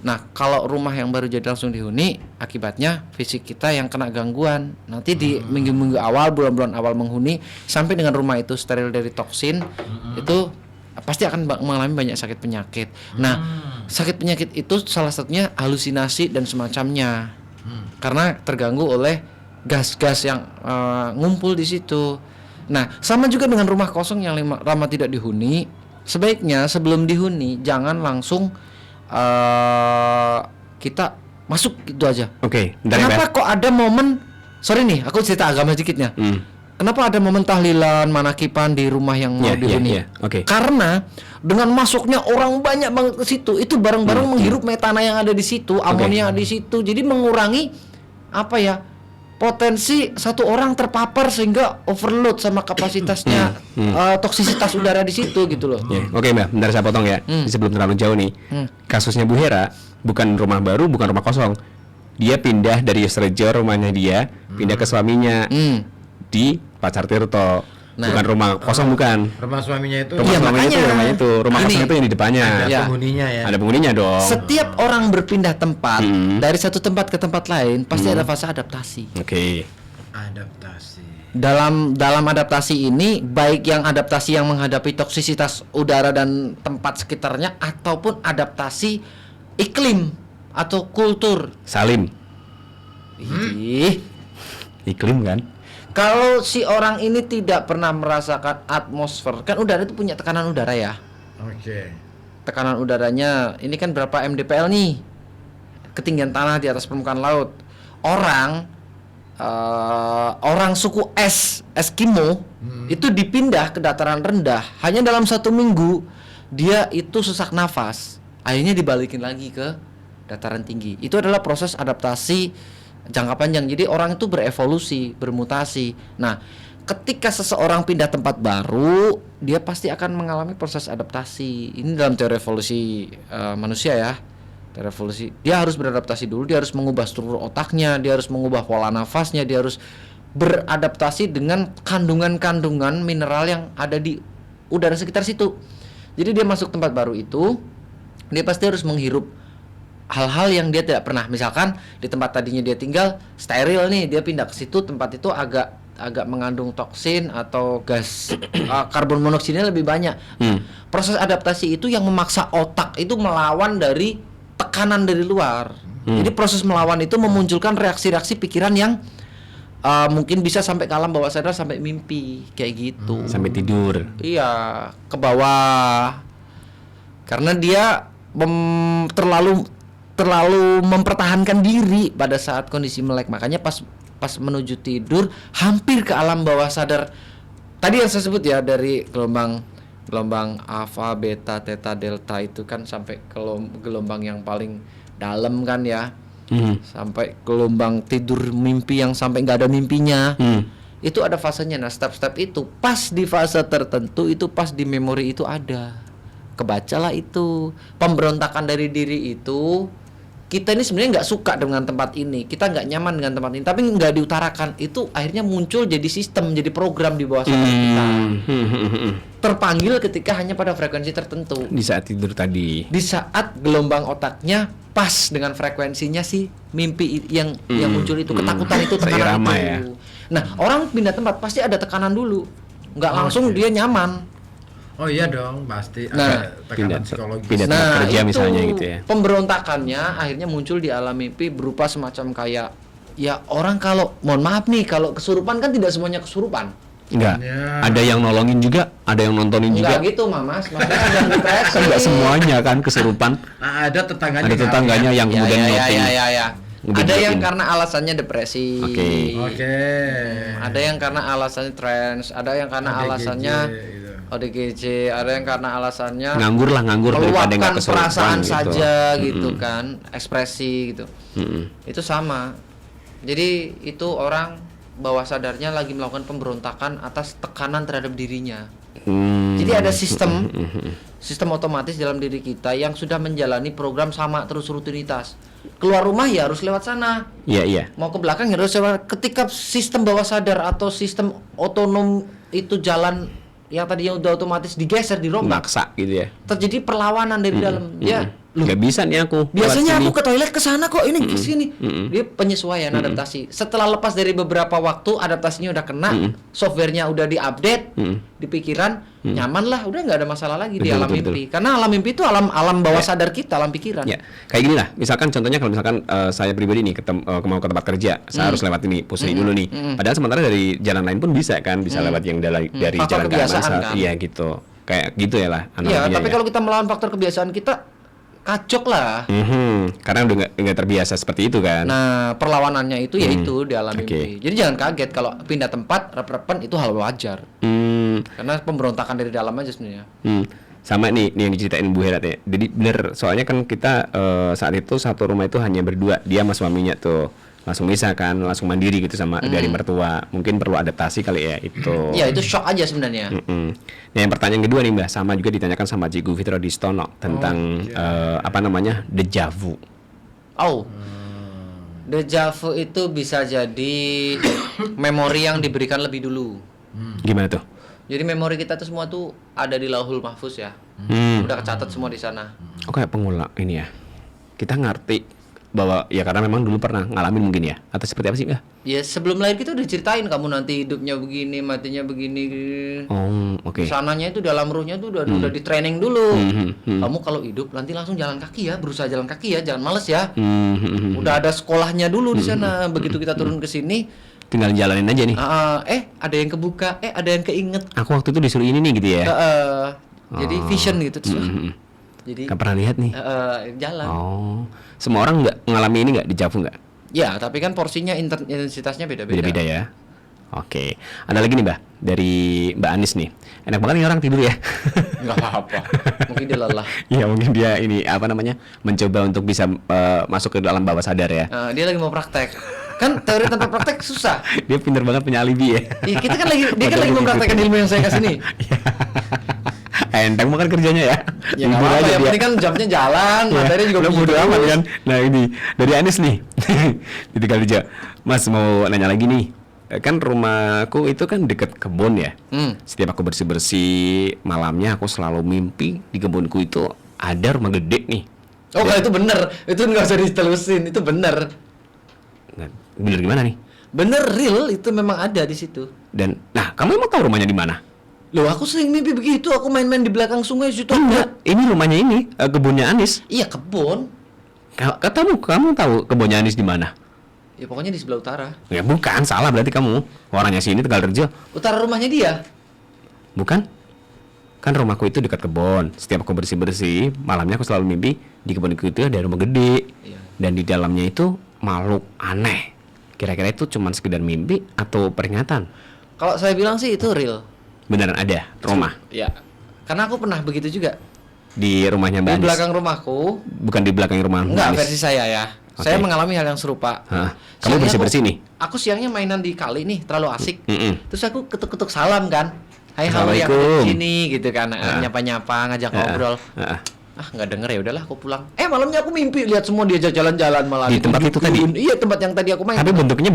Nah, kalau rumah yang baru jadi langsung dihuni, akibatnya fisik kita yang kena gangguan. Nanti di minggu-minggu awal, bulan-bulan awal menghuni, sampai dengan rumah itu steril dari toksin, itu pasti akan mengalami banyak sakit penyakit. Nah, sakit penyakit itu salah satunya halusinasi dan semacamnya, karena terganggu oleh gas-gas yang ngumpul di situ. Nah, sama juga dengan rumah kosong yang lama tidak dihuni. Sebaiknya sebelum dihuni jangan langsung kita masuk gitu aja. Oke. Kenapa kok ada momen? Sorry nih, aku cerita agama sedikitnya. Kenapa ada momen tahlilan, manakipan di rumah yang mau dihuni? Oke. Karena dengan masuknya orang banyak banget ke situ, itu bareng-bareng menghirup metana yang ada di situ, amonia yang ada di situ. Jadi mengurangi apa ya? Potensi satu orang terpapar sehingga overload sama kapasitasnya toksisitas udara di situ gitu loh. Oke Mbak, bentar saya potong ya. Sebelum terlalu jauh nih. Kasusnya Bu Hera bukan rumah baru, bukan rumah kosong. Dia pindah dari Yusrejo, rumahnya dia, pindah ke suaminya di Pacar Tirto. Bukan rumah kosong, bukan. Rumah suaminya itu Rumah suaminya itu, rumahnya itu. Rumah kosong itu yang di depannya. ada penghuninya ya. Ada penghuninya dong. Setiap orang berpindah tempat dari satu tempat ke tempat lain pasti ada fase adaptasi. Oke. Adaptasi. Dalam adaptasi ini baik yang adaptasi yang menghadapi toksisitas udara dan tempat sekitarnya ataupun adaptasi iklim atau kultur. Salim. Ih, Iklim kan? kalau si orang ini tidak pernah merasakan atmosfer, kan udara itu punya tekanan udara ya. Oke. Tekanan udaranya ini kan berapa mdpl nih, ketinggian tanah di atas permukaan laut. Orang suku Eskimo itu dipindah ke dataran rendah hanya dalam 1 minggu, dia itu sesak nafas, akhirnya dibalikin lagi ke dataran tinggi. Itu adalah proses adaptasi jangka panjang. Jadi orang itu berevolusi, bermutasi. Nah, ketika seseorang pindah tempat baru, dia pasti akan mengalami proses adaptasi. Ini dalam teori evolusi manusia ya. Teori evolusi. Dia harus beradaptasi dulu, dia harus mengubah struktur otaknya, dia harus mengubah pola nafasnya, dia harus beradaptasi dengan kandungan-kandungan mineral yang ada di udara sekitar situ. Jadi dia masuk tempat baru itu, dia pasti harus menghirup hal-hal yang dia tidak pernah. Misalkan di tempat tadinya dia tinggal steril nih, dia pindah ke situ, tempat itu agak mengandung toksin atau gas karbon monoksidnya lebih banyak. Proses adaptasi itu yang memaksa otak itu melawan dari tekanan dari luar. Jadi proses melawan itu memunculkan reaksi-reaksi pikiran yang mungkin bisa sampai ke alam bawah sadar, sampai mimpi kayak gitu. Sampai tidur. Iya, ke bawah. Karena dia terlalu mempertahankan diri pada saat kondisi melek. Makanya pas menuju tidur hampir ke alam bawah sadar. Tadi yang saya sebut ya, dari gelombang alfa, beta, theta, delta itu kan sampai ke gelombang yang paling dalam kan ya. Sampai gelombang tidur mimpi yang sampai nggak ada mimpinya. Itu ada fasenya. Nah, step-step itu pas di fase tertentu, itu pas di memori itu ada. Kebacalah itu. Pemberontakan dari diri itu, kita ini sebenarnya nggak suka dengan tempat ini, kita nggak nyaman dengan tempat ini, tapi nggak diutarakan. Itu akhirnya muncul jadi sistem, jadi program di bawah sadar kita. Terpanggil ketika hanya pada frekuensi tertentu. Di saat tidur tadi. Di saat gelombang otaknya pas dengan frekuensinya si mimpi yang muncul itu, ketakutan itu, tekanan Seirama itu. ya. Nah, orang pindah tempat pasti ada tekanan dulu, nggak langsung dia nyaman. Oh iya dong, pasti Nah, ada tekanan psikologis. pindah tempat kerja misalnya gitu ya. Pemberontakannya akhirnya muncul di alam mimpi berupa semacam kayak, ya orang kalau, mohon maaf nih, kalau kesurupan kan tidak semuanya kesurupan. Enggak. Ya. Ada yang nolongin juga, ada yang nontonin juga. Enggak gitu, Mamas. Maksudnya ada yang depresi. Enggak semuanya kan kesurupan. Ada tetangganya. Ada tetangganya yang kemudian noting. Ya. Udah Ada yang bikin. karena alasannya depresi. Oke. Ada yang karena alasannya trans, ada yang karena ODGJ alasannya gitu. ODGJ, ada yang karena alasannya nganggur daripada nggak meluapkan kesurupan perasaan gitu. saja gitu kan, ekspresi gitu. Itu sama. Jadi itu orang bawah sadarnya lagi melakukan pemberontakan atas tekanan terhadap dirinya. Jadi ada sistem otomatis dalam diri kita yang sudah menjalani program sama terus rutinitas. Keluar rumah ya harus lewat sana. Iya. Mau ke belakang ya harus lewat. Ketika sistem bawah sadar atau sistem otonom itu jalan yang tadinya udah otomatis digeser, dirombak, Maksa gitu ya. terjadi perlawanan dari dalam. Ya, Nggak bisa nih aku. biasanya lewat aku sini. ke toilet ke sana kok, ini ke sini. Dia penyesuaian adaptasi. Setelah lepas dari beberapa waktu, adaptasinya udah kena, softwarenya udah diupdate, di pikiran nyaman lah, udah nggak ada masalah lagi di Betul, alam betul, mimpi. Karena alam mimpi itu alam bawah Ya. sadar kita, alam pikiran. Ya, kayak gini lah. Misalkan contohnya kalau misalkan saya pribadi nih mau ke tempat kerja, saya harus lewat ini, pusri dulu nih. Padahal sementara dari jalan lain pun bisa kan, bisa lewat yang dari Faktor jalan ke kebiasaan, Amasat. kan? Iya gitu. Kayak gitu ya lah. Iya, analoginya tapi ya. kalau kita melawan faktor kebiasaan kita, kacok lah. Karena udah nggak terbiasa seperti itu kan. Nah, perlawanannya itu yaitu di alam Oke. mimpi. Jadi jangan kaget kalau pindah tempat, rep-repan itu hal wajar. Karena pemberontakan dari dalam aja sebenarnya. Sama nih yang diceritain Bu Herat ya. Jadi bener, soalnya kan kita saat itu satu rumah itu hanya berdua, dia sama suaminya tuh. Langsung bisa kan, langsung mandiri gitu sama dari mertua. Mungkin perlu adaptasi kali ya itu. Ya, itu shock aja sebenarnya. Nah, yang pertanyaan kedua nih Mbak, sama juga ditanyakan sama Cikgu Fitro Distono tentang apa namanya deja vu. Oh. Deja vu itu bisa jadi memori yang diberikan lebih dulu. Gimana tuh? Jadi memori kita tuh semua tuh ada di Lauhul Mahfuz ya. Udah kecatat semua di sana. Oh, kayak pengulang ini ya. Kita ngerti bahwa ya karena memang dulu pernah ngalamin mungkin ya, atau seperti apa sih Mbak? Ya sebelum lahir kita udah ceritain kamu nanti hidupnya begini, matinya begini. Oh, oke. Sananya itu dalam ruhnya tuh udah di training dulu. Kamu kalau hidup nanti langsung jalan kaki ya, berusaha jalan kaki ya, jangan males ya. Udah ada sekolahnya dulu di sana. Begitu kita turun ke sini, Tinggal jalanin aja nih. ada yang kebuka, ada yang keinget. Aku waktu itu disuruh ini nih gitu ya. Jadi vision gitu terus. Jadi Gak pernah lihat nih. jalan. Oh, semua orang nggak ngalami ini nggak, deja vu nggak? Ya, tapi kan porsinya intensitasnya beda-beda. Beda-beda ya. Oke, ada lagi nih Mbak dari Mbak Anis nih. Enak banget nih orang tidur ya. Enggak apa-apa. Mungkin dia lelah. Iya mungkin dia ini apa namanya mencoba untuk bisa masuk ke dalam bawah sadar ya. Dia lagi mau praktek. Kan teori tanpa praktek susah. Dia pintar banget punya alibi ya. Iya, kita kan lagi dia kan lagi mempraktekkan ilmu yang saya kasih nih. Enteng makan kerjanya ya. Ya nggak apa-apa, yang penting kan jamnya jalan, materi juga Lo begitu bodo amat terus. kan. Nah ini dari Anis nih. Ditinggal aja. Mas mau nanya lagi nih. Kan rumahku itu kan deket kebun ya. Setiap aku bersih-bersih malamnya aku selalu mimpi di kebunku itu ada rumah gede nih. Oh, kalau itu bener. Itu nggak usah ditelusin, itu bener. Nah, bener gimana nih? Bener, real, itu memang ada di situ. Dan nah kamu emang tahu rumahnya di mana? Loh, aku sering mimpi begitu, aku main-main di belakang sungai situ. Enggak, ini rumahnya ini kebunnya Anis. Iya, kebun. Kamu tahu kebunnya Anis di mana? Ya pokoknya di sebelah utara. Ya bukan, salah berarti kamu. Orangnya sini Tegalrejo. Utara rumahnya dia. Bukan? Kan rumahku itu dekat kebun. Setiap aku bersih-bersih, malamnya aku selalu mimpi di kebunku itu ada rumah gede. Iya. Dan di dalamnya itu makhluk aneh. Kira-kira itu cuma sekedar mimpi atau peringatan? Kalau saya bilang sih itu real. Beneran ada rumah Ya. Karena aku pernah begitu juga. di rumahnya Mbak Di Anis? belakang rumahku. Bukan di belakang rumah Mbak Enggak, Anis? versi saya ya. Oke. Saya mengalami hal yang serupa. Hah? Kamu Siangnya bersih-bersih nih? Aku siangnya mainan di kali nih, terlalu asik. Mm-mm. Terus aku ketuk-ketuk salam kan. Hai, halo yang ada Assalamualaikum. di sini gitu kan. Nyapa-nyapa, ngajak ngobrol. Nggak denger ya udahlah aku pulang. Malamnya aku mimpi lihat semua dia jalan-jalan malah Di tempat itu tadi? Iya, tempat yang tadi aku main. Tapi bentuknya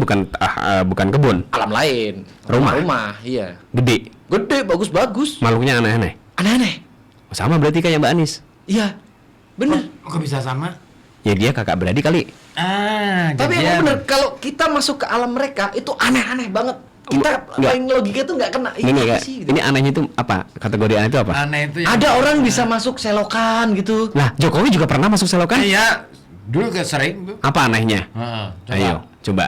bukan kebun, Alam lain. Rumah, iya. gede. Gede, bagus-bagus. Makhluknya aneh-aneh. Aneh-aneh. Oh, sama berarti kayak Mbak Anis. Iya. Bener. Kok bisa sama? Ya dia kakak beradik kali. Tapi jadian. emang bener kalau kita masuk ke alam mereka itu aneh-aneh banget. Kita Enggak. paling logika tuh nggak kena. Ini apa Kak, sih, gitu. ini anehnya itu apa? Kategori aneh itu apa? Aneh itu ya. Ada orang bisa masuk selokan gitu. Lah, Jokowi juga pernah masuk selokan? Iya, dulu sering tuh. Apa anehnya? Coba. Ayo, coba.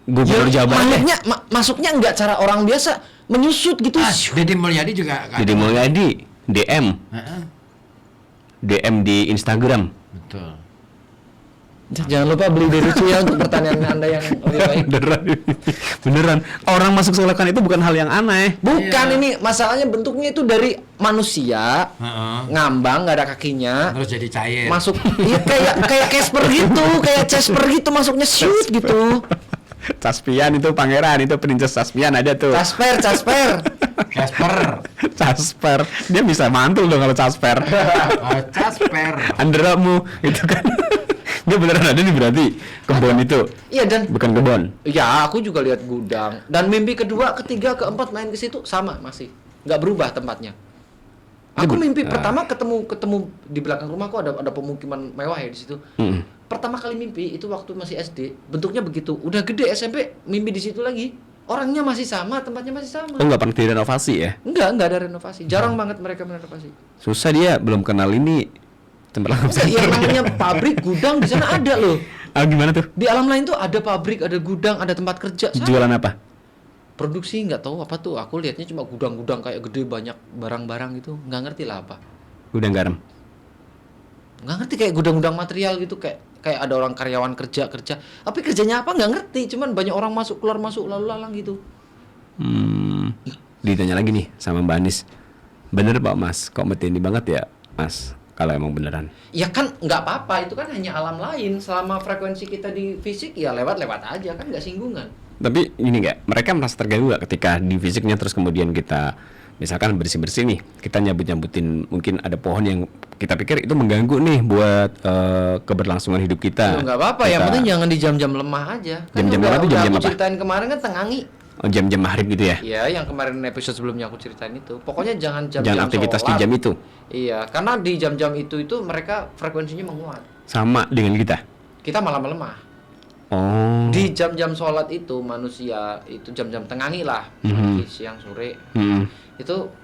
Gubernur Jawa Barat deh. Makanya masuknya nggak cara orang biasa menyusut gitu. Deddy Mulyadi juga kan. Jadi Mulyadi DM Heeh, DM di Instagram. betul. Jangan lupa beli dari ya untuk pertanyaan Anda yang lebih baik. Beneran. Orang masuk selokan itu bukan hal yang aneh. Bukan, Iya. ini masalahnya bentuknya itu dari manusia Heeh. ngambang nggak ada kakinya. Terus jadi cair. Masuk iya kayak Casper gitu, kayak Casper gitu masuknya shoot gitu. Caspian itu pangeran, itu Princess Caspian ada tuh. Casper. Casper. Casper. Dia bisa mantul dong kalau Casper. Casper. Anderamu itu kan. Dia beneran ada nih berarti kebun itu. Iya, dan Bukan kebun. ya aku juga lihat gudang. Dan mimpi kedua, ketiga, keempat main ke situ sama masih. Nggak berubah tempatnya. Aku mimpi pertama ketemu di belakang rumahku ada pemukiman mewah ya di situ. Pertama kali mimpi itu waktu masih SD, bentuknya begitu. Udah gede SMP mimpi di situ lagi. Orangnya masih sama, tempatnya masih sama. Oh, nggak pernah direnovasi ya? Enggak ada renovasi. Jarang banget mereka merenovasi. Susah dia belum kenal ini tempat lengkap Enggak, yang namanya pabrik, gudang di sana ada loh. Ah, gimana tuh? Di alam lain tuh ada pabrik, ada gudang, ada tempat kerja. Sama. Jualan apa? Produksi nggak tahu apa tuh. Aku lihatnya cuma gudang-gudang kayak gede banyak barang-barang gitu. Nggak ngerti lah apa. Gudang garam. Nggak ngerti kayak gudang-gudang material gitu kayak ada orang karyawan kerja. Tapi kerjanya apa nggak ngerti. Cuman banyak orang masuk keluar masuk lalu lalang gitu. Ditanya lagi nih sama Mbak Anis. Bener Pak Mas, kok ini banget ya Mas? Kalau emang beneran. Ya kan nggak apa-apa, itu kan hanya alam lain. Selama frekuensi kita di fisik ya lewat-lewat aja kan nggak singgungan. Tapi ini nggak, mereka merasa terganggu nggak ketika di fisiknya terus kemudian kita misalkan bersih-bersih nih, kita nyambut-nyambutin mungkin ada pohon yang kita pikir itu mengganggu nih buat keberlangsungan hidup kita. Ya nggak apa-apa, yang penting jangan di jam-jam lemah aja. Kan Jam-jam udah- lemah itu udah jam-jam aku apa? ceritain kemarin kan Tengangi. Oh, jam-jam maghrib gitu ya? Iya, yang kemarin episode sebelumnya aku ceritain itu. Pokoknya jangan jam-jam Jangan aktivitas di sholat. jam itu. Iya, karena di jam-jam itu mereka frekuensinya menguat. Sama dengan kita. Kita malah melemah. Oh. Di jam-jam sholat itu manusia itu jam-jam Tengangi lah, pagi, siang, sore. Itu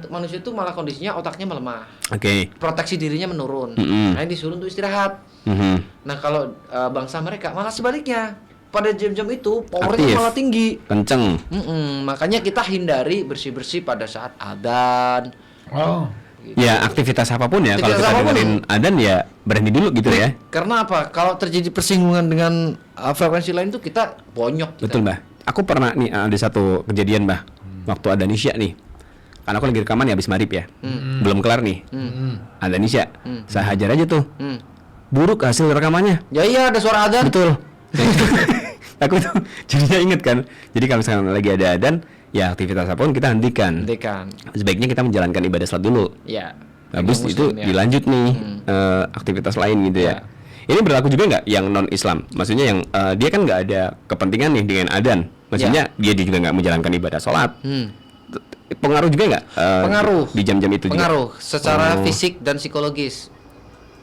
manusia itu malah kondisinya otaknya melemah. Oke. Proteksi dirinya menurun. Nah, disuruh untuk istirahat. Nah, kalau bangsa mereka malah sebaliknya. Pada jam-jam itu powernya Aktif. malah tinggi. Kenceng. Makanya kita hindari bersih-bersih pada saat adzan. Oh. Ya aktivitas apapun ya, kalau Aktivitas kita apapun. dengerin adzan ya berhenti dulu gitu ya. Karena apa? Kalau terjadi persinggungan dengan frekuensi lain tuh kita bonyok. Kita. Betul Mbah. Aku pernah nih ada satu kejadian Mbah. Waktu ada Nisya nih. Karena aku lagi rekaman ya habis maghrib ya. Belum kelar nih. Ada Nisya. Saya hajar aja tuh. Buruk hasil rekamannya. Ya iya ada suara adzan. Betul. Aku tuh jadinya inget kan. Jadi kalau misalkan lagi ada adzan, ya aktivitas apapun kita hentikan. Hentikan. Sebaiknya kita menjalankan ibadah salat dulu. Ya. Habis Muslim, itu ya. dilanjut nih aktivitas lain gitu ya. Ini berlaku juga nggak yang non Islam? Maksudnya yang dia kan nggak ada kepentingan nih dengan adzan. Maksudnya dia juga nggak menjalankan ibadah sholat. Pengaruh juga nggak? Pengaruh. Di jam-jam itu Pengaruh juga. secara fisik dan psikologis.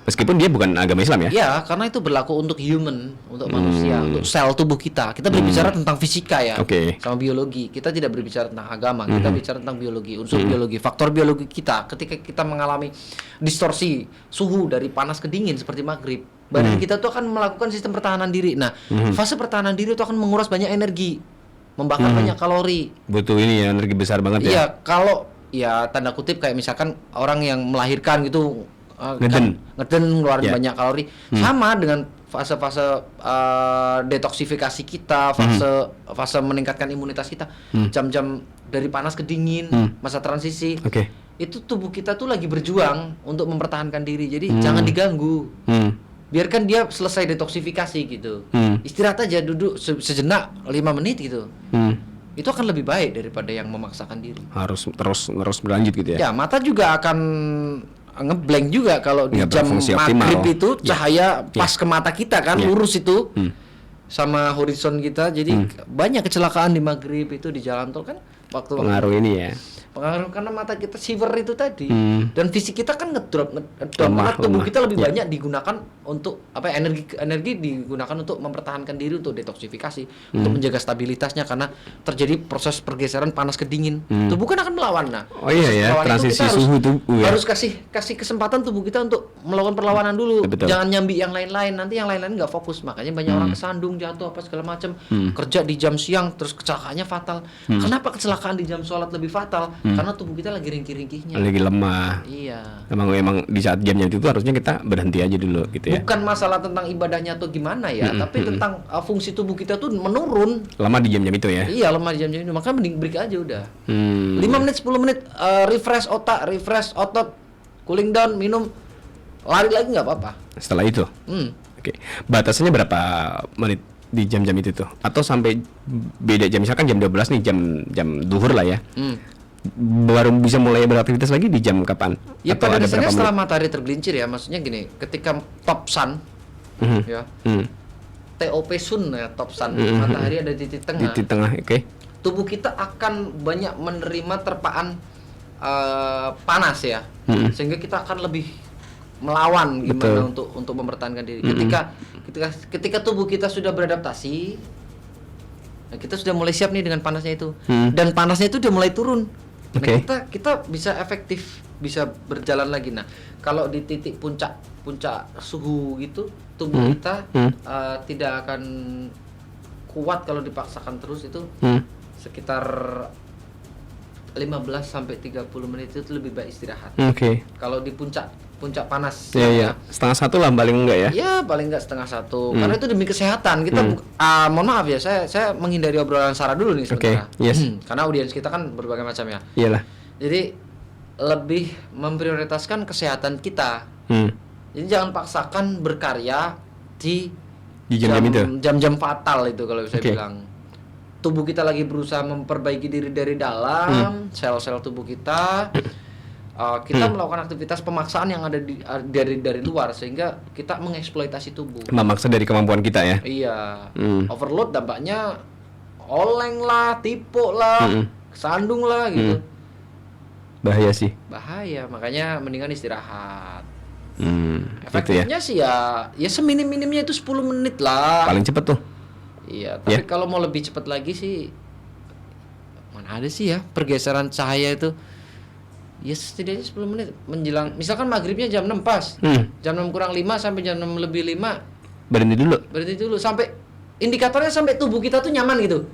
Meskipun dia bukan agama Islam ya. Ya, karena itu berlaku untuk human, untuk manusia, untuk sel tubuh kita. Kita berbicara tentang fisika ya, Oke. sama biologi. Kita tidak berbicara tentang agama, kita bicara tentang biologi, unsur biologi, faktor biologi kita. Ketika kita mengalami distorsi suhu dari panas ke dingin seperti maghrib, badan kita tuh akan melakukan sistem pertahanan diri. Nah, fase pertahanan diri itu akan menguras banyak energi, membakar banyak kalori. Butuh ini ya, energi besar banget ya. Iya, kalau ya tanda kutip kayak misalkan orang yang melahirkan gitu Ngeden. ngeluarin Ya. banyak kalori, sama dengan fase-fase detoksifikasi kita, fase meningkatkan imunitas kita, jam-jam dari panas ke dingin, masa transisi. Oke. Itu tubuh kita tuh lagi berjuang untuk mempertahankan diri. Jadi jangan diganggu. Biarkan dia selesai detoksifikasi gitu. Istirahat aja, duduk sejenak 5 menit gitu. Itu akan lebih baik daripada yang memaksakan diri. Harus terus berlanjut gitu ya. Ya, mata juga akan ngeblank juga kalau di Nggak jam berfungsi optimal. maghrib itu cahaya pas ke mata kita kan, Ya. lurus itu sama horizon kita. Jadi banyak kecelakaan di maghrib itu di jalan tol kan waktu Pengaruh ini ya. pengaruh karena mata kita shiver itu tadi. Dan fisik kita kan ngedrop karena Lemah, tubuh lemah. kita lebih Ya. banyak digunakan untuk apa ya, energi digunakan untuk mempertahankan diri, untuk detoksifikasi, untuk menjaga stabilitasnya karena terjadi proses pergeseran panas ke dingin. Tubuh kan akan melawan. Nah, Oh iya proses ya, perlawanan itu transisi kita suhu tubuh ya. harus kasih kesempatan tubuh kita untuk melakukan perlawanan dulu. Betul. Jangan nyambi yang lain-lain, nanti yang lain-lain nggak fokus. Makanya banyak orang kesandung, jatuh apa segala macam. Kerja di jam siang terus kecelakaannya fatal. Kenapa kecelakaan di jam sholat lebih fatal? Karena tubuh kita lagi ringkih-ringkihnya. Lagi lemah. Iya. Emang di saat jamnya itu harusnya kita berhenti aja dulu gitu ya. Bukan masalah tentang ibadahnya atau gimana ya, tapi tentang fungsi tubuh kita tuh menurun. Lama di jam-jam itu ya. Iya, lemah di jam-jam itu. Makanya mending break aja udah. 5 Hmm. menit, 10 menit refresh otak, refresh otot, cooling down, minum, lari lagi nggak apa-apa. Setelah itu. Hmm. Oke. Batasannya berapa menit di jam-jam itu tuh? Atau sampai beda jam, misalkan jam 12 nih, jam duhur lah ya. baru bisa mulai beraktivitas lagi di jam kapan? Ya Atau pada ada dasarnya berapa setelah menit? matahari tergelincir ya, maksudnya gini, ketika top sun Mhm. ya, Hmm. TOP sun ya, top sun, Mhm. matahari ada di titik Di tengah. titik tengah, oke. Tubuh kita akan banyak menerima terpaan panas ya, Mhm. sehingga kita akan lebih melawan gimana untuk mempertahankan diri. Ketika tubuh kita sudah beradaptasi, nah kita sudah mulai siap nih dengan panasnya itu, dan panasnya itu udah mulai turun. Nah, Oke. kita bisa efektif, bisa berjalan lagi. Nah, kalau di titik puncak suhu gitu, tubuh kita tidak akan kuat kalau dipaksakan terus itu. Sekitar 15 sampai 30 menit itu lebih baik istirahat. Oke. Kalau di puncak panas. Iya, iya. Setengah satu lah paling enggak ya? Ya paling nggak setengah satu. Karena itu demi kesehatan. Kita mohon maaf ya, saya menghindari obrolan sara dulu nih sebentar. Oke, yes. Karena audiens kita kan berbagai macam ya. Iyalah. Jadi lebih memprioritaskan kesehatan kita. Jadi jangan paksakan berkarya di Jam-jam itu? jam-jam fatal itu kalau saya Oke. bilang. Tubuh kita lagi berusaha memperbaiki diri dari dalam, sel-sel tubuh kita. Kita melakukan aktivitas pemaksaan yang ada dari luar sehingga kita mengeksploitasi tubuh. Memaksa dari kemampuan kita ya. Iya. Overload dampaknya oleng lah, tipuk lah, kesandung lah gitu. Bahaya sih. Bahaya, makanya mendingan istirahat. Gitu ya. Efektifnya sih ya seminim-minimnya itu 10 menit lah. Paling cepet tuh. Iya, tapi kalau mau lebih cepat lagi sih mana ada sih ya pergeseran cahaya itu. Ya setidaknya 10 menit menjelang, misalkan maghribnya jam 6 pas. Jam 6 kurang 5 sampai jam 6 lebih 5 Berhenti dulu. sampai indikatornya sampai tubuh kita tuh nyaman gitu.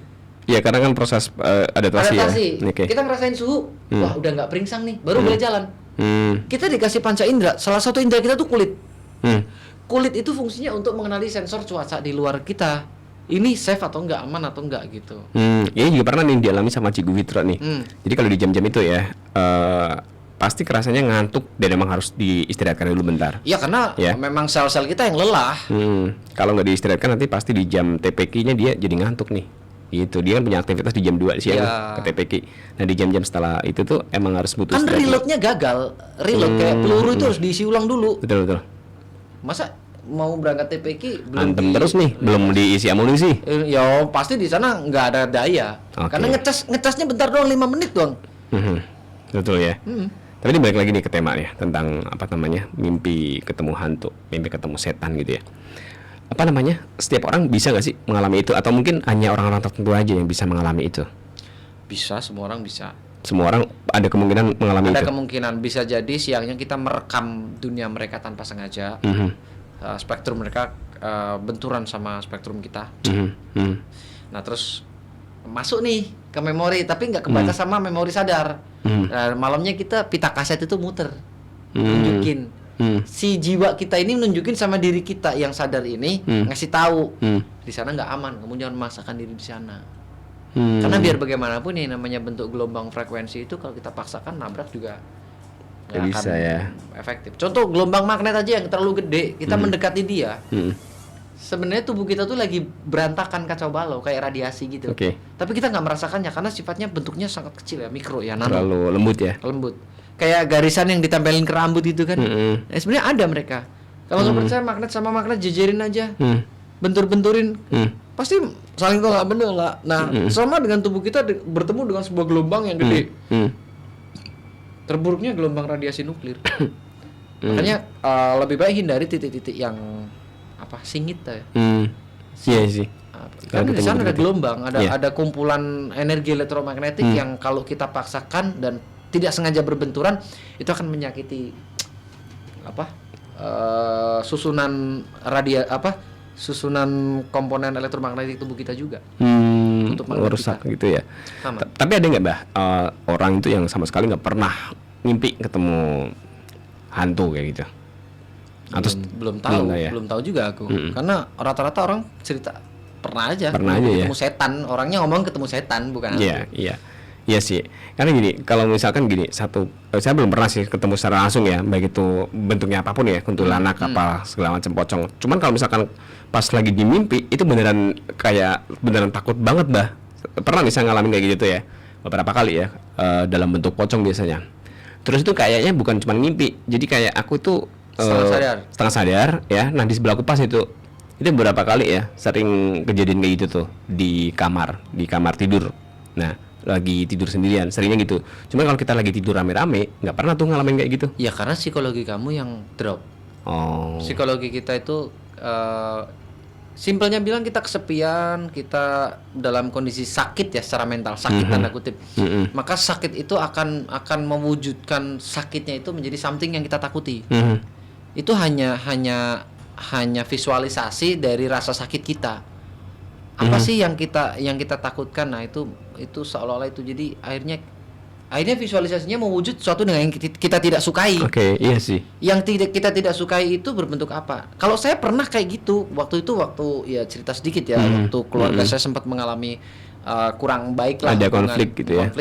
Iya, karena kan proses adaptasi ya. Oke. Kita ngerasain suhu, wah udah nggak peringsang nih, baru boleh jalan. Kita dikasih panca indera, salah satu indera kita tuh kulit. Kulit itu fungsinya untuk mengenali sensor cuaca di luar kita. Ini safe atau enggak, aman atau enggak gitu. Ini juga pernah nih dialami sama Cikgu Fitra nih. Jadi kalau di jam-jam itu ya, pasti kerasanya ngantuk dan emang harus diistirahatkan dulu bentar. Ya karena memang sel-sel kita yang lelah. Kalau nggak diistirahatkan nanti pasti di jam TPQ-nya dia jadi ngantuk nih. Gitu, dia kan punya aktivitas di jam 2 siang ke TPQ. Nah di jam-jam setelah itu tuh emang harus butuh Kan istirahat. reloadnya gagal. Reload kayak peluru itu harus diisi ulang dulu. Betul. Masa mau berangkat TPQ belum Antem terus nih, belum diisi amunisi. Ya pasti di sana nggak ada daya. Oke. Karena ngecasnya bentar doang, 5 menit doang. Betul ya. Tapi ini balik lagi nih ke tema ya tentang apa namanya mimpi ketemu hantu, mimpi ketemu setan gitu ya. Apa namanya? Setiap orang bisa nggak sih mengalami itu atau mungkin hanya orang-orang tertentu aja yang bisa mengalami itu? Bisa, semua orang bisa. Semua orang ada kemungkinan mengalami Ada itu. kemungkinan, bisa jadi siangnya kita merekam dunia mereka tanpa sengaja. Spektrum mereka benturan sama spektrum kita. Nah terus masuk nih ke memori, tapi nggak kebaca sama memori sadar. Nah, malamnya kita pita kaset itu muter, nunjukin si jiwa kita ini, nunjukin sama diri kita yang sadar ini, ngasih tahu di sana nggak aman, kamu jangan memaksakan diri di sana. Karena biar bagaimanapun nih namanya bentuk gelombang frekuensi itu kalau kita paksakan nabrak juga nggak bisa akan ya. efektif. Contoh gelombang magnet aja yang terlalu gede, kita mendekati dia. Sebenarnya tubuh kita tuh lagi berantakan kacau balau kayak radiasi gitu. Oke. Tapi kita nggak merasakannya karena sifatnya bentuknya sangat kecil ya, mikro ya, nano. Terlalu lembut ya. Lembut. Kayak garisan yang ditempelin ke rambut itu kan. Sebenarnya ada mereka. Kalau nggak percaya magnet sama magnet jejerin aja. Bentur-benturin. Pasti saling tolak menolak. Nah, sama dengan tubuh kita bertemu dengan sebuah gelombang yang gede. Terburuknya gelombang radiasi nuklir. Makanya lebih baik hindari titik-titik yang singit ya. Iya sih. Kan di sana ada gelombang, Iya. ada kumpulan energi elektromagnetik yang kalau kita paksakan dan tidak sengaja berbenturan itu akan menyakiti susunan susunan komponen elektromagnetik tubuh kita juga. Untuk magnet Rusak kita. gitu ya. Sama. Tapi ada nggak orang itu yang sama sekali nggak pernah mimpi ketemu hantu kayak gitu? Atau belum tahu, lah ya? belum tahu juga aku. Karena rata-rata orang cerita pernah aja ya. ketemu setan, orangnya ngomong ketemu setan bukan Iya, hantu. iya sih. Karena gini, kalau misalkan gini, saya belum pernah sih ketemu secara langsung ya, baik itu bentuknya apapun ya, kuntilanak apa segala macam pocong. Cuman kalau misalkan pas lagi di mimpi itu beneran takut banget, Bah. Pernah nih saya ngalamin kayak gitu ya. beberapa kali ya, dalam bentuk pocong biasanya. Terus itu kayaknya bukan cuma ngimpi, jadi kayak aku tuh setengah sadar ya. Nah di sebelah pas itu beberapa kali ya sering kejadian kayak gitu tuh di kamar tidur. Nah lagi tidur sendirian seringnya gitu. Cuman kalau kita lagi tidur rame-rame nggak pernah tuh ngalamin kayak gitu. Ya karena psikologi kamu yang drop. Psikologi kita itu simpelnya bilang kita kesepian, kita dalam kondisi sakit ya secara mental, sakit tanda kutip. Maka sakit itu akan mewujudkan sakitnya itu menjadi something yang kita takuti. Itu hanya visualisasi dari rasa sakit kita. Apa sih yang kita takutkan? Nah, itu seolah-olah itu jadi akhirnya visualisasinya mewujud sesuatu dengan yang kita tidak sukai. Oke, iya sih. Yang kita tidak sukai itu berbentuk apa? Kalau saya pernah kayak gitu, waktu ya cerita sedikit ya, waktu keluarga saya sempat mengalami kurang baik lah. Ada konflik gitu ya.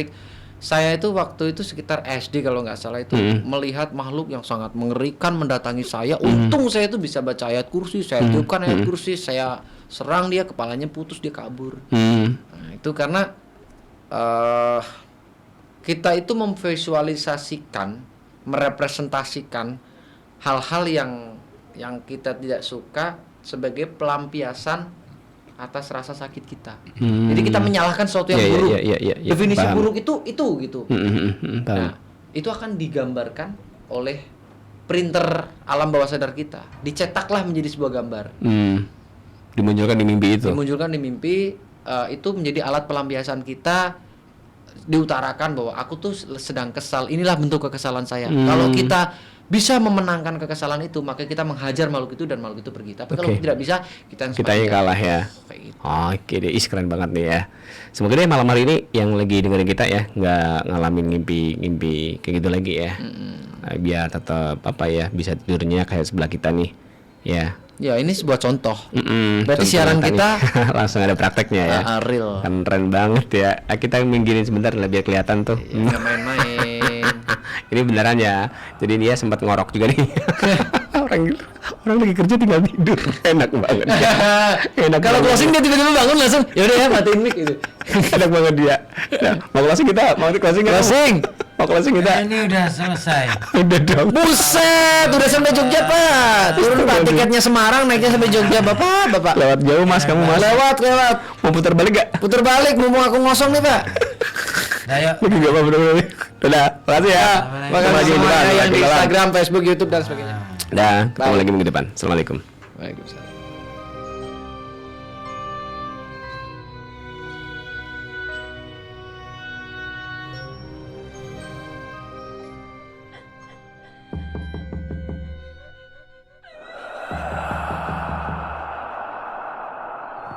Saya itu waktu itu sekitar SD kalau nggak salah itu melihat makhluk yang sangat mengerikan mendatangi saya. Untung saya itu bisa baca ayat kursi, saya tiupkan ayat kursi, saya serang dia, kepalanya putus, dia kabur. Nah, itu karena kita itu memvisualisasikan, merepresentasikan hal-hal yang kita tidak suka sebagai pelampiasan atas rasa sakit kita. Jadi kita menyalahkan sesuatu yang buruk. Definisi paham. buruk itu gitu. Nah, itu akan digambarkan oleh printer alam bawah sadar kita. Dicetaklah menjadi sebuah gambar. Dimunculkan di mimpi itu. Dimunculkan di mimpi, itu menjadi alat pelampiasan kita. Diutarakan bahwa aku tuh sedang kesal, inilah bentuk kekesalan saya. Kalau kita bisa memenangkan kekesalan itu, maka kita menghajar makhluk itu dan makhluk itu pergi. Tapi kalau tidak bisa, kita yang kalah ya. Gitu. Oke deh, keren banget nih ya. Semoga deh malam hari ini yang lagi dengerin kita ya nggak ngalamin ngimpi kayak gitu lagi ya. Biar tetap bisa tidurnya kayak sebelah kita nih ya. Ya ini sebuah contoh. Contoh Berarti siaran kita langsung ada prakteknya ya. Real. Keren banget ya. Kita minggirin sebentar lah biar kelihatan tuh. Nggak main-main. Ini beneran ya. Jadi dia sempat ngorok juga nih. orang lagi kerja tinggal tidur. Enak banget. Kalau closing dia tiba-tiba bangun langsung. Ya udah ya matiin mic gitu. Enak banget dia. Nah, mau closing kita. Ini udah selesai. Udah dong. Buset, udah sampai Jogja Pak. Turun Pak tiketnya Semarang, naiknya sampai Jogja Bapak. Lewat jauh Mas, kamu Mas. Lewat. Mau putar balik gak? Putar balik, mumpung aku ngosong nih Pak. Ayo. Lagi gak apa-apa. Udah, makasih ya. Makasih semuanya yang di Instagram, Facebook, YouTube dan sebagainya. Dah, ketemu lagi minggu depan. Assalamualaikum. Waalaikumsalam.